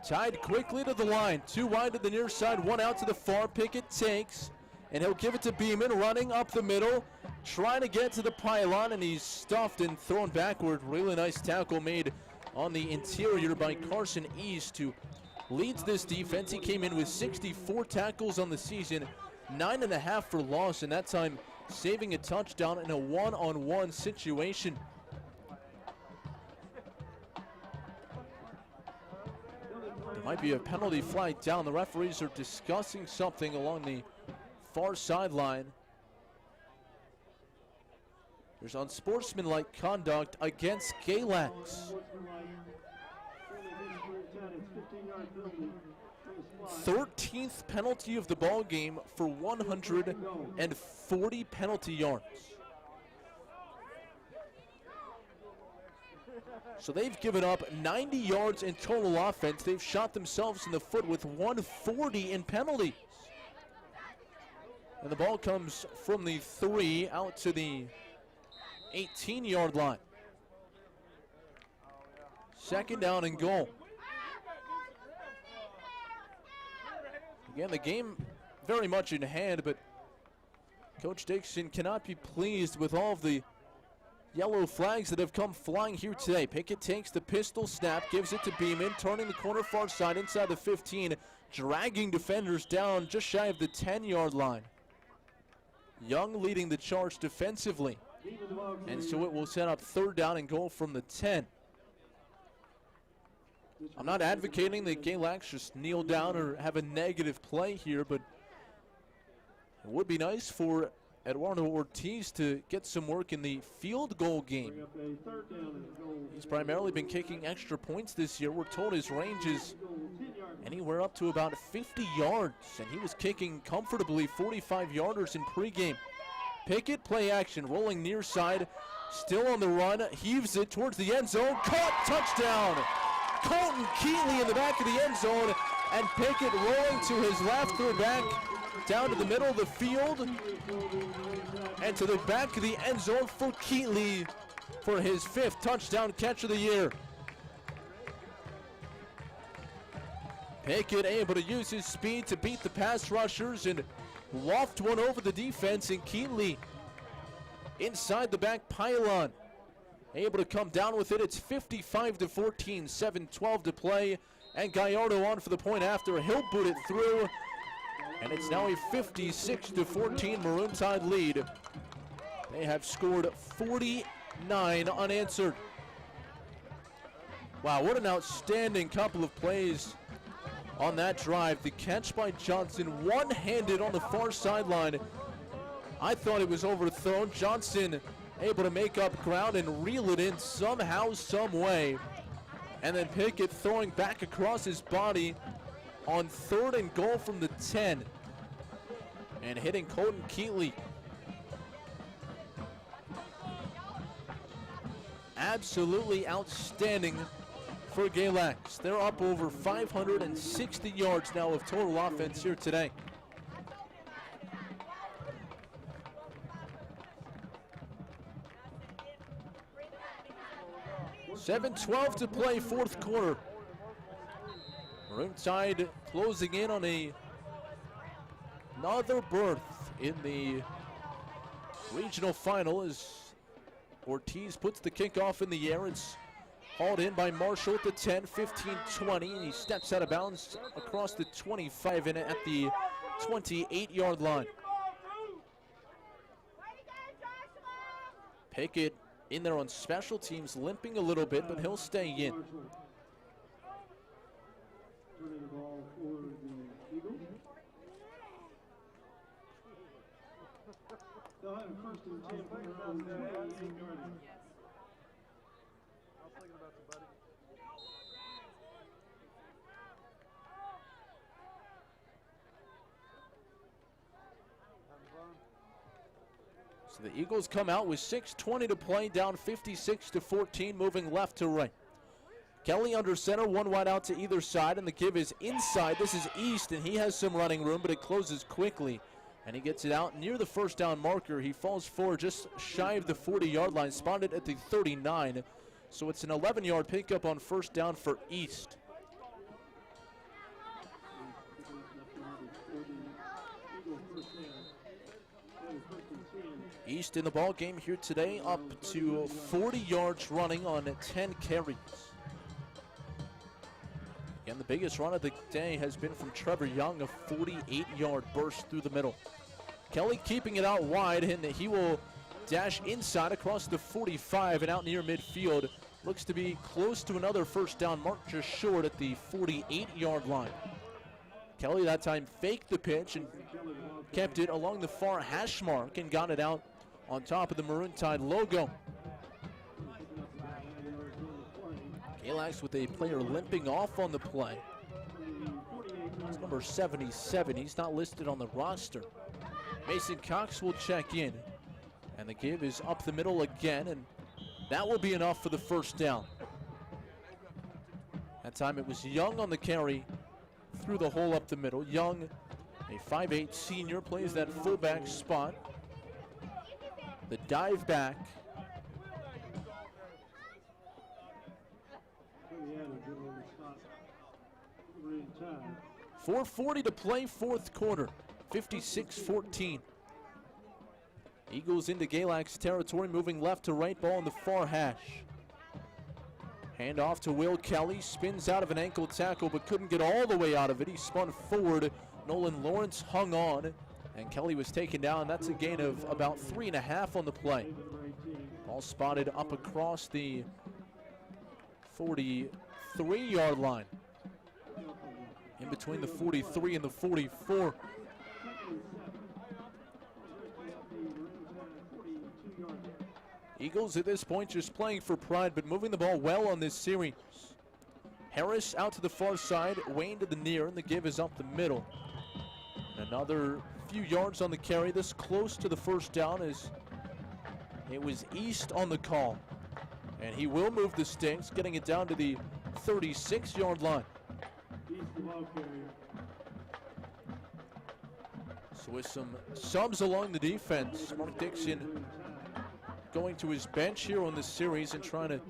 Tied quickly to the line. 2 wide to the near side, 1 out to the far. Pickett takes, and he'll give it to Beeman, running up the middle. trying to get to the pylon, and he's stuffed and thrown backward. Really nice tackle made on the interior by Carson East, who leads this defense. He came in with 64 tackles on the season, 9.5 for loss, and that time saving a touchdown in a one-on-one situation. There might be a penalty flag down. The referees are discussing something along the far sideline. There's unsportsmanlike conduct against Galax. 13th penalty of the ball game for 140 penalty yards. So they've given up 90 yards in total offense. They've shot themselves in the foot with 140 in penalties. And the ball comes from the 3 out to the 18-yard line. Second down and goal. Again, the game very much in hand, but Coach Dixon cannot be pleased with all of the yellow flags that have come flying here today. Pickett takes the pistol snap, gives it to Beeman, turning the corner far side inside the 15, dragging defenders down just shy of the 10-yard line. Young leading the charge defensively, and so it will set up third down and goal from the 10. I'm not advocating that Galax just kneel down or have a negative play here, but it would be nice for Eduardo Ortiz to get some work in the field goal game. He's primarily been kicking extra points this year. We're told his range is anywhere up to about 50 yards, and he was kicking comfortably 45-yarders in pregame. Pickett, play action, rolling near side, still on the run, heaves it towards the end zone, caught, touchdown! Colton Keatley in the back of the end zone, and Pickett rolling to his left, through back down to the middle of the field and to the back of the end zone for Keatley for his 5th touchdown catch of the year. Pickett able to use his speed to beat the pass rushers and loft one over the defense, and Keatley inside the back pylon able to come down with it. It's 55-14, 7:12 to play, and Gallardo on for the point after. He'll boot it through, and it's now a 56-14 Maroon Tide lead. They have scored 49 unanswered. Wow, what an outstanding couple of plays on that drive. The catch by Johnson, one-handed on the far sideline. I thought it was overthrown. Johnson able to make up ground and reel it in somehow, some way. And then Pickett throwing back across his body on 3rd and goal from the 10. And hitting Colton Keatley. Absolutely outstanding for Galax. They're up over 560 yards now of total offense here today. .7:12 to play, 4th quarter. Maroon Tide closing in on another berth in the regional final as Ortiz puts the kickoff in the air. It's hauled in by Marshall at the 10, 15-20, and he steps out of bounds across the 25 and at the 28-yard line. Pickett in there on special teams, limping a little bit, but he'll stay in. They'll have 1st and 10 from their own 28-yard line. So the Eagles come out with 6:20 to play, down 56-14, moving left to right. Kelly under center, one wide out to either side, and the give is inside. This is East, and he has some running room, but it closes quickly. And he gets it out near the 1st down marker. He falls forward just shy of the 40-yard line, spotted at the 39. So it's an 11-yard pickup on 1st down for East. East in the ball game here today, up to 40 yards running on 10 carries. Again, the biggest run of the day has been from Trevor Young, a 48-yard burst through the middle. Kelly keeping it out wide, and he will dash inside across the 45 and out near midfield. Looks to be close to another first down, marked just short at the 48-yard line. Kelly that time faked the pitch and kept it along the far hash mark and got it out on top of the Maroon Tide logo. Galax with a player limping off on the play. It's number 77. He's not listed on the roster. Mason Cox will check in. And the give is up the middle again, and that will be enough for the first down. That time it was Young on the carry through the hole up the middle. Young, a 5'8 senior, plays that fullback spot. The dive back. 4:40 to play, fourth quarter, 56-14. Eagles into Galax territory, moving left to right, ball in the far hash. Hand off to Will Kelly, spins out of an ankle tackle but couldn't get all the way out of it. He spun forward, Nolan Lawrence hung on, and Kelly was taken down. That's a gain of about 3.5 on the play. Ball spotted up across the 43-yard line, in between the 43 and the 44. Eagles at this point just playing for pride, but moving the ball well on this series. Harris out to the far side, Wayne to the near, and the give is up the middle. And another few yards on the carry, this close to the first down, as it was East on the call. And he will move the sticks, getting it down to the 36-yard line. So with some subs along the defense, Mark Dixon going to his bench here on this series and trying to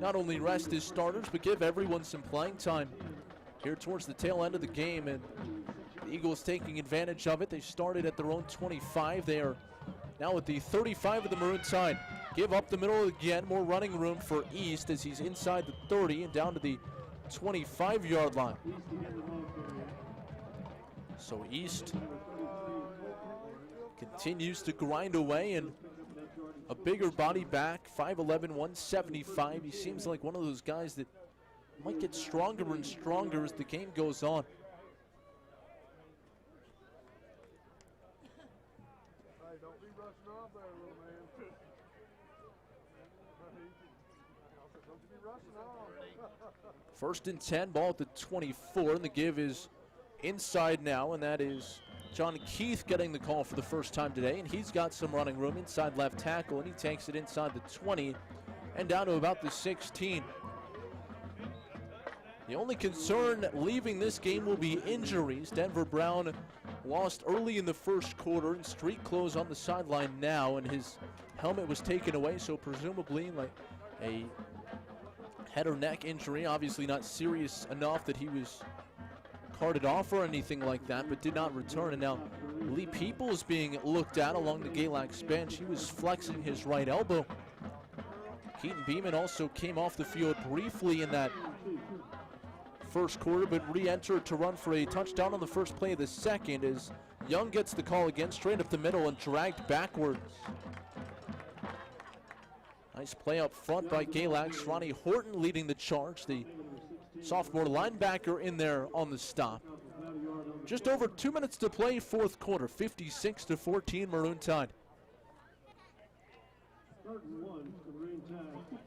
not only rest his starters but give everyone some playing time here towards the tail end of the game. And the Eagles taking advantage of it. They started at their own 25. They are now at the 35 of the Maroon Tide. Give up the middle again, more running room for East as he's inside the 30 and down to the 25-yard line. So East continues to grind away, and a bigger body back, 5'11", 175. He seems like one of those guys that might get stronger and stronger as the game goes on. Hey, don't be rushing off there, little man. Don't you be rushing off. First and 10, ball at the 24, and the give is inside now, and that is John Keith getting the call for the first time today, and he's got some running room inside left tackle, and he takes it inside the 20 and down to about the 16. The only concern leaving this game will be injuries. Denver Brown lost early in the first quarter, and street clothes on the sideline now, and his helmet was taken away, so presumably like a head or neck injury, obviously not serious enough that he was carted off or anything like that, but did not return. And now Lee People is being looked at along the Galax bench. He was flexing his right elbow. Keaton Beeman also came off the field briefly in that first quarter, but re-entered to run for a touchdown on the first play of the second as Young gets the call again, straight up the middle and dragged backwards. Nice play up front by Galax. Ronnie Horton leading the charge, the sophomore linebacker in there on the stop. Just over 2 minutes to play, fourth quarter, 56-14 Maroon Tide.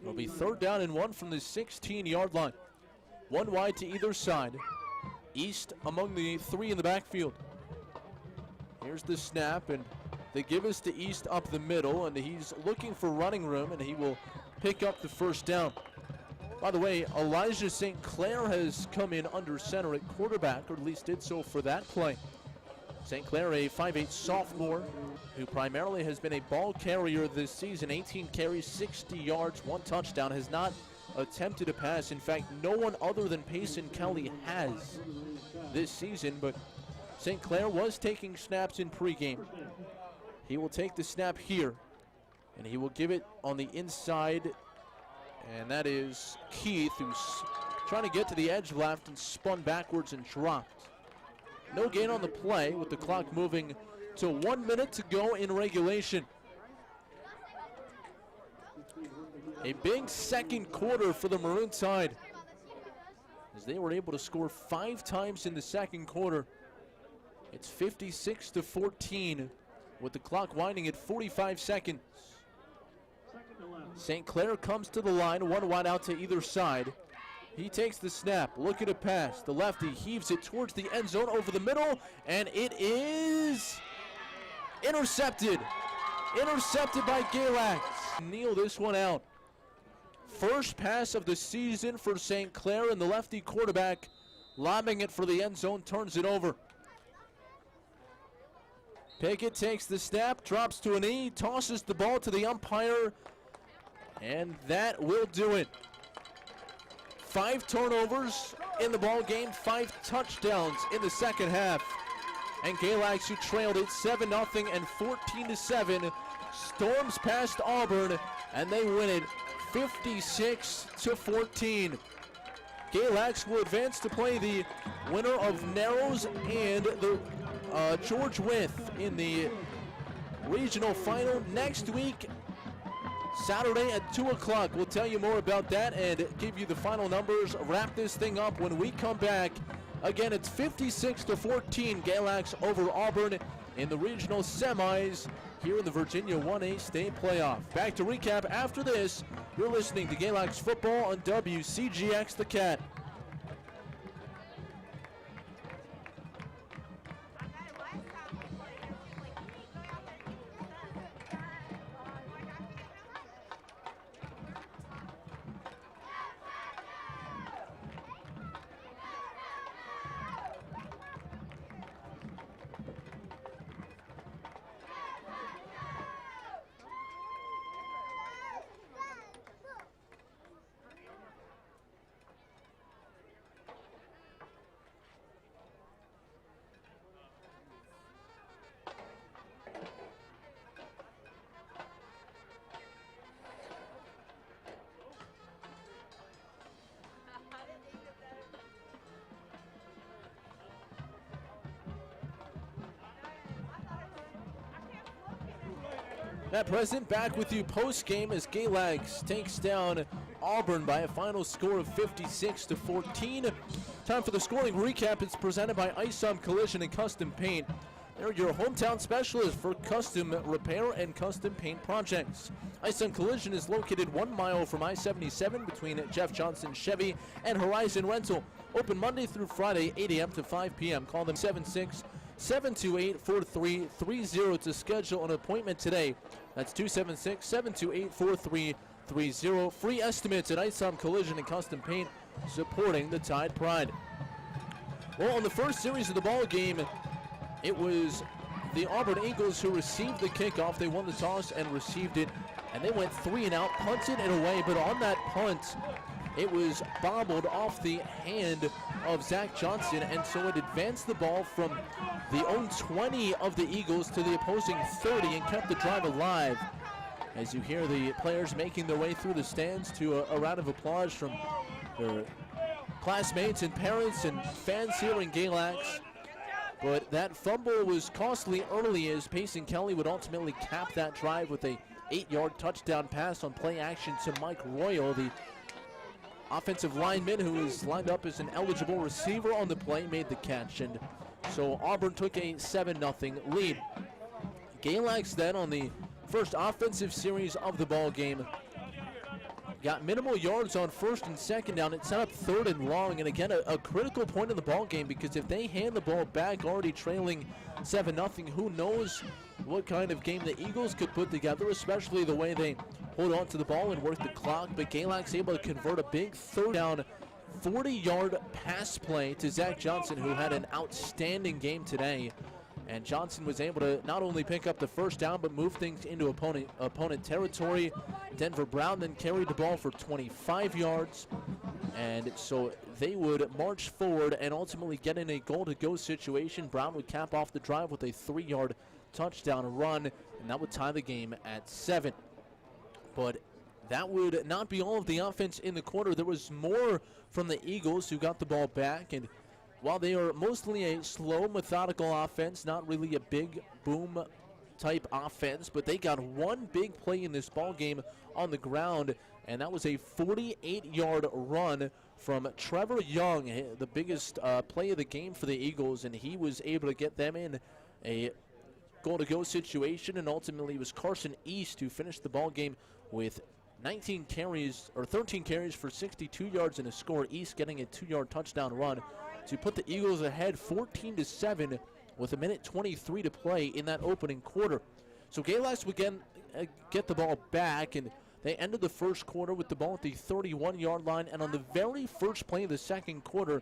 It'll be third down and 1 from the 16-yard line. One wide to either side. East among the 3 in the backfield. Here's the snap, and they give us to East up the middle, and he's looking for running room, and he will pick up the first down. By the way, Elijah St. Clair has come in under center at quarterback, or at least did so for that play. St. Clair, a 5'8 sophomore who primarily has been a ball carrier this season. 18 carries, 60 yards, 1 touchdown, has not attempted a pass. In fact, no one other than Payson Kelly has this season, but St. Clair was taking snaps in pregame. He will take the snap here. And he will give it on the inside, and that is Keith, who's trying to get to the edge left and spun backwards and dropped. No gain on the play, with the clock moving to 1 minute to go in regulation. A big second quarter for the Maroon Tide, as they were able to score 5 times in the second quarter. It's 56-14 with the clock winding at 45 seconds. St. Clair comes to the line, one wide out to either side. He takes the snap, looking to pass. The lefty heaves it towards the end zone over the middle, and it is intercepted. Intercepted by Galax. Kneel this one out. First pass of the season for St. Clair, and the lefty quarterback lobbing it for the end zone, turns it over. Pickett takes the snap, drops to a knee, tosses the ball to the umpire, and that will do it. 5 turnovers in the ball game, 5 touchdowns in the second half. And Galax, who trailed it 7-0 and 14-7, storms past Auburn, and they win it 56-14. Galax will advance to play the winner of Narrows and the George Wythe in the regional final next week, Saturday at 2 o'clock. We'll tell you more about that and give you the final numbers, wrap this thing up when we come back. Again, it's 56-14, Galax over Auburn in the regional semis here in the Virginia 1A state playoff. Back to recap after this. You're listening to Galax football on WCGX The Cat. Matt President back with you post-game as Galax takes down Auburn by a final score of 56-14. Time for the scoring recap. It's presented by Isom Collision and Custom Paint. They're your hometown specialist for custom repair and custom paint projects. Isom Collision is located 1 mile from I-77 between Jeff Johnson Chevy and Horizon Rental. Open Monday through Friday, 8 a.m. to 5 p.m. Call them 76728-4330 to schedule an appointment today. That's 276-728-4330. Free estimates at Isom Collision and Custom Paint, supporting the Tide Pride. Well, in the first series of the ball game, it was the Auburn Eagles who received the kickoff. They won the toss and received it, and they went 3 and out, punted it away, but on that punt, it was bobbled off the hand of Zach Johnson, and so it advanced the ball from the own 20 of the Eagles to the opposing 30 and kept the drive alive. As you hear the players making their way through the stands to a round of applause from their classmates and parents and fans here in Galax. But that fumble was costly early, as Payson Kelly would ultimately cap that drive with a 8-yard touchdown pass on play action to Mike Royal, the offensive lineman who is lined up as an eligible receiver on the play, made the catch. And so Auburn took a 7-0 lead. Galax then on the first offensive series of the ball game got minimal yards on first and second down. It set up 3rd and long, and again a critical point in the ball game, because if they hand the ball back already trailing 7-0, who knows what kind of game the Eagles could put together, especially the way they hold on to the ball and work the clock. But Galax able to convert a big 3rd down 40-yard pass play to Zach Johnson, who had an outstanding game today. And Johnson was able to not only pick up the first down, but move things into opponent territory. Denver Brown then carried the ball for 25 yards. And so they would march forward and ultimately get in a goal-to-go situation. Brown would cap off the drive with a 3-yard touchdown run, and that would tie the game at 7. But that would not be all of the offense in the quarter. There was more from the Eagles, who got the ball back. And while they are mostly a slow, methodical offense, not really a big boom type offense, but they got one big play in this ball game on the ground, and that was a 48-yard run from Trevor Young, the biggest play of the game for the Eagles, and he was able to get them in a goal-to-go situation, and ultimately it was Carson East who finished the ball game with 13 carries for 62 yards and a score. East getting a 2-yard touchdown run to put the Eagles ahead 14-7 with 1:23 to play in that opening quarter. So Galax would get the ball back, and they ended the first quarter with the ball at the 31-yard line, and on the very first play of the second quarter,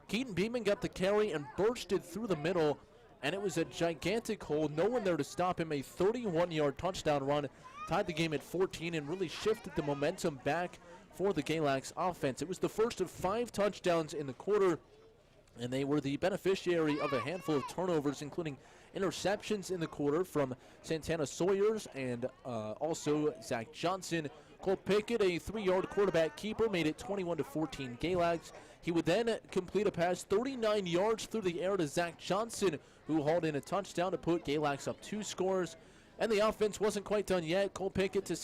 Keaton Beeman got the carry and bursted through the middle, and it was a gigantic hole. No one there to stop him. A 31-yard touchdown run tied the game at 14 and really shifted the momentum back for the Galax offense. It was the first of 5 touchdowns in the quarter, and they were the beneficiary of a handful of turnovers, including interceptions in the quarter from Santana Sawyers and also Zach Johnson. Cole Pickett, a 3-yard quarterback keeper, made it 21-14 Galax. He would then complete a pass 39 yards through the air to Zach Johnson, who hauled in a touchdown to put Galax up 2 scores. And the offense wasn't quite done yet. Cole Pickett to